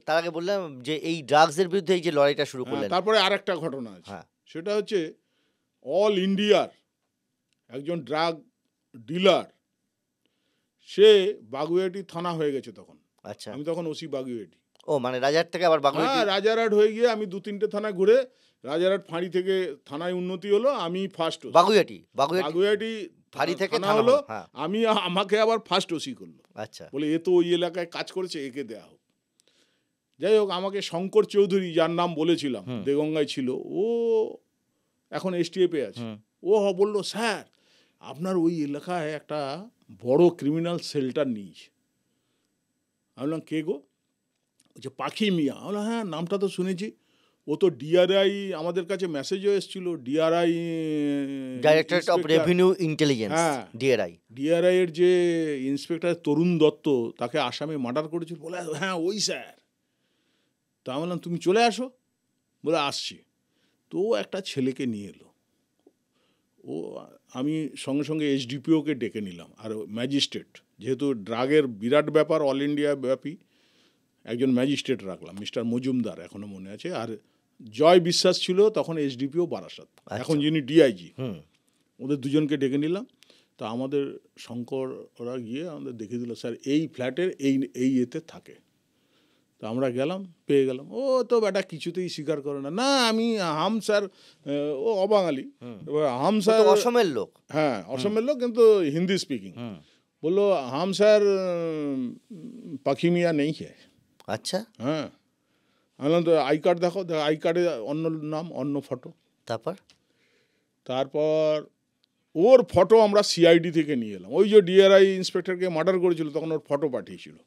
Speaker 1: তার আগে বললাম যে এই ড্রাগসের বিরুদ্ধে এই যে লড়াইটা শুরু করলেন।
Speaker 2: তারপরে আরেকটা ঘটনা আছে। সেটা হচ্ছে অল ইন্ডিয়ার একজন ড্রাগ ডিলার, সে বাগুইআটি থানা হয়ে গেছে তখন।
Speaker 1: আচ্ছা।
Speaker 2: আমি তখন ওসি বাগুইআটি।
Speaker 1: ও, মানে রাজারহাট থেকে আবার বাগুইআটি?
Speaker 2: হ্যাঁ, রাজারহাট হয়ে গিয়ে আমি 2-3টে থানা ঘুরে রাজারহাট ফাঁড়ি থেকে থানায় উন্নতি হলো, আমি ফার্স্ট। বাগুইআটি ফাঁড়ি থেকে থানা হলো, আমাকে আবার ফার্স্ট ওসি করলো।
Speaker 1: আচ্ছা।
Speaker 2: বলে এ তো ওই এলাকায় কাজ করেছে, একে দেয়া হোক। যাই হোক, আমাকে শঙ্কর চৌধুরী, যার নাম বলেছিলাম, দেগঙ্গায় ছিল, ও এখন STF-এ আছে। ও বললো, স্যার আপনার ওই এলাকায় একটা বড় ক্রিমিনাল শেল্টার নিয়েছে। আমি বললাম, কে গো? যে পাখি মিয়া। আমি বললাম, হ্যাঁ, নামটা তো শুনেছি। ও তো DRI, আমাদের কাছে মেসেজও এসেছিল, DRI,
Speaker 1: directorate of revenue intelligence, DRI
Speaker 2: এর যে ইন্সপেক্টর তরুণ দত্ত, তাকে আসামে মার্ডার করেছিল। বলে, হ্যাঁ ওই স্যার। তা আমি বললাম, তুমি চলে আসো। বলে, আসছি। তো একটা ছেলেকে নিয়ে এলো। আমি সঙ্গে সঙ্গে SDPO-কে ডেকে নিলাম, আর ম্যাজিস্ট্রেট, যেহেতু ড্রাগের বিরাট ব্যাপার অল ইন্ডিয়া ব্যাপী, একজন ম্যাজিস্ট্রেট রাখলাম, মিস্টার মজুমদার, এখনো মনে আছে। আর জয় বিশ্বাস ছিল তখন SDPO বারাসাত, এখন যিনি DIG। ওদের দুজনকে ডেকে নিলাম। তা আমাদের শঙ্কর ওরা গিয়ে আমাদের দেখে দিল, স্যার এই ফ্ল্যাটের এই এতে থাকে। তো আমরা গেলাম, পেয়ে গেলাম। ও তো বেটা কিছুতেই স্বীকার করে না, না আমি হাম স্যার, ও অবাঙালি, এবার হাম
Speaker 1: ও
Speaker 2: স্যার,
Speaker 1: তো অসমের লোক।
Speaker 2: হ্যাঁ অসমের লোক কিন্তু হিন্দি স্পিকিং,
Speaker 1: হুম।
Speaker 2: বললো হাম স্যার পাখি মিয়া নেই হ্যায়।
Speaker 1: আচ্ছা,
Speaker 2: হ্যাঁ, আমি বললাম তো আই কার্ড দেখো, আই কার্ডে অন্য নাম, অন্য ফটো। তারপর ওর ফটো আমরা সিআইডি থেকে নিয়ে এলাম। ওই যে ডিআরআই ইন্সপেক্টরকে মার্ডার করেছিল তখন ওর ফটো পাঠিয়েছিল,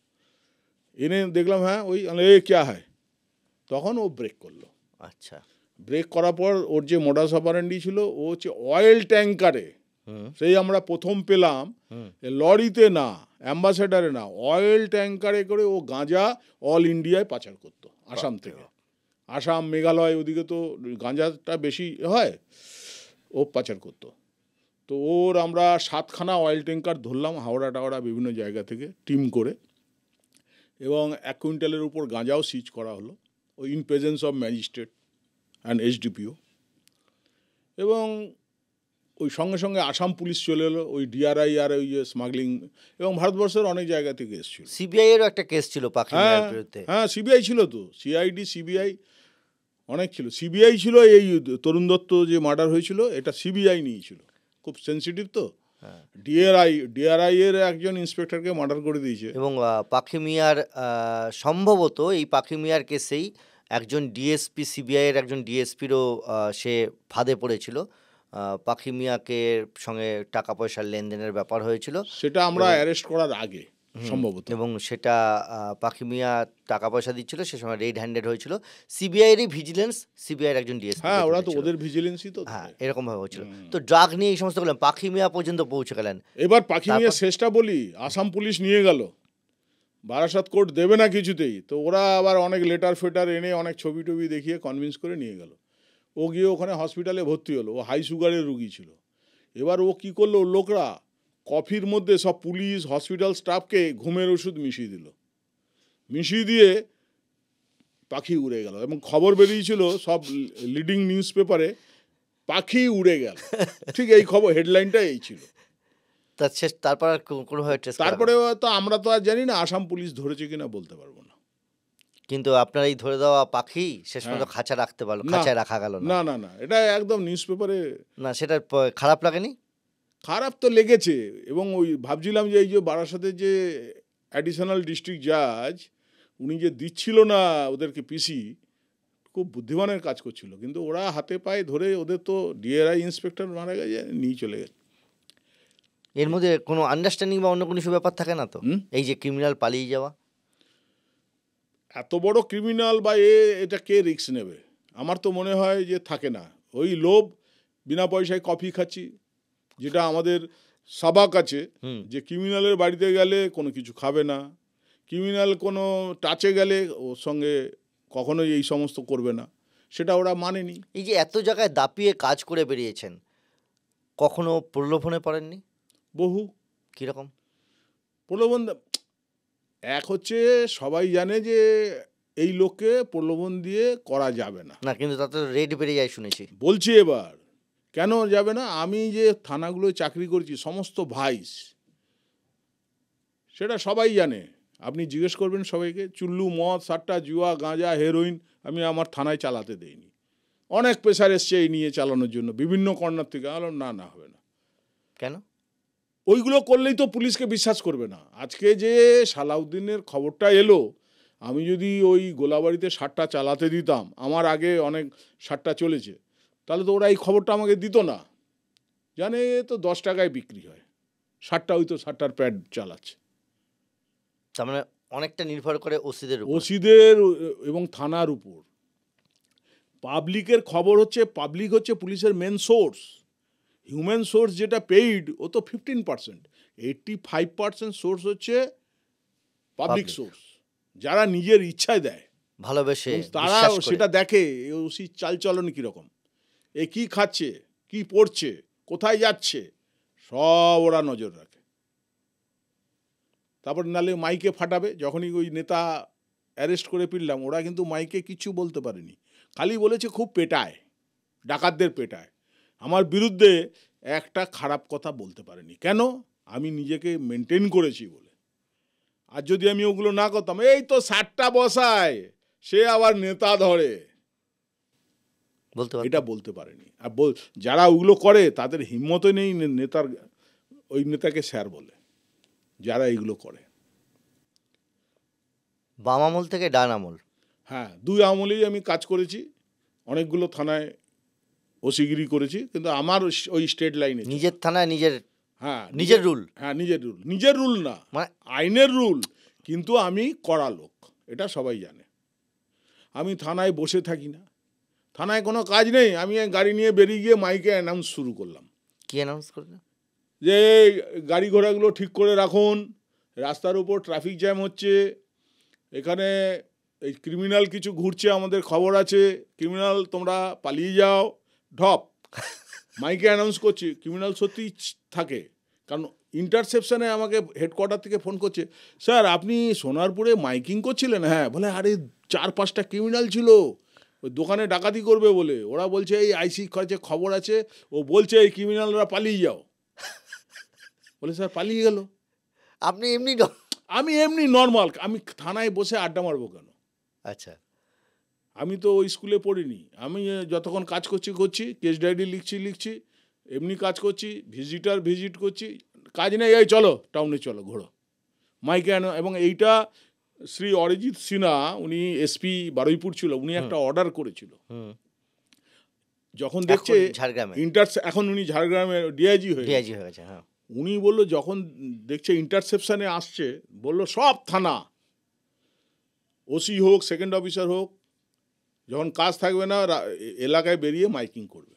Speaker 2: এনে দেখলাম হ্যাঁ ওই, এ ক্যা হয়, তখন ও ব্রেক করলো।
Speaker 1: আচ্ছা,
Speaker 2: ব্রেক করার পর ওর যে মোডাস অপারেন্ডি ছিল, ও হচ্ছে অয়েল ট্যাঙ্কারে, সেই আমরা প্রথম পেলাম, লরিতে না, অ্যাম্বাসেডারে না, অয়েল ট্যাঙ্কারে করে ও গাঁজা অল ইন্ডিয়ায় পাচার করতো আসাম থেকে। আসাম, মেঘালয় ওদিকে তো গাঁজাটা বেশি হয়, ও পাচার করতো। তো ওর আমরা 7খানা অয়েল ট্যাঙ্কার ধরলাম হাওড়া টাওড়া বিভিন্ন জায়গা থেকে টিম করে, এবং 1 কুইন্টালের উপর গাঁজাও সিজ করা হলো, ওই in presence of magistrate and SDPO. এবং ওই সঙ্গে সঙ্গে আসাম পুলিশ চলে এলো, ওই ডিআরআই আর ওই যে স্মাগলিং, এবং ভারতবর্ষের অনেক জায়গা থেকে এসেছিল।
Speaker 1: সিবিআই এরও একটা কেস ছিল পাখি মিয়ার বিরুদ্ধে।
Speaker 2: হ্যাঁ সিবিআই ছিল তো, সিআইডি সিবিআই অনেক ছিল। সিবিআই ছিল এই তরুণ দত্ত যে মার্ডার হয়েছিল, এটা সিবিআই নিয়েছিল, খুব সেন্সিটিভ তো। ডিআরআই এর একজন ইন্সপেক্টরকে মার্ডার করে দিয়েছে।
Speaker 1: এবং পাখি মিয়ার সম্ভবত এই পাখি মিয়ার কেসেই একজন ডিএসপি, সিবিআই এর একজন ডিএসপিরও সে ফাঁদে পড়েছিল। পাখি মিয়াকে সঙ্গে টাকা পয়সার লেনদেনের ব্যাপার হয়েছিল,
Speaker 2: সেটা আমরা অ্যারেস্ট করার আগে সম্ভবত,
Speaker 1: এবং সেটা পাখি মিয়া টাকা পয়সা দিচ্ছিল, সে সময় রেড হ্যান্ডেড হয়েছিল। সিবিআইয়েরই ভিজিলেন্স, সিবিআইয়ের একজন ডিএসপি।
Speaker 2: হ্যাঁ ওরা তো ওদের ভিজিলেন্সই তো,
Speaker 1: হ্যাঁ এরকম ভাবে হয়েছিল। তো ড্রাগ নিয়ে এই সমস্ত গেলেন, পাখি মিয়া পর্যন্ত পৌঁছে গেলেন।
Speaker 2: এবার পাখি মিয়া শেষটা বলি, আসাম পুলিশ নিয়ে গেল, বারাসাত কোর্ট দেবে না কিছুতেই, তো ওরা আবার অনেক লেটার ফেটার এনে অনেক ছবি টবি দেখিয়ে কনভিন্স করে নিয়ে গেল। ও গিয়ে ওখানে হসপিটালে ভর্তি হলো, ও হাই সুগারের রুগী ছিল। এবার ও কী করলো, লোকরা কফির মধ্যে সব পুলিশ হসপিটাল স্টাফকে ঘুমের ওষুধ মিশিয়ে দিল, মিশিয়ে দিয়ে পাখি উড়ে গেল। এবং খবর বেরিয়েছিল সব লিডিং নিউজ পেপারে, পাখি উড়ে গেল, ঠিক এই খবর, হেডলাইনটা এই ছিল।
Speaker 1: তারপর কোনোভাবে
Speaker 2: তারপরে তো আমরা তো আর জানি না আসাম পুলিশ ধরেছে কিনা বলতে পারবো না,
Speaker 1: কিন্তু আপনার এই ধরে দেওয়া পাখি শেষ পর্যন্ত খাঁচা রাখতে পারলো, খাঁচায় রাখা গেল
Speaker 2: না। না না, এটা একদম নিউজ পেপারে।
Speaker 1: না, সেটা খারাপ লাগেনি?
Speaker 2: খারাপ তো লেগেছে। এবং ওই ভাবছিলাম যে এই যে বারাসাতের যে অ্যাডিশনাল ডিস্ট্রিক্ট জাজ, উনি যে দিচ্ছিল না ওদেরকে পিসি, খুব বুদ্ধিমানের কাজ করছিল, কিন্তু ওরা হাতে পায়ে ধরে, ওদের তো ডিআরআই ইন্সপেক্টর মারা গেছে, নিয়ে চলে গেছে।
Speaker 1: এর মধ্যে কোনো আন্ডারস্ট্যান্ডিং বা অন্য কোনো কিছু ব্যাপার থাকে না তো, এই যে ক্রিমিনাল পালিয়ে যাওয়া?
Speaker 2: এত বড় ক্রিমিনাল বা এটা কে রিস্ক নেবে? আমার তো মনে হয় যে থাকে না, ওই লোভ, বিনা পয়সায় কফি খাচ্ছি, যেটা আমাদের সাবাক আছে যে ক্রিমিনালের বাড়িতে গেলে কোনো কিছু খাবে না, ক্রিমিনাল কোনো টাচে গেলে ওর সঙ্গে কখনোই এই সমস্ত করবে না, সেটা ওরা মানেনি।
Speaker 1: এই যে এত জায়গায় দাপিয়ে কাজ করে বেরিয়েছেন, কখনো প্রলোভনে পড়েননি?
Speaker 2: বহু।
Speaker 1: কীরকম
Speaker 2: প্রলোভন? এক হচ্ছে সবাই জানে যে এই লোককে প্রলোভন দিয়ে করা যাবে না,
Speaker 1: না, কিন্তু তাতে রেড বেড়ে যায় শুনেছি।
Speaker 2: বলছি এবার কেন যাবে না, আমি যে থানাগুলোয় চাকরি করেছি সমস্ত ভাইস, সেটা সবাই জানে। আপনি জিজ্ঞেস করবেন সবাইকে, চুল্লু, মদ, সাট্টা, জুয়া, গাঁজা, হেরোইন আমি আমার থানায় চালাতে দেইনি। অনেক প্রেশার এসছে এই নিয়ে চালানোর জন্য বিভিন্ন কর্নার থেকে। না হবে না।
Speaker 1: কেন?
Speaker 2: ওইগুলো করলেই তো পুলিশকে বিশ্বাস করবে না। আজকে যে সালাউদ্দিনের খবরটা এলো, আমি যদি ওই গোলাবাড়িতে সাট্টা চালাতে দিতাম, আমার আগে অনেক সাট্টা চলেছে, তাহলে তো ওরা এই খবরটা আমাকে দিত না। জানে তো 10 টাকায় বিক্রি হয় সাট্টা, ওই তো সাট্টার প্যাড চালাচ্ছে।
Speaker 1: তার মানে অনেকটা নির্ভর করে
Speaker 2: ওসিদের এবং থানার উপর। পাবলিকের খবর হচ্ছে, পাবলিক হচ্ছে পুলিশের মেন সোর্স। হিউম্যান সোর্স যেটা পেইড, ও তো 15%, 85% সোর্স হচ্ছে পাবলিক সোর্স, যারা নিজের ইচ্ছায় দেয়,
Speaker 1: ভালোবেসে,
Speaker 2: তারা সেটা দেখে ওসি চালচলন কীরকম, এ কী খাচ্ছে, কি পড়ছে, কোথায় যাচ্ছে, সব ওরা নজর রাখে। তারপর নালে মাইকে ফাটাবে। যখনই ওই নেতা অ্যারেস্ট করে ফিরলাম, ওরা কিন্তু মাইকে কিছু বলতে পারেনি, খালি বলেছে খুব পেটায়, ডাকাতদের পেটায়। আমার বিরুদ্ধে একটা খারাপ কথা বলতে পারেনি। কেন? আমি নিজেকে মেনটেন করেছি বলে। আর যদি আমি ওগুলো না করতাম, এই তো 60টা বসায়, সে আবার নেতা ধরে,
Speaker 1: বলতে পারতেন?
Speaker 2: এটা বলতে পারেনি। আর যারা ওগুলো করে তাদের হিম্মতই নেই নেতার, ওই নেতাকে স্যার বলে, যারা এইগুলো করে।
Speaker 1: বাম আমল থেকে ডান আমল,
Speaker 2: হ্যাঁ, দুই আমলেই আমি কাজ করেছি, অনেকগুলো থানায় ওসিগিরি করেছি, কিন্তু আমার ওই স্টেট লাইনে
Speaker 1: নিজের থানায় নিজের,
Speaker 2: হ্যাঁ
Speaker 1: নিজের রুল,
Speaker 2: হ্যাঁ নিজের রুল না,
Speaker 1: মানে
Speaker 2: আইনের রুল, কিন্তু আমি কড়া লোক, এটা সবাই জানে। আমি থানায় বসে থাকি না, থানায় কোনো কাজ নেই, আমি গাড়ি নিয়ে বেরিয়ে গিয়ে মাইকে অ্যানাউন্স শুরু করলাম,
Speaker 1: কি অ্যানাউন্স করলেন?
Speaker 2: যে গাড়ি ঘোড়াগুলো ঠিক করে রাখুন, রাস্তার উপর ট্রাফিক জ্যাম হচ্ছে, এখানে এই ক্রিমিনাল কিছু ঘুরছে, আমাদের খবর আছে, ক্রিমিনাল তোমরা পালিয়ে যাও, ঢপ মাইকে অ্যানাউন্স করছি। ক্রিমিনাল সত্যিই থাকে, কারণ ইন্টারসেপশনে আমাকে হেডকোয়ার্টার থেকে ফোন করছে, স্যার আপনি সোনারপুরে মাইকিং করছিলেন? হ্যাঁ। বলে আরে 4-5টা ক্রিমিনাল ছিল, ওই দোকানে ডাকাতি করবে বলে, ওরা বলছে এই আইসি কাছে খবর আছে, ও বলছে এই ক্রিমিনালরা পালিয়ে যাও। বলে স্যার পালিয়ে গেল।
Speaker 1: আপনি এমনি
Speaker 2: আমি এমনি নর্মাল, আমি থানায় বসে আড্ডা মারবো কেন?
Speaker 1: আচ্ছা,
Speaker 2: আমি তো ওই স্কুলে পড়িনি, আমি যতক্ষণ কাজ করছি, কেস ডায়েরি লিখছি, এমনি কাজ করছি, ভিজিট করছি, কাজ নেই, এই চলো টাউনে চলো ঘোরো, মাইকে আনো। এবং এইটা শ্রী অরিজিৎ সিনহা, উনি এসপি বারুইপুর ছিল, উনি একটা অর্ডার করেছিল, যখন দেখছে
Speaker 1: ঝাড়গ্রামে,
Speaker 2: এখন উনি ঝাড়গ্রামের ডিআইজি হয়ে
Speaker 1: গেছে, হ্যাঁ,
Speaker 2: উনি বললো যখন দেখছে ইন্টারসেপশনে আসছে, বললো সব থানা, ওসি হোক সেকেন্ড অফিসার হোক, যখন কাজ থাকবে না এলাকায় বেরিয়ে মাইকিং করবে।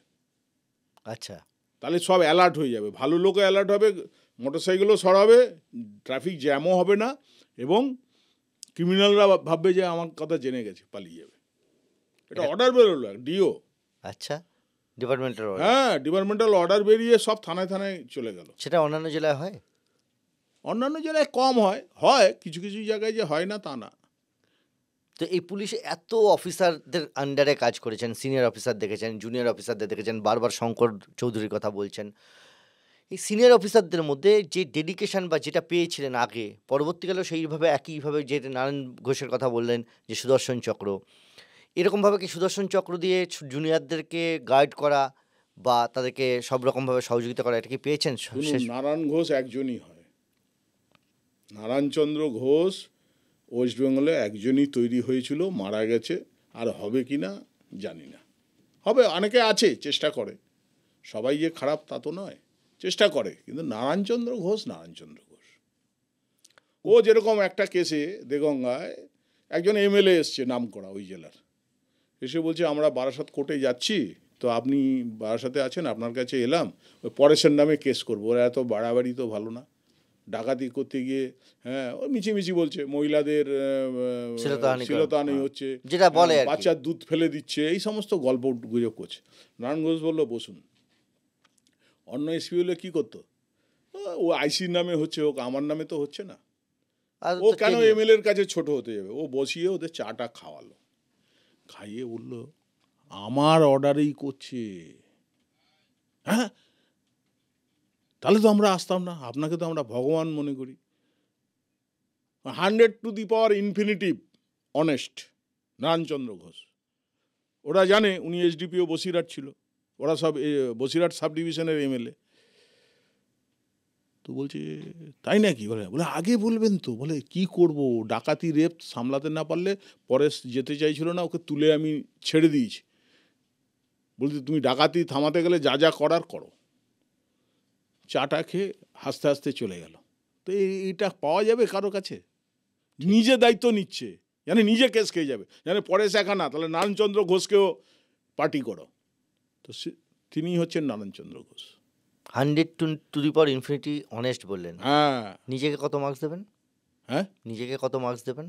Speaker 1: আচ্ছা,
Speaker 2: তাহলে সব অ্যালার্ট হয়ে যাবে, ভালো লোকও অ্যালার্ট হবে, মোটরসাইকেলও সরাবে, ট্রাফিক জ্যামও হবে না, এবং ক্রিমিনালরা ভাববে যে আমার কথা জেনে গেছে, পালিয়ে যাবে। এটা অর্ডার বেরোলো ডিও।
Speaker 1: আচ্ছা, ডিপার্টমেন্টাল অর্ডার?
Speaker 2: হ্যাঁ, ডিপার্টমেন্টাল অর্ডার বেরিয়ে সব থানায় চলে গেল।
Speaker 1: সেটা অন্যান্য জেলায় হয়?
Speaker 2: অন্যান্য জেলায় কম হয়, কিছু কিছু জায়গায় যে হয় না তা না।
Speaker 1: তো এই পুলিশে এত অফিসারদের আন্ডারে কাজ করেছেন, সিনিয়র অফিসার দেখেছেন, জুনিয়র অফিসারদের দেখেছেন, বারবার শঙ্কর চৌধুরীর কথা বলছেন, এই সিনিয়র অফিসারদের মধ্যে যে ডেডিকেশন বা যেটা পেয়েছিলেন আগে, পরবর্তীকালেও সেইভাবে একইভাবে, যে নারায়ণ ঘোষের কথা বললেন, যে সুদর্শন চক্র, এরকমভাবে কি সুদর্শন চক্র দিয়ে জুনিয়রদেরকে গাইড করা বা তাদেরকে সব রকমভাবে সহযোগিতা করা, এটা কি পেয়েছেন?
Speaker 2: নারায়ণ ঘোষ একজনই হয়, নারায়ণচন্দ্র ঘোষ ওয়েস্ট বেঙ্গলে একজনই তৈরি হয়েছিল, মারা গেছে, আর হবে কি না জানি না, হবে, অনেকে আছে চেষ্টা করে, সবাই যে খারাপ তা তো নয়, চেষ্টা করে, কিন্তু নারায়ণচন্দ্র ঘোষ, ও যেরকম একটা কেসে দেগঙ্গায় একজন এমএলএ এসছে নাম করা ওই জেলার, এসে বলছে আমরা বারাসাত কোর্টে যাচ্ছি, তো আপনি বারাসাতে আছেন, আপনার কাছে এলাম, ওই পরেশের নামে কেস করবো। ওরা এত বাড়াবাড়ি তো ভালো না, ডাকাতি করতে গিয়ে, হ্যাঁ ওই মিছিমিছি বলছে, মহিলাদের শ্লীলতাহানি হচ্ছে,
Speaker 1: যেটা বলে
Speaker 2: বাচ্চার দুধ ফেলে দিচ্ছে, এই সমস্ত গল্প গুজব করছে। নারায়ণ ঘোষ বললো বসুন, অন্য এসপি হলে কী করতো, ও আইসির নামে হচ্ছে, হোক, আমার নামে তো হচ্ছে না, ও কেন এমএলএর কাছে ছোট হতে যাবে, ও বসিয়ে ওদের চাটা খাওয়ালো, খাইয়ে বলল আমার অর্ডারেই করছে, হ্যাঁ তাহলে তো আমরা আসতাম না, আপনাকে তো আমরা ভগবান মনে করি। 100 অনেস্ট নারায়ণচন্দ্র ঘোষ। ওরা জানে উনি এসডিপিও বসিরহাট ছিল, ওরা সব বসিরহাট সাব ডিভিশনের এমএলএ। তো বলছে তাই নাকি? বলে আগে বলবেন তো। বলে কি করব, ডাকাতি রেপ সামলাতে না পারলে পরে যেতে চাইছিল না, ওকে তুলে আমি ছেড়ে দিয়েছি। বলতে তুমি ডাকাতি থামাতে গেলে যা যা করার করো। চাটা খেয়ে হাসতে হাসতে চলে গেল। তো এইটা পাওয়া যাবে কারো কাছে? নিজে দায়িত্ব নিচ্ছে, জানে নিজে কেস খেয়ে যাবে, জানে পরে শেখা না, তাহলে নারায়ণচন্দ্র ঘোষকেও পার্টি করো। তো তিনি হচ্ছেন নারায়ণচন্দ্র ঘোষ।
Speaker 1: 100 অনেস্ট বললেন।
Speaker 2: হ্যাঁ।
Speaker 1: নিজেকে কত মার্কস দেবেন?
Speaker 2: হ্যাঁ,
Speaker 1: নিজেকে কত মার্কস দেবেন?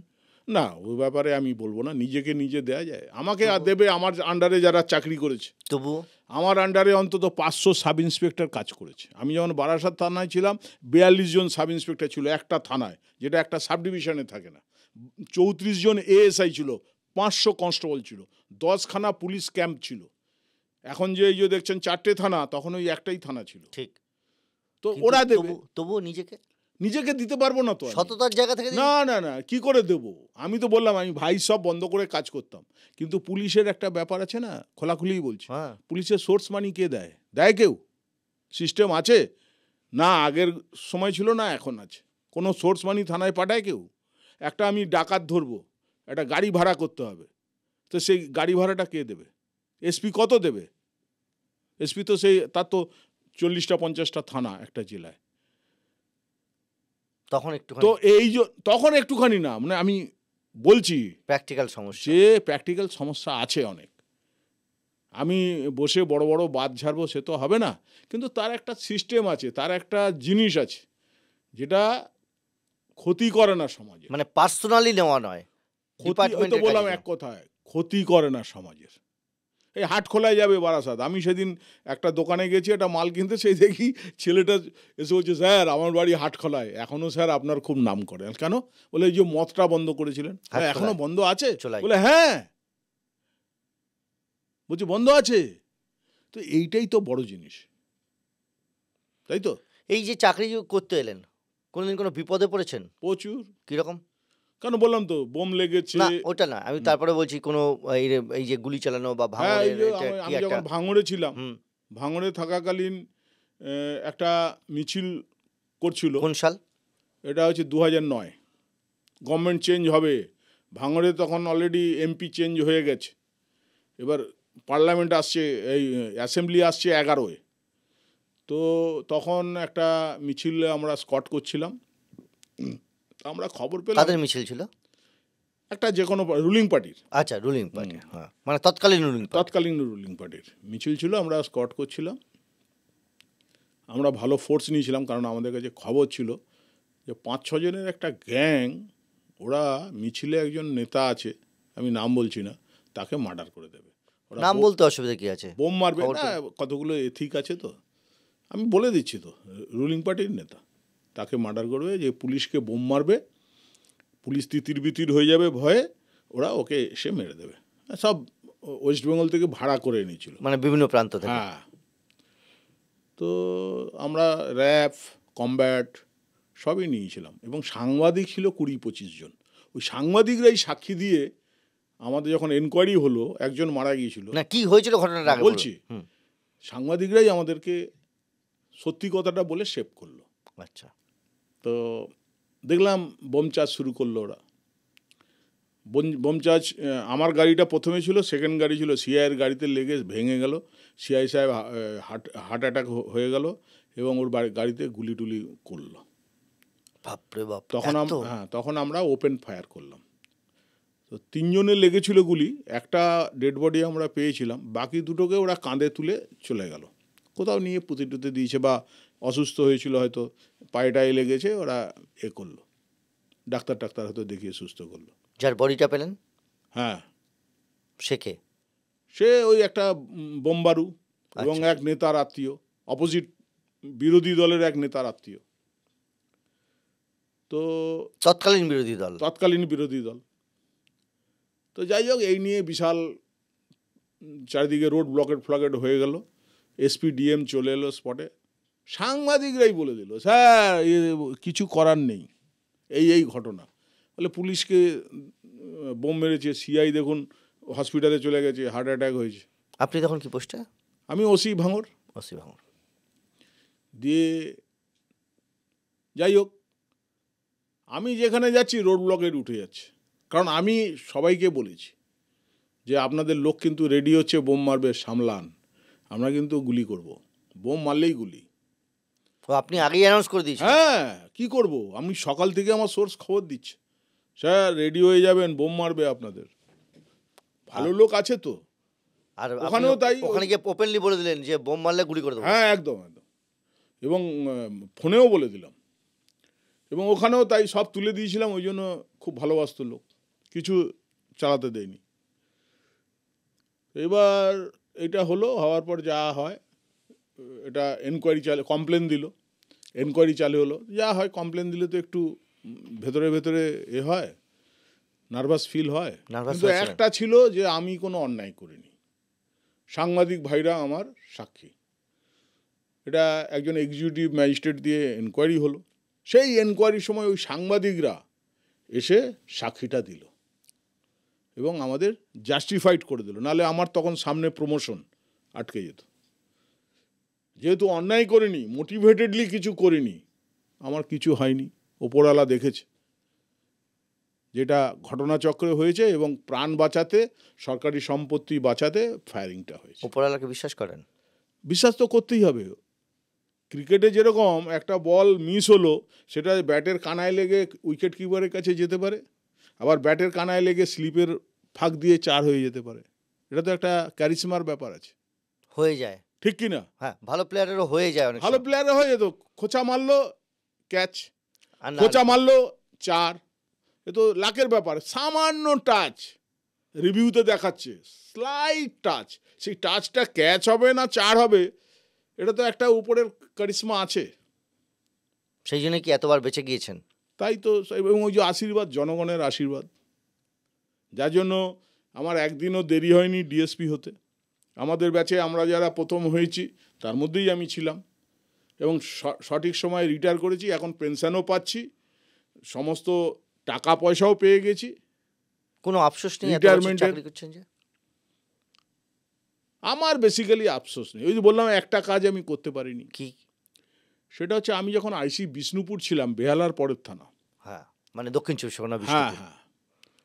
Speaker 2: না, ওই ব্যাপারে আমি বলবো না, নিজেকে নিজে দেয়া যায়। আমাকে আর দেবে আমার আন্ডারে যারা চাকরি করেছে।
Speaker 1: তবুও
Speaker 2: আমার আন্ডারে অন্তত 500 সাব ইন্সপেক্টর কাজ করেছে। আমি যখন বারাসাত থানায় ছিলাম 42 জন সাব ইন্সপেক্টর ছিল একটা থানায়, যেটা একটা সাব ডিভিশনে থাকে না। 34 জন এএসআই ছিল, 500 কনস্টেবল ছিল, 10খানা পুলিশ ক্যাম্প ছিল। এখন যে এই যে দেখছেন 4টে থানা, তখন ওই একটাই থানা ছিল।
Speaker 1: ঠিক।
Speaker 2: তো ওরা দেবে।
Speaker 1: তবুও নিজেকে
Speaker 2: নিজেকে দিতে পারবো না তো আমি।
Speaker 1: সততার জায়গা থেকে দিন।
Speaker 2: না না না, কি করে দেব? আমি তো বললাম আমি ভাই সব বন্ধ করে কাজ করতাম, কিন্তু পুলিশের একটা ব্যাপার আছে না, খোলাখুলিই বলছি,
Speaker 1: হ্যাঁ,
Speaker 2: পুলিশের সোর্স মানি কে দেয়? দেয় কেউ? সিস্টেম আছে না? আগের সময় ছিল না এখন আছে? কোনো সোর্স মানি থানায় পাঠায় কেউ? একটা আমি ডাকাত ধরবো, একটা গাড়ি ভাড়া করতে হবে, তো সেই গাড়ি ভাড়াটা কে দেবে? এসপি কত দেবে? এসপি তো সেই তার তো 40টা 50টা থানা একটা জেলায়।
Speaker 1: তখন
Speaker 2: তো
Speaker 1: একটুখানি
Speaker 2: এই যে তখন একটুখানি না, মানে আমি বলছি
Speaker 1: প্র্যাকটিক্যাল সমস্যা।
Speaker 2: যে প্র্যাকটিক্যাল সমস্যা আছে অনেক। আমি বসে বড় বড় বাদ ঝাড়বো সে তো হবে না, কিন্তু তার একটা সিস্টেম আছে, তার একটা জিনিস আছে যেটা ক্ষতি করে না সমাজে।
Speaker 1: মানে পার্সোনালি নেওয়া নয়,
Speaker 2: ক্ষতি, ওই তো
Speaker 1: ডিপার্টমেন্টের
Speaker 2: বললাম
Speaker 1: কাছে
Speaker 2: এক কথায়, ক্ষতি করে না সমাজের। এই হাটখোলায় যাবে বারাসাত, আমি সেদিন একটা দোকানে গেছি একটা মাল কিনতে, সেই দেখি ছেলেটা এসে বলছে, স্যার আমার বাড়ি হাটখোলায়, এখনও স্যার আপনার খুব নাম করে। কেন? বলে এই যে মদটা বন্ধ করেছিলেন।
Speaker 1: হাটখোলায়?
Speaker 2: এখনো বন্ধ আছে?
Speaker 1: চোলাই।
Speaker 2: বলে হ্যাঁ। বলছি বন্ধ আছে। তো এইটাই তো বড় জিনিস, তাই তো?
Speaker 1: এই যে চাকরি করতে এলেন, কোনোদিন কোনো বিপদে পড়েছেন?
Speaker 2: প্রচুর।
Speaker 1: কিরকম?
Speaker 2: কেন বললাম তো, বোম লেগেছে।
Speaker 1: না ওটা না, আমি তারপরে বলছি কোনো এই যে গুলি চালানো বা
Speaker 2: হ্যাঁ, এই
Speaker 1: ভাঙড়ের
Speaker 2: যে
Speaker 1: এটা কি
Speaker 2: আমি
Speaker 1: একটা?
Speaker 2: যখন ভাঙড়ে ছিলাম,
Speaker 1: হুম,
Speaker 2: ভাঙড়ে থাকাকালীন একটা মিছিল করছিল।
Speaker 1: কোন সাল?
Speaker 2: এটা হচ্ছে 2009। গভর্নমেন্ট চেঞ্জ হবে, ভাঙড়ে তখন অলরেডি এমপি চেঞ্জ হয়ে গেছে, এবার পার্লামেন্ট আসছে, এই অ্যাসেম্বলি আসছে 11-এ। তো তখন একটা মিছিলে আমরা স্কট করছিলাম, আমরা খবর পেলাম
Speaker 1: তাদের মিছিল ছিল?
Speaker 2: একটা যে কোনো রুলিং পার্টির,
Speaker 1: আচ্ছা, রুলিং পার্টি, হ্যাঁ, মানে তৎকালীন রুলিং পার্টি।
Speaker 2: তৎকালীন রুলিং পার্টির মিছিল ছিল, আমরা স্কট করছিলাম। আমরা ভালো ফোর্স নিয়েছিলাম, কারণ আমাদের কাছে খবর ছিল যে 5-6 জনের একটা গ্যাং, ওরা মিছিলে একজন নেতা আছে, আমি নাম বলছি না, তাকে মার্ডার করে দেবে। ওরা
Speaker 1: নাম বলতে অসুবিধা কি আছে?
Speaker 2: বোম মারবে
Speaker 1: খবর
Speaker 2: না, কতগুলো এথিক আছে তো, আমি বলে দিচ্ছি তো, রুলিং পার্টির নেতা তাকে মার্ডার করবে, যে পুলিশকে বোম মারবে, পুলিশ তিতির বিতির হয়ে যাবে ভয়ে, ওরা ওকে এসে মেরে দেবে। সব ওয়েস্ট বেঙ্গল থেকে ভাড়া করে এনেছিল,
Speaker 1: মানে বিভিন্ন প্রান্ত থেকে?
Speaker 2: হ্যাঁ। তো আমরা র্যাব, কমব্যাট সবই নিয়েছিলাম, এবং সাংবাদিক ছিল 20-25 জন। ওই সাংবাদিকরাই সাক্ষী দিয়ে আমাদের যখন এনকোয়ারি হলো, একজন মারা গিয়েছিল।
Speaker 1: না, কি হয়েছিল ঘটনাটা আগে
Speaker 2: বলছি,
Speaker 1: বলুন। হুম,
Speaker 2: সাংবাদিকরাই আমাদেরকে সত্যি কথাটা বলে সেভ করলো।
Speaker 1: আচ্ছা।
Speaker 2: তো দেখলাম বোম চার্জ শুরু করলো ওরা। বোম চার্জ, আমার গাড়িটা প্রথমে ছিল, সেকেন্ড গাড়ি ছিল সিআইয়ের গাড়িতে লেগে ভেঙে গেল। সিআই সাহেব হার্ট অ্যাটাক হয়ে গেল, এবং ওর গাড়িতে গুলি টুলি করলো।
Speaker 1: বাপরে বাপ!
Speaker 2: তখন আমরা ওপেন ফায়ার করলাম। তো 3 জনের লেগেছিল গুলি, একটা ডেড বডি আমরা পেয়েছিলাম, বাকি দুটোকে ওরা কাঁধে তুলে চলে গেল, কোথাও নিয়ে পুঁতে টুতে দিয়েছে, বা অসুস্থ হয়েছিল হয়তো, পায়েটায় লেগেছে, ওরা করলো, ডাক্তার হয়তো দেখিয়ে সুস্থ করলো।
Speaker 1: যার বডিটা পেলেন
Speaker 2: হ্যাঁ,
Speaker 1: সে কে?
Speaker 2: সে ওই একটা বোমবারু, এবং এক নেতার আত্মীয়, অপোজিট বিরোধী দলের এক নেতার আত্মীয়। তো
Speaker 1: তৎকালীন বিরোধী দল?
Speaker 2: তৎকালীন বিরোধী দল। তো যাই হোক, এই নিয়ে বিশাল চারিদিকে রোড ব্লকেট হয়ে গেল। এসপি ডিএম চলে এলো স্পটে, সাংবাদিকরাই বলে দিল, স্যার কিছু করার নেই, এই ঘটনা। বলে পুলিশকে বোম মেরেছে, সিআই দেখুন হসপিটালে চলে গেছে, হার্ট অ্যাটাক হয়েছে।
Speaker 1: আপনি তখন কি পোস্টে?
Speaker 2: আমি ওসি ভাঙড়।
Speaker 1: ওসি ভাঙড়।
Speaker 2: দিয়ে যাই হোক, আমি যেখানে যাচ্ছি রোড ব্লকেট উঠে যাচ্ছে, কারণ আমি সবাইকে বলেছি যে আপনাদের লোক কিন্তু রেডি হচ্ছে, বোম মারবে, সামলান, আমরা কিন্তু গুলি করব, বোম মারলেই গুলি।
Speaker 1: তো আপনি আগেই অ্যানাউন্স করে দিয়েছেন?
Speaker 2: হ্যাঁ, কি করব, আমি সকাল থেকে আমার সোর্স খবর দিচ্ছে, স্যার রেডি হয়ে যাবেন, বোম মারবে আপনাদের। ভালো লোক আছে তো।
Speaker 1: আর
Speaker 2: ওখানেও তাই,
Speaker 1: ওখানে গিয়ে ওপেনলি বলে দিলেন যে বোম মারলে গুলি করে দেবো?
Speaker 2: হ্যাঁ, একদম একদম, এবং ফোনেও বলে দিলাম, এবং ওখানেও তাই, সব তুলে দিয়েছিলাম, ওই জন্য খুব ভালোবাসতো লোক, কিছু চালাতে দেয়নি। এবার এটা হওয়ার পর যা হয়, এটা এনকোয়ারি কমপ্লেন দিল, এনকোয়ারি চালু হলো, যা হয়, কমপ্লেন দিলে তো একটু ভেতরে ভেতরে হয়, নার্ভাস ফিল হয়। কিন্তু একটা ছিল যে আমি কোনো অন্যায় করিনি, সাংবাদিক ভাইরা আমার সাক্ষী। এটা একজন এক্সিকিউটিভ ম্যাজিস্ট্রেট দিয়ে এনকোয়ারি হলো, সেই এনকোয়ারির সময় ওই সাংবাদিকরা এসে সাক্ষীটা দিল এবং আমাদের জাস্টিফাইড করে দিল, নাহলে আমার তখন সামনে প্রমোশন আটকে যেত। যেহেতু অন্যায় করিনি, মোটিভেটেডলি কিছু করিনি, আমার কিছু হয়নি, ওপরওয়ালা দেখেছে যেটা ঘটনাচক্রে হয়েছে এবং প্রাণ বাঁচাতে, সরকারি সম্পত্তি বাঁচাতে ফায়ারিংটা হয়েছে।
Speaker 1: উপরওয়ালাকে বিশ্বাস করেন?
Speaker 2: বিশ্বাস তো করতেই হবে। ক্রিকেটে যেরকম একটা বল মিস হলো, সেটা ব্যাটের কানায় লেগে উইকেট কিপারের কাছে যেতে পারে, আবার ব্যাটের কানায় লেগে স্লিপের ফাঁক দিয়ে 4 হয়ে যেতে পারে। এটা তো একটা ক্যারিশমার ব্যাপার আছে,
Speaker 1: হয়ে যায়,
Speaker 2: ঠিক কি না?
Speaker 1: হ্যাঁ, ভালো প্লেয়ারেরও হয়ে যায় অনেক
Speaker 2: ভালো
Speaker 1: সময়।
Speaker 2: প্লেয়ারে হয়ে যেত, খোঁচা মারলো ক্যাচ,
Speaker 1: আর না,
Speaker 2: খোঁচা মারলো 4, এ তো লাকের ব্যাপার। সামান্য টাচ রিভিউতে দেখাচ্ছে, স্লাইট টাচ, সেই টাচটা ক্যাচ হবে না 4 হবে, এটা তো একটা উপরের কারিশমা আছে।
Speaker 1: সেই জন্য কি এতবার বেঁচে গিয়েছেন?
Speaker 2: তাই তো, এবং ওই যে আশীর্বাদ, জনগণের আশীর্বাদ, যার জন্য আমার একদিনও দেরি হয়নি ডিএসপি হতে। আমাদের ব্যাচে আমরা যারা প্রথম হয়েছি তার মধ্যেই আমি ছিলাম এবং সঠিক সময়ে রিটায়ার করেছি, এখন পেনশনও পাচ্ছি, সমস্ত টাকা পয়সাও পেয়ে গেছি।
Speaker 1: কোনো আফসোস নেই এত বছর
Speaker 2: রিটায়ারমেন্টের
Speaker 1: চাকরি করছেন যে?
Speaker 2: আমার বেসিক্যালি আফসোস নেই, ওই যে বললাম একটা কাজ আমি করতে পারিনি।
Speaker 1: কি?
Speaker 2: সেটা হচ্ছে আমি যখন আইসি বিষ্ণুপুর ছিলাম, বেহালার পরের থানা,
Speaker 1: হ্যাঁ, মানে দক্ষিণ চব্বিশ পরগনা,
Speaker 2: হ্যাঁ
Speaker 1: বিষ্ণুপুর।
Speaker 2: হ্যাঁ,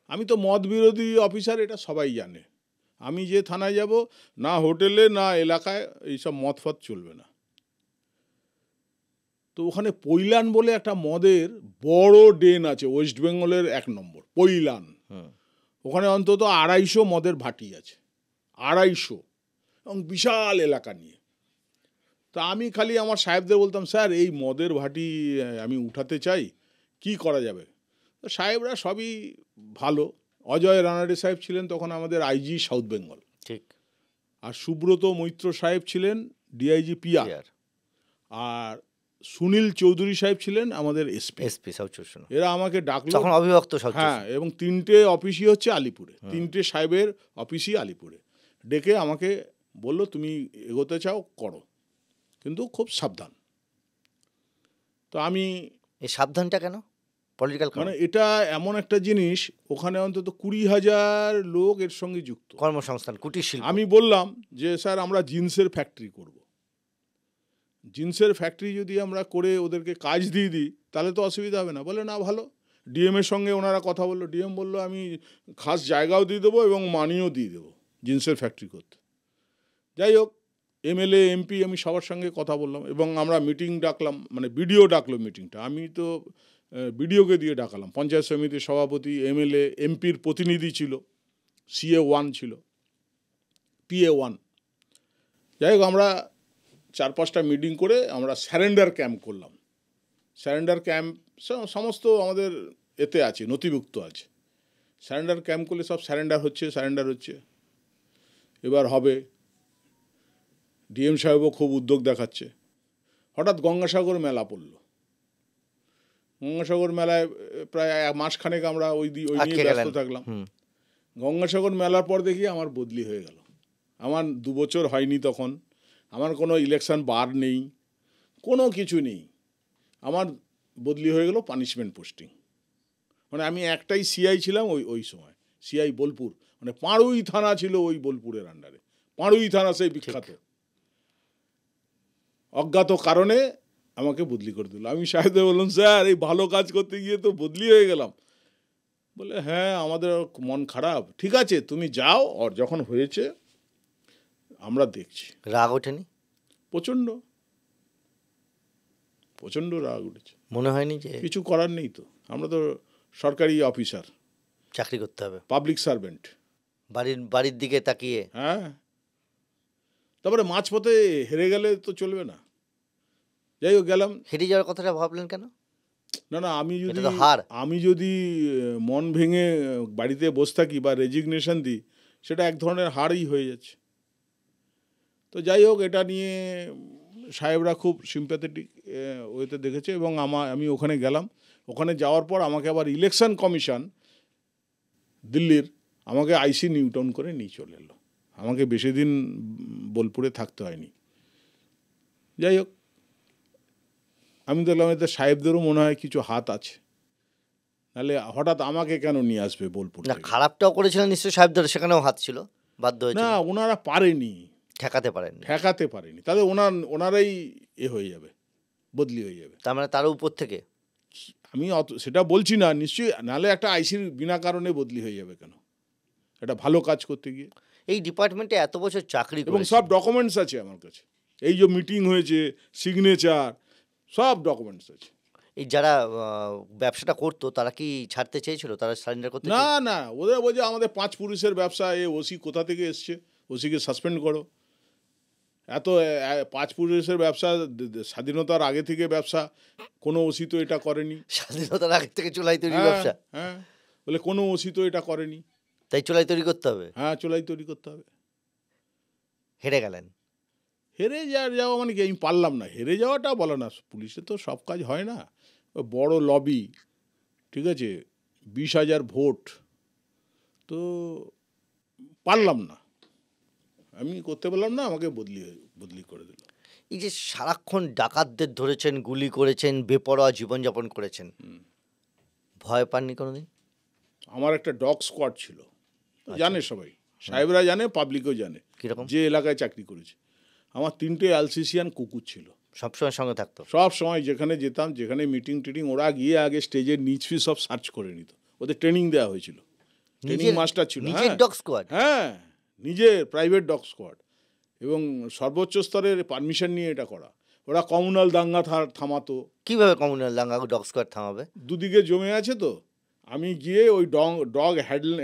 Speaker 2: আমি তো মদ বিরোধী অফিসার, এটা সবাই জানে। আমি যে থানায় যাব, না হোটেলে না এলাকায় এইসব মদ ফদ চলবে না। তো ওখানে পৈলান বলে একটা মদের বড় ডেন আছে, ওয়েস্ট বেঙ্গলের 1 নম্বর পৈলান। ওখানে অন্তত 250 মদের ভাটি আছে, 250, এবং বিশাল এলাকা নিয়ে। তা আমি খালি আমার সাহেবদের বলতাম, স্যার এই মদের ভাটি আমি উঠাতে চাই, কি করা যাবে? তো সাহেবরা সবই ভালো। অজয় রানাডে সাহেব ছিলেন তখন আমাদের আইজি সাউথ বেঙ্গল,
Speaker 1: ঠিক।
Speaker 2: আর সুব্রত মৈত্র সাহেব ছিলেন ডিআইজি পিআর,
Speaker 1: Clear.
Speaker 2: আর সুনীল চৌধুরী সাহেব ছিলেন আমাদের এসপি।
Speaker 1: এসপি সাউথ চব্বিশ পরগনা।
Speaker 2: এরা আমাকে ডাকলো,
Speaker 1: তখন অবিভক্ত সাউথ চব্বিশ
Speaker 2: হ্যাঁ, এবং 3টে অফিসই হচ্ছে আলিপুরে, 3টে সাহেবের অফিসই আলিপুরে। ডেকে আমাকে বলল, তুমি এগোতে চাও করো, কিন্তু খুব সাবধান। তো আমি,
Speaker 1: এই সাবধানটা কেন? পলিটিক্যাল
Speaker 2: মানে এটা এমন একটা জিনিস, ওখানে অন্তত 20,000 লোক এর সঙ্গে যুক্ত,
Speaker 1: কর্মসংস্থান, কুটির শিল্প।
Speaker 2: আমি বললাম যে স্যার আমরা জিন্সের ফ্যাক্টরি করব, জিন্সের ফ্যাক্টরি যদি আমরা করে ওদেরকে কাজ দিয়ে দিই তাহলে তো অসুবিধা হবে না। বলে না, ভালো। ডিএমের সঙ্গে ওনারা কথা বললো, ডিএম বললো আমি খাস জায়গাও দিয়ে দেবো এবং মানিও দিয়ে দেবো জিন্সের ফ্যাক্টরি করতে। যাই হোক, এমএলএ এমপি আমি সবার সঙ্গে কথা বললাম এবং আমরা মিটিং ডাকলাম, মানে বিডিও ডাকলো মিটিংটা, আমি তো বিডিওকে দিয়ে ডাকালাম। পঞ্চায়েত সমিতির সভাপতি, এমএলএ, এমপির প্রতিনিধি ছিল, CA1 ছিল, PA1। যাই হোক, আমরা 4-5টা মিটিং করে আমরা স্যারেন্ডার ক্যাম্প করলাম। স্যারেন্ডার ক্যাম্প সমস্ত আমাদের এতে আছে, নথিভুক্ত আছে। স্যারেন্ডার ক্যাম্প করলে সব স্যারেন্ডার হচ্ছে। এবার হবে, ডিএম সাহেবও খুব উদ্যোগ দেখাচ্ছে। হঠাৎ গঙ্গাসাগর মেলা পড়ল। গঙ্গাসাগর মেলায় প্রায় 1 মাসখানেক আমরা ওই নিয়ে ব্যস্ত থাকলাম। গঙ্গাসাগর মেলার পর দেখি আমার বদলি হয়ে গেল। আমার 2 বছর হয়নি তখন, আমার কোনো ইলেকশন বার নেই, কোনো কিছু নেই, আমার বদলি হয়ে গেল পানিশমেন্ট পোস্টিং। মানে আমি একটাই সিআই ছিলাম ওই সময়, সিআই বোলপুর, মানে পাড়ুই থানা ছিল ওই বোলপুরের আন্ডারে। পাড়ুই থানা সেই বিখ্যাত। অজ্ঞাত কারণে আমাকে বদলি করে দিল। আমি সাহেবদের বললাম, স্যার এই ভালো কাজ করতে গিয়ে তো বদলি হয়ে গেলাম। বলে হ্যাঁ, আমাদের মন খারাপ। ঠিক আছে, তুমি যাও, আর যখন হয়েছে আমরা দেখছি।
Speaker 1: রাগ ওঠেনি?
Speaker 2: প্রচণ্ড রাগ উঠেছে।
Speaker 1: মনে হয়নি যে
Speaker 2: কিছু করার নেই তো, আমরা তো সরকারি অফিসার,
Speaker 1: চাকরি করতে হবে,
Speaker 2: পাবলিক সার্ভেন্ট,
Speaker 1: বাড়ির দিকে তাকিয়ে?
Speaker 2: হ্যাঁ। তারপরে মাঝপথে হেরে গেলে তো চলবে না। যাই হোক, গেলাম।
Speaker 1: হেরে যাওয়ার কথাটা ভাবলেন কেন?
Speaker 2: না,
Speaker 1: এটা তো হার।
Speaker 2: আমি যদি মন ভেঙে বাড়িতে বসে থাকি বা রেজিগনেশন দিই, সেটা এক ধরনের হারই হয়ে যাচ্ছে। তো যাই হোক, এটা নিয়ে সাহেবরা খুব সিম্প্যাথেটিক ওয়েতে দেখেছে এবং আমি ওখানে গেলাম। ওখানে যাওয়ার পর আমাকে আবার ইলেকশন কমিশন দিল্লির আমাকে আইসি নিউটাউন করে নিয়ে চলে এলো। আমাকে বেশি দিন বোলপুরে থাকতে হয়নি। যাই হোক, আমি দেখলাম এতে সাহেবদেরও মনে হয় কিছু হাত আছে, নাহলে হঠাৎ আমাকে কেন নিয়ে আসবে বোলপুর
Speaker 1: না,
Speaker 2: থেকে?
Speaker 1: খারাপটাও করেছিলেন নিশ্চয়ই সাহেবদের, সেখানেও হাত ছিল, বাধ্য
Speaker 2: না,
Speaker 1: হয়েছিল,
Speaker 2: ওনারা পারেনি,
Speaker 1: ঠেকাতে পারেননি।
Speaker 2: ঠেকাতে পারেনি, তাহলে ওনারাই হয়ে যাবে, বদলি হয়ে যাবে।
Speaker 1: তার মানে তারও উপর থেকে।
Speaker 2: আমি সেটা বলছি না, নিশ্চয়ই, নাহলে একটা আইসির বিনা কারণে বদলি হয়ে যাবে কেন, একটা ভালো কাজ করতে গিয়ে?
Speaker 1: এই ডিপার্টমেন্টে এত বছর চাকরি
Speaker 2: এবং
Speaker 1: করেছেন,
Speaker 2: সব ডকুমেন্টস আছে আমার কাছে, এই যে মিটিং হয়েছে, সিগনেচার, সব ডকুমেন্টস আছে।
Speaker 1: এই যারা ব্যবসাটা করতো তারা কি ছাড়তে চেয়েছিল, তারা সারেন্ডার করতে
Speaker 2: না না, ওদের বলছে আমাদের 5 পুলিশের ব্যবসা, ওসি কোথা থেকে এসছে, ওসিকে সাসপেন্ড করো। এত 5 পুলিশের ব্যবসা, স্বাধীনতার আগে থেকে ব্যবসা, কোনো ওসি তো এটা করেনি।
Speaker 1: স্বাধীনতার আগে থেকে চোলাই তৈরি
Speaker 2: হ্যাঁ
Speaker 1: ব্যবসা,
Speaker 2: হ্যাঁ, বলে কোনো ওসি তো এটা করেনি।
Speaker 1: তাই চোলাই তৈরি করতে হবে।
Speaker 2: হ্যাঁ, চোলাই তৈরি করতে হবে।
Speaker 1: হেরে গেলেন।
Speaker 2: হেরে যাওয়া মানে কি, আমি পারলাম না, হেরে যাওয়াটা বলে না, পুলিশে তো সব কাজ হয় না, ওই বড় লবি, ঠিক আছে, 20,000 ভোট, তো পারলাম না, আমি করতে পারলাম না, আমাকে বদলি করে দিল।
Speaker 1: এই যে সারাক্ষণ ডাকাতদের ধরেছেন, গুলি করেছেন, বেপরোয়া জীবনযাপন করেছেন, ভয় পাননি কোনোদিন?
Speaker 2: আমার একটা ডগ স্কোয়াড ছিল, জানে সবাই, সাহেবরা জানে, পাবলিকও জানে,
Speaker 1: কিরকম?
Speaker 2: যে এলাকায় চাকরি করেছে। আমার 3টে অ্যালসেশিয়ান কুকুর ছিল,
Speaker 1: সবসময় সঙ্গে থাকতো?
Speaker 2: সব সময় যেখানে যেতাম, যেখানে মিটিং টিটিং, ওরা গিয়ে আগে স্টেজের নিচ ফি সব সার্চ করে নিত, ওদের ট্রেনিং দেওয়া হয়েছিল, ট্রেনিং মাস্টার ছিল।
Speaker 1: নিজের ডগ স্কোয়াড?
Speaker 2: হ্যাঁ, নিজের প্রাইভেট ডগ স্কোয়াড, এবং সর্বোচ্চ স্তরের পারমিশন নিয়ে এটা করা। ওরা কমিউনাল দাঙ্গা থামাতো।
Speaker 1: কিভাবে কমিউনাল দাঙ্গা ডগ স্কোয়াড থামাবে?
Speaker 2: দুদিকে জমে আছে তো, আমি গিয়ে ওই ডগ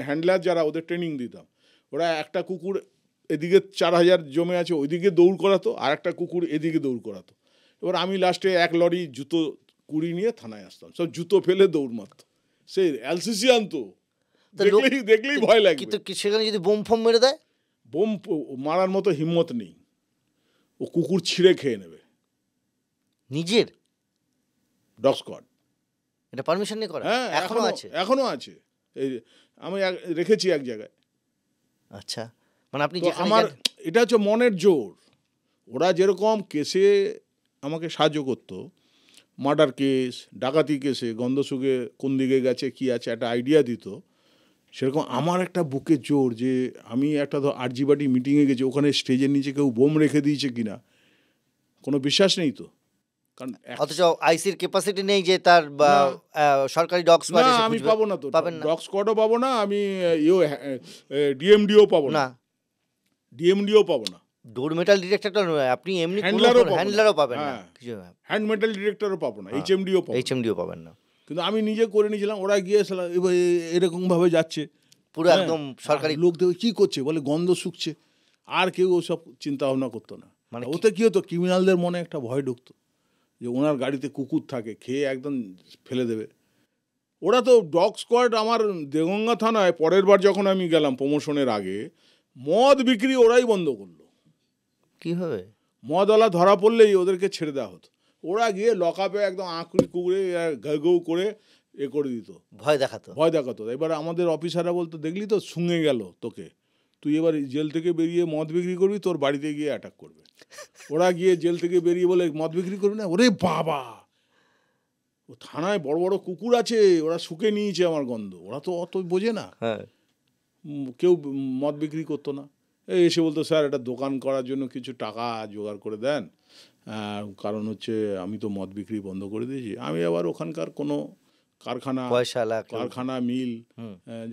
Speaker 2: হ্যান্ডলার যারা, ওদের ট্রেনিং দিতাম। ওরা একটা কুকুর এদিকে 4,000 জমে আছে, ওইদিকে দৌড় করাতো, আর একটা কুকুর এদিকে দৌড় করাতো। এবার আমি লাস্টে 1 লরি জুতো কুড়ি নিয়ে থানায় আসতাম, সব জুতো ফেলে দৌড় মারতো। সে এলসিসি আনতো, দেখলেই ভয় লাগবে।
Speaker 1: কিন্তু সেখানে যদি বোম ফোম মেরে দেয়?
Speaker 2: বোম মারার মতো হিম্মত নেই, ও কুকুর ছিঁড়ে খেয়ে নেবে।
Speaker 1: নিজের
Speaker 2: ডগ স্কোয়াড,
Speaker 1: এটা পারমিশন নিয়ে করা?
Speaker 2: হ্যাঁ, এখনো আছে, এই আমি রেখেছি এক জায়গায়।
Speaker 1: আচ্ছা, মানে আপনি
Speaker 2: তো আমার এটা হচ্ছে মনের জোর। ওরা যেরকম কেসে আমাকে সাহায্য করতো, মার্ডার কেস, ডাকাতি কেসে, গন্ধসুগে কোন দিকে গেছে, কি আছে, একটা আইডিয়া দিত, সেরকম আমার একটা বুকে জোর যে আমি একটা আরজি বাটি মিটিংয়ে গেছি, ওখানে স্টেজের নিচে কেউ বোম রেখে দিয়েছে কিনা, কোনো বিশ্বাস নেই তো, কারণ
Speaker 1: অথচ আইসির ক্যাপাসিটি নেই যে তার সরকারি ডগ স্কোয়াড
Speaker 2: না, আমি পাবো না তো, ডগ স্কোয়াডও পাবো না, আমি ডিএমডিও পাবো না, ডিএমডিও পাবো না,
Speaker 1: ডোর মেটাল ডিটেক্টরটা নয়, আপনি এমনি হ্যান্ডলারও পাবেন না, কিছু
Speaker 2: হ্যান্ড মেটাল ডিটেক্টরও পাবো না, এইচএমডিও
Speaker 1: পাবেন না।
Speaker 2: কিন্তু আমি নিজে করে নিয়েছিলাম। ওরা গিয়ে এরকম ভাবে যাচ্ছে,
Speaker 1: পুরো একদম সরকারি
Speaker 2: লোক দেখে কি করছে, বলে গন্ধ শুকছে, আর কেউ ওসব চিন্তা ভাবনা করতো না।
Speaker 1: মানে
Speaker 2: ওতে কি হতো, ক্রিমিনালদের মনে একটা ভয় ঢুকতো যে ওনার গাড়িতে কুকুর থাকে, খেয়ে একদম ফেলে দেবে। ওরা তো ডগ স্কোয়াড আমার দেগঙ্গা থানায় পরের বার যখন আমি গেলাম প্রমোশনের আগে, মদ বিক্রি ওরাই বন্ধ করলো।
Speaker 1: কিভাবে?
Speaker 2: মদওয়ালা ধরা পড়লেই ওদেরকে ছেড়ে দেওয়া হতো, ওরা গিয়ে লকআপে একদম আঁকুড়ি কুকুরে ঘৌ করে করে দিত, ভয় দেখাতো। এবার আমাদের অফিসাররা বলতো, দেখলি তো, শুঙে গেল তোকে, তুই এবার জেল থেকে বেরিয়ে মদ বিক্রি করবি, তোর বাড়িতে গিয়ে অ্যাটাক করবে। ওরা গিয়ে জেল থেকে বেরিয়ে বলে, মদ বিক্রি করবি না? ওরে বাবা, ও থানায় বড় বড় কুকুর আছে, ওরা শুকে নিয়েছে আমার গন্ধ, ওরা তো অত বোঝে না, কেউ মদ বিক্রি করতো না। এসে বলতো, স্যার এটা দোকান করার জন্য কিছু টাকা জোগাড় করে দেন, কারণ হচ্ছে আমি তো মদ বিক্রি বন্ধ করে দিয়েছি। আমি আবার ওখানকার কোনো কারখানা মিল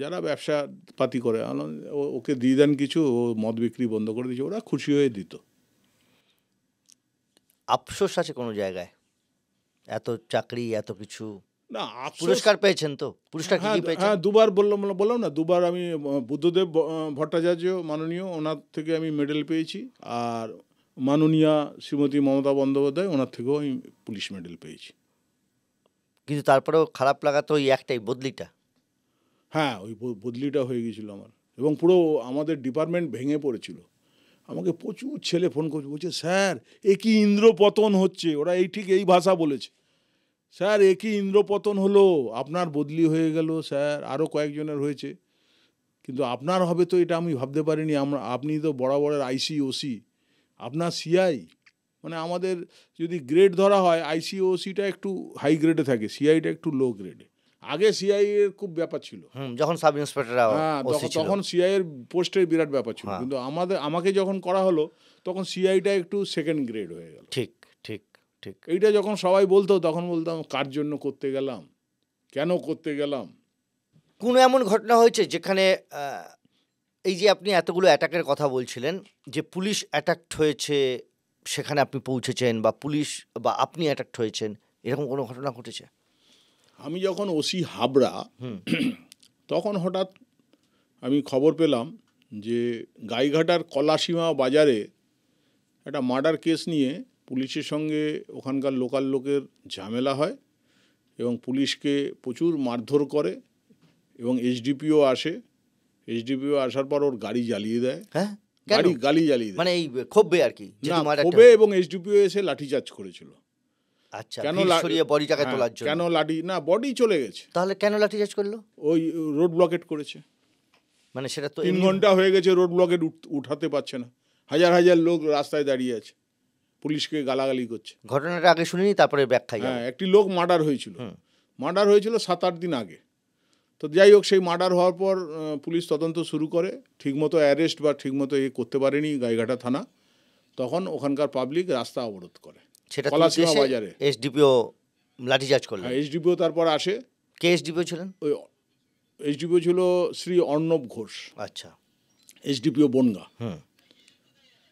Speaker 2: যারা ব্যবসা পাতি করে, ওকে দিয়ে দেন কিছু, ও মদ বিক্রি বন্ধ করে দিয়েছে, ওরা খুশি হয়ে দিত।
Speaker 1: আফসোস আছে কোনো জায়গায়? এত চাকরি, এত কিছু,
Speaker 2: না,
Speaker 1: পুরস্কার পেয়েছেন তো? পুরস্কার কি পেয়েছেন?
Speaker 2: হ্যাঁ, 2বার বললাম না, 2বার আমি বুদ্ধদেব ভট্টাচার্য মাননীয়, ওনার থেকে আমি মেডেল পেয়েছি, আর মাননীয়া শ্রীমতী মমতা বন্দ্যোপাধ্যায়, ওনার থেকেও আমি পুলিশ মেডেল পেয়েছি।
Speaker 1: কিন্তু তারপরেও খারাপ লাগা তো ওই একটাই, বদলিটা।
Speaker 2: হ্যাঁ, ওই বদলিটা হয়ে গিয়েছিল আমার, এবং পুরো আমাদের ডিপার্টমেন্ট ভেঙে পড়েছিল। আমাকে প্রচুর ছেলে ফোন করছে, বলছে, স্যার এ কি ইন্দ্রপতন হচ্ছে, ওরা ঠিক এই ভাষা বলেছে, স্যার এ কি ইন্দ্রপতন হলো, আপনার বদলি হয়ে গেল স্যার, আরও কয়েকজনের হয়েছে, কিন্তু আপনার হবে তো এটা আমি ভাবতে পারিনি, আপনি তো বরাবরের আইসি ওসি, আপনার সিআই, মানে আমাদের যদি গ্রেড ধরা হয় আইসিওসিটা একটু হাই গ্রেডে থাকে, সিআইটা একটু লো গ্রেডে। আগে সিআই এর খুব ব্যাপার ছিল,
Speaker 1: যখন সাব ইন্সপেক্টর
Speaker 2: হ্যাঁ
Speaker 1: ওসি ছিল।
Speaker 2: তখন সিআই এর পোস্টের বিরাট ব্যাপার ছিল,
Speaker 1: হ্যাঁ।
Speaker 2: কিন্তু আমাকে যখন করা হলো তখন সিআইটা একটু সেকেন্ড গ্রেড হয়ে গেল।
Speaker 1: ঠিক ঠিক ঠিক।
Speaker 2: এইটা যখন সবাই বলতো তখন বলতাম কার জন্য করতে গেলাম, কেন করতে গেলাম।
Speaker 1: কোনো এমন ঘটনা হয়েছে যেখানে এই যে আপনি এতগুলো অ্যাটাকের কথা বলছিলেন, যে পুলিশ অ্যাটাকড হয়েছে সেখানে আপনি পৌঁছেছেন, বা পুলিশ বা আপনি অ্যাটাকড হয়েছেন, এরকম কোনো ঘটনা ঘটেছে?
Speaker 2: আমি যখন ওসি হাবড়া তখন হঠাৎ আমি খবর পেলাম যে গাইঘাটার কলাসীমা বাজারে একটা মার্ডার কেস নিয়ে পুলিশের সঙ্গে ওখানকার লোকাল লোকের ঝামেলা হয় এবং পুলিশকে প্রচুর মারধর করে এবং এসডিপিও আসে। এসডিপিও আসার পর ওর গাড়ি জ্বালিয়ে দেয়।
Speaker 1: হ্যাঁ,
Speaker 2: গাড়ি জ্বালিয়ে দেয়,
Speaker 1: মানে এই ক্ষোভে আর কি?
Speaker 2: না ক্ষোভে, এবং এসডিপিও এসে লাঠিচার্জ করেছিল।
Speaker 1: আচ্ছা, ভিড় সরিয়ে বডিটাকে তোলার জন্য?
Speaker 2: কেন লাঠি না, বডি চলে গেছে।
Speaker 1: তাহলে কেন লাঠিচার্জ করলো?
Speaker 2: ওই রোড ব্লকেট করেছে,
Speaker 1: মানে সেটা তো
Speaker 2: 3 ঘন্টা হয়ে গেছে রোড ব্লকেট উঠাতে পারছে না, হাজার হাজার লোক রাস্তায় দাঁড়িয়ে আছে, পুলিশকে গালাগালি করছে।
Speaker 1: ঘটনাটা আগে শুনিনি, তারপরে ব্যাখ্যায় যাবো।
Speaker 2: হ্যাঁ, একটি লোক মার্ডার হয়েছিল 7-8 দিন আগে। তো যাই হোক, সেই মার্ডার হওয়ার পর পুলিশ তদন্ত শুরু করে, ঠিকমতো অ্যারেস্ট বা ঠিকমতো করতে পারেনি গাইঘাটা থানা। তখন ওখানকার পাবলিক রাস্তা অবরোধ করে
Speaker 1: সেটা
Speaker 2: কলাসীমা বাজারে।
Speaker 1: এসডিপিও লাঠিচার্জ করলো?
Speaker 2: হ্যাঁ, এসডিপিও তারপর আসে।
Speaker 1: কে এসডিপিও ছিলেন?
Speaker 2: ওই এসডিপিও ছিল শ্রী অর্ণব ঘোষ।
Speaker 1: আচ্ছা।
Speaker 2: এসডিপিও বনগা।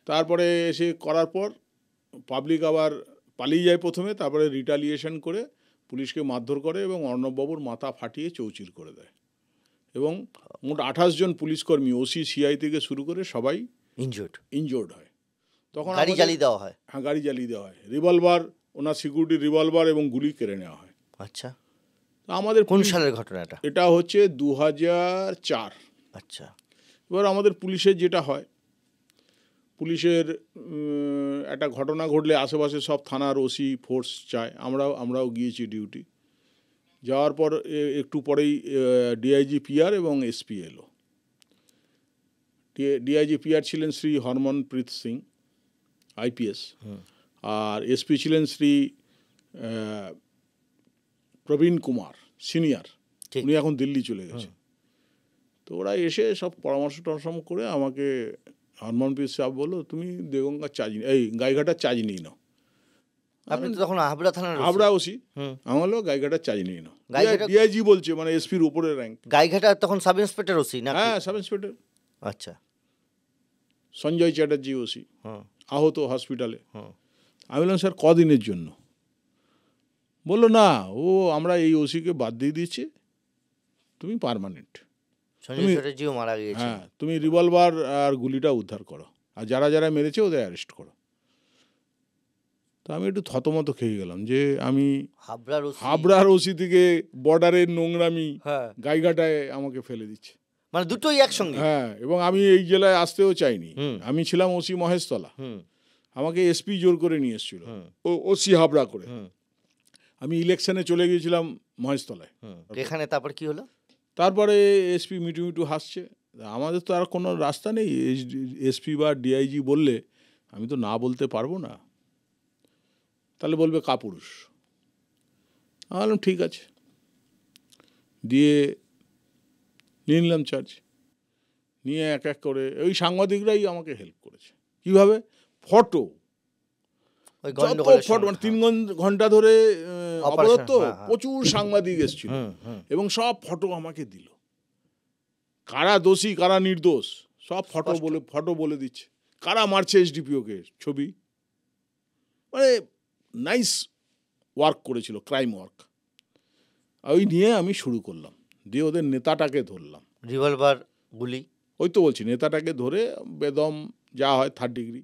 Speaker 2: তারপরে এসে করার পর পাবলিক আবার পালিয়ে যায় প্রথমে, তারপরে রিটালিয়েশন করে পুলিশকে মারধর করে এবং অর্ণববাবুর মাথা ফাটিয়ে চৌচির করে দেয়। এবং মোট 28 জন পুলিশকর্মী, ওসি সিআই থেকে শুরু করে সবাই ইনজোর্ড হয়। তখন
Speaker 1: গাড়ি জ্বালিয়ে দেওয়া হয়?
Speaker 2: হ্যাঁ, গাড়ি জ্বালিয়ে দেওয়া হয়, রিভলভার, ওনার সিকিউরিটি রিভলভার এবং গুলি কেড়ে নেওয়া হয়।
Speaker 1: আচ্ছা।
Speaker 2: আমাদের
Speaker 1: কোন সালের ঘটনা এটা?
Speaker 2: এটা হচ্ছে 2004।
Speaker 1: আচ্ছা।
Speaker 2: এবার আমাদের পুলিশের যেটা হয়, পুলিশের একটা ঘটনা ঘটলে আশেপাশে সব থানার ওসি ফোর্স চায়। আমরাও গিয়েছি ডিউটি। যাওয়ার পর একটু পরেই ডিআইজি পিআর এবং এসপি এলো। ডিআইজি পিআর ছিলেন শ্রী হরমনপ্রীত সিং আইপিএস, আর এসপি ছিলেন শ্রী প্রবীণ কুমার সিনিয়র, উনি এখন দিল্লি চলে গেছে। তো ওরা এসে সব পরামর্শ টরামর্শ করে আমাকে, হরমনপ্রীত সাহেব বললো, তুমি দেগঙ্গার চার্জ এই গাইঘাটার চার্জ নিয়ে নাও।
Speaker 1: আপনি তো তখন হাবড়া থানার
Speaker 2: হাবড়া ওসি। আমি বললো গাইঘাটার চার্জ নিয়ে নাও। ডিআইজি বলছে, মানে এসপির উপরের র্যাঙ্ক।
Speaker 1: গাইঘাটা তখন সাব ইন্সপেক্টর ওসি না?
Speaker 2: হ্যাঁ, সাব ইন্সপেক্টর।
Speaker 1: আচ্ছা।
Speaker 2: সঞ্জয় চ্যাটার্জি ওসি আহত হসপিটালে। আমি বললাম, স্যার কদিনের জন্য? বললো না, আমরা এই ওসিকে বাদ দিয়ে দিয়েছি, তুমি পার্মানেন্ট।
Speaker 1: সঞ্জয় চ্যাটার্জিও মারা গিয়েছে।
Speaker 2: হ্যাঁ, তুমি রিভলভার আর গুলিটা উদ্ধার করো, আর যারা যারা মেরেছে ওদের অ্যারেস্ট করো। তো আমি একটু থতমত খেয়ে গেলাম যে আমি হাবড়ার ওসি থেকে বর্ডারের নোংরামি গাইঘাটায় আমাকে ফেলে দিচ্ছে,
Speaker 1: মানে দুটোই একসঙ্গে।
Speaker 2: হ্যাঁ, এবং আমি এই জেলায় আসতেও চাইনি। আমি ছিলাম ওসি মহেশতলা, আমাকে এসপি জোর করে নিয়ে এসেছিল ওসি হাবড়া করে। আমি ইলেকশনে চলে গিয়েছিলাম মহেশতলায়।
Speaker 1: এখানে তারপর কি হলো?
Speaker 2: তারপরে এসপি মিটু হাসছে। আমাদের তো আর কোনো রাস্তা নেই, এসপি বা ডিআইজি বললে আমি তো না বলতে পারবো না, তাহলে বলবে কাপুরুষ। আমি বললাম ঠিক আছে, দিয়ে নিয়ে নিলাম চার্জ। নিয়ে এক এক করে ওই সাংবাদিকরাই আমাকে হেল্প করেছে। কীভাবে? ফটো, মানে 3 ঘন্টা ধরে অবরোধ, তো প্রচুর সাংবাদিক এসেছিল এবং সব ফটো আমাকে দিল, কারা দোষী কারা নির্দোষ সব ফটো বলে দিচ্ছে, কারা মারছে এসডিপিওকে ছবি। মানে নাইস ওয়ার্ক করেছিল, ক্রাইম ওয়ার্ক। ওই নিয়ে আমি শুরু করলাম, দিয়ে ওদের নেতাটাকে ধরলাম।
Speaker 1: রিভলভার গুলি,
Speaker 2: ওই তো বলছি, নেতাটাকে ধরে বেদম যা হয় 3rd ডিগ্রি।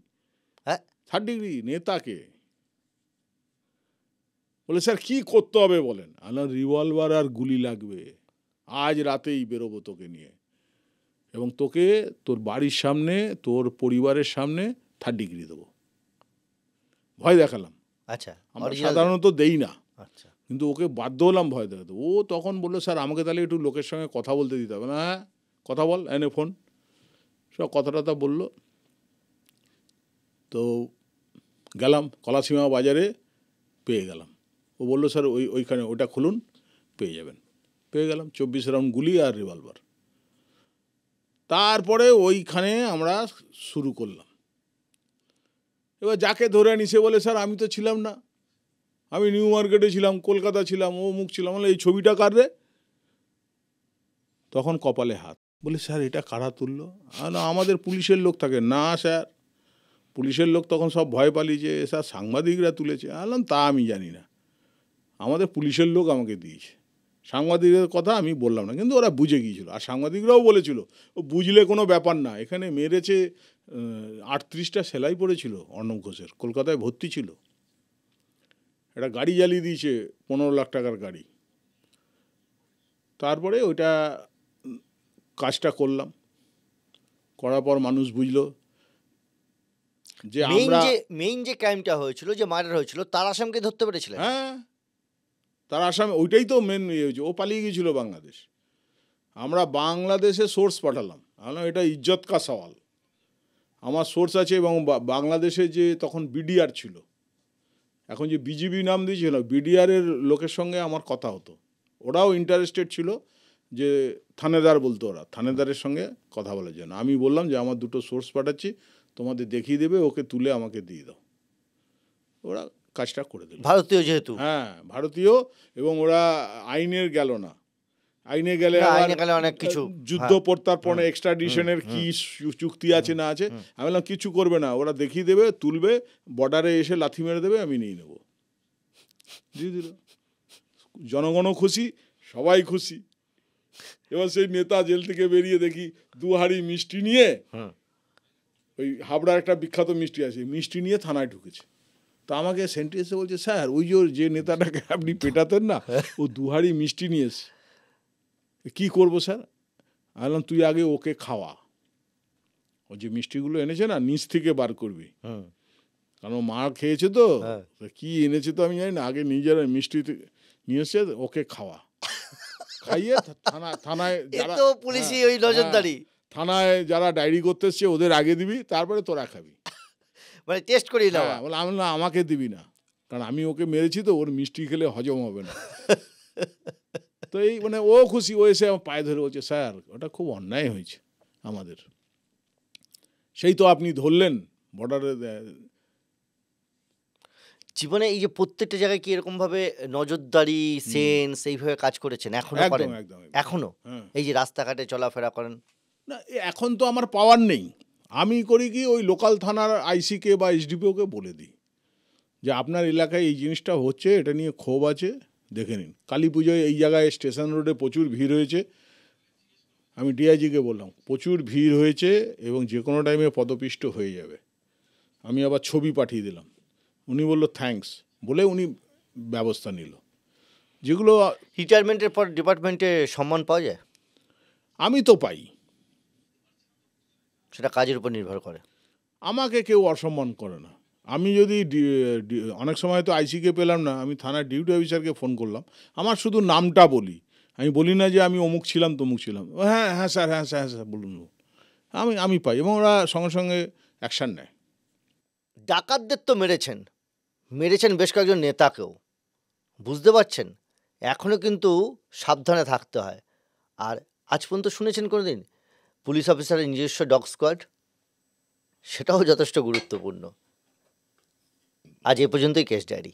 Speaker 2: হ্যাঁ, 3rd ডিগ্রি নেতাকে বলে, স্যার কি করতে হবে বলেন? আমার রিভলভার আর গুলি লাগবে, আজ রাতেই বেরোবো তোকে নিয়ে, এবং তোকে তোর বাড়ির সামনে তোর পরিবারের সামনে 3rd ডিগ্রি দেবো। ভয় দেখালাম।
Speaker 1: আচ্ছা,
Speaker 2: আমরা সাধারণত দেই না, কিন্তু ওকে বাধ্য হলাম ভয় দেখাতে। ও তখন বললো, স্যার আমাকে তাহলে একটু লোকের সঙ্গে কথা বলতে দিতে হবে। না, হ্যাঁ কথা বল, এনে ফোন। সব কথা টথা বললো। তো গেলাম কলাসীমা বাজারে, পেয়ে গেলাম। ও বললো স্যার ওইখানে ওটা খুলুন, পেয়ে যাবেন। পেয়ে গেলাম 24 রাউন্ড গুলি আর রিভলভার। তারপরে ওইখানে আমরা শুরু করলাম। এবার যাকে ধরে আনি সে বলে স্যার আমি তো ছিলাম না, আমি নিউ মার্কেটে ছিলাম, কলকাতা ছিলাম, ও মুখ ছিলাম। বলে এই ছবিটা কার রে? তখন কপালে হাত, বলে স্যার এটা কারা তুললো? না আমাদের পুলিশের লোক থাকে। না স্যার, পুলিশের লোক তখন সব ভয় পালি যে স্যার সাংবাদিকরা তুলেছে। বললাম তা আমি জানি না, আমাদের পুলিশের লোক আমাকে দিয়েছে। সাংবাদিকের কথা আমি বললাম না, কিন্তু ওরা বুঝে গিয়েছিল। আর সাংবাদিকরাও বলেছিল ও বুঝলে কোনো ব্যাপার না, এখানে মেরেছে 38টা সেলাই পড়েছিল অর্ণব ঘোষের, কলকাতায় ভর্তি ছিল। একটা গাড়ি জ্বালিয়ে দিয়েছে 15 লাখ টাকার গাড়ি। তারপরে ওইটা কাজটা করলাম, করার পর মানুষ বুঝলো যে আমরা
Speaker 1: মেইন যে ক্রাইমটা হয়েছিল, যে মার্ডার হয়েছিল, তার আসামকে ধরতে পেরেছিলেন?
Speaker 2: হ্যাঁ, তার আসামে ওইটাই তো মেন ইয়ে হয়েছে। ও পালিয়ে গিয়েছিল বাংলাদেশ, আমরা বাংলাদেশে সোর্স পাঠালাম। বললাম এটা ইজ্জত কা সওয়াল, আমার সোর্স আছে। এবং বাংলাদেশে যে তখন বিডিআর ছিল, এখন যে বিজিবি নাম দিয়েছিল, বিডিআরের লোকের সঙ্গে আমার কথা হতো। ওরাও ইন্টারেস্টেড ছিল যে থানেদার বলতো, ওরা থানেদারের সঙ্গে কথা বলার জন্য। আমি বললাম যে আমার 2টো সোর্স পাঠাচ্ছি, তোমাদের দেখিয়ে দেবে, ওকে তুলে আমাকে দিয়ে দাও। ওরা কাজটা করে দিল।
Speaker 1: ভারতীয় যেহেতু,
Speaker 2: হ্যাঁ ভারতীয়, এবং ওরা আইনের গেল না। আইনে গেলে
Speaker 1: অনেক কিছু
Speaker 2: যুদ্ধ প্রত্যার্পণে এক্সট্রাডিশনের কি চুক্তি আছে না আছে। আমি বললাম কিছু করবে না, ওরা দেখিয়ে দেবে, তুলবে, বর্ডারে এসে লাথি মেরে দেবে, আমি নিয়ে নেবো। দিয়ে দিল, জনগণও খুশি, সবাই খুশি। এবার সেই নেতা জেল থেকে বেরিয়ে দেখি 2 হাঁড়ি মিষ্টি নিয়ে, ওই হাবড়ার একটা বিখ্যাত মিষ্টি আছে, মিষ্টি নিয়ে থানায় ঢুকেছে। তা আমাকে সেন্টেন্সে বলছে স্যার ওই যে নেতাটাকে আপনি পেটাতেন না, ও 2 হাঁড়ি মিষ্টি নিয়ে এসে। কী করবো স্যার? আমি বললাম তুই আগে ওকে খাওয়া, ও যে মিষ্টিগুলো এনেছে না নিচ থেকে বার করবি, কারণ মার খেয়েছে তো, কি এনেছে তো আমি জানি না, আগে নিজেরা মিষ্টি নিয়ে এসে ওকে খাওয়া, খাইয়ে থানায় যারা
Speaker 1: পুলিশি ওই নজরদারি,
Speaker 2: থানায় যারা ডায়েরি করতে এসছে ওদের আগে দিবি, তারপরে তোরা খাবি,
Speaker 1: মানে টেস্ট করি না।
Speaker 2: বলে আমি না, আমাকে দিবি না, কারণ আমি ওকে মেরেছি তো, ওর মিষ্টি খেলে হজম হবে না। তো এই মানে ও খুশি, ও এসে আমার পায়ে ধরে বলছে স্যার ওটা খুব অন্যায় হয়েছে আমাদের, সেই তো আপনি ধরলেন বর্ডারে।
Speaker 1: জীবনে এই যে প্রত্যেকটা জায়গায় কি এরকম ভাবে নজরদারি সেন্স এইভাবে কাজ করেছেন? এখনো করেন? এখনো এই যে রাস্তাঘাটে চলাফেরা করেন?
Speaker 2: না এখন তো আমার পাওয়ার নেই, আমি করি কি ওই লোকাল থানার আইসিকে বা এসডিপিওকে বলে দিই যে আপনার এলাকায় এই জিনিসটা হচ্ছে, এটা নিয়ে ক্ষোভ আছে, দেখে নিন। কালী পুজোয় এই জায়গায় স্টেশন রোডে প্রচুর ভিড় হয়েছে, আমি ডিআইজিকে বললাম প্রচুর ভিড় হয়েছে এবং যে কোনো টাইমে পদপিষ্ট হয়ে যাবে। আমি আবার ছবি পাঠিয়ে দিলাম, উনি বললো থ্যাঙ্কস, বলে উনি ব্যবস্থা নিল। যেগুলো
Speaker 1: রিটায়ারমেন্টের পর ডিপার্টমেন্টে সম্মান পাওয়া যায়?
Speaker 2: আমি তো পাই,
Speaker 1: সেটা কাজের উপর নির্ভর করে।
Speaker 2: আমাকে কেউ অসম্মান করে না। আমি যদি অনেক সময় তো আইসিকে পেলাম না, আমি থানার ডিউটি অফিসারকে ফোন করলাম, আমার শুধু নামটা বলি, আমি বলি না যে আমি অমুক ছিলাম তমুক ছিলাম। হ্যাঁ হ্যাঁ স্যার, হ্যাঁ স্যার, হ্যাঁ স্যার বলুন। আমি পাই, এবং ওরা সঙ্গে সঙ্গে অ্যাকশান নেয়।
Speaker 1: ডাকাতদের তো মেরেছেন বেশ কয়েকজন নেতাকেও, বুঝতে পারছেন এখনও কিন্তু সাবধানে থাকতে হয়। আর আজ পর্যন্ত শুনেছেন কোনো দিন পুলিশ অফিসারের নিজস্ব ডগ স্কোয়াড? সেটাও যথেষ্ট গুরুত্বপূর্ণ। আজ এ পর্যন্তই কেস ডায়েরি।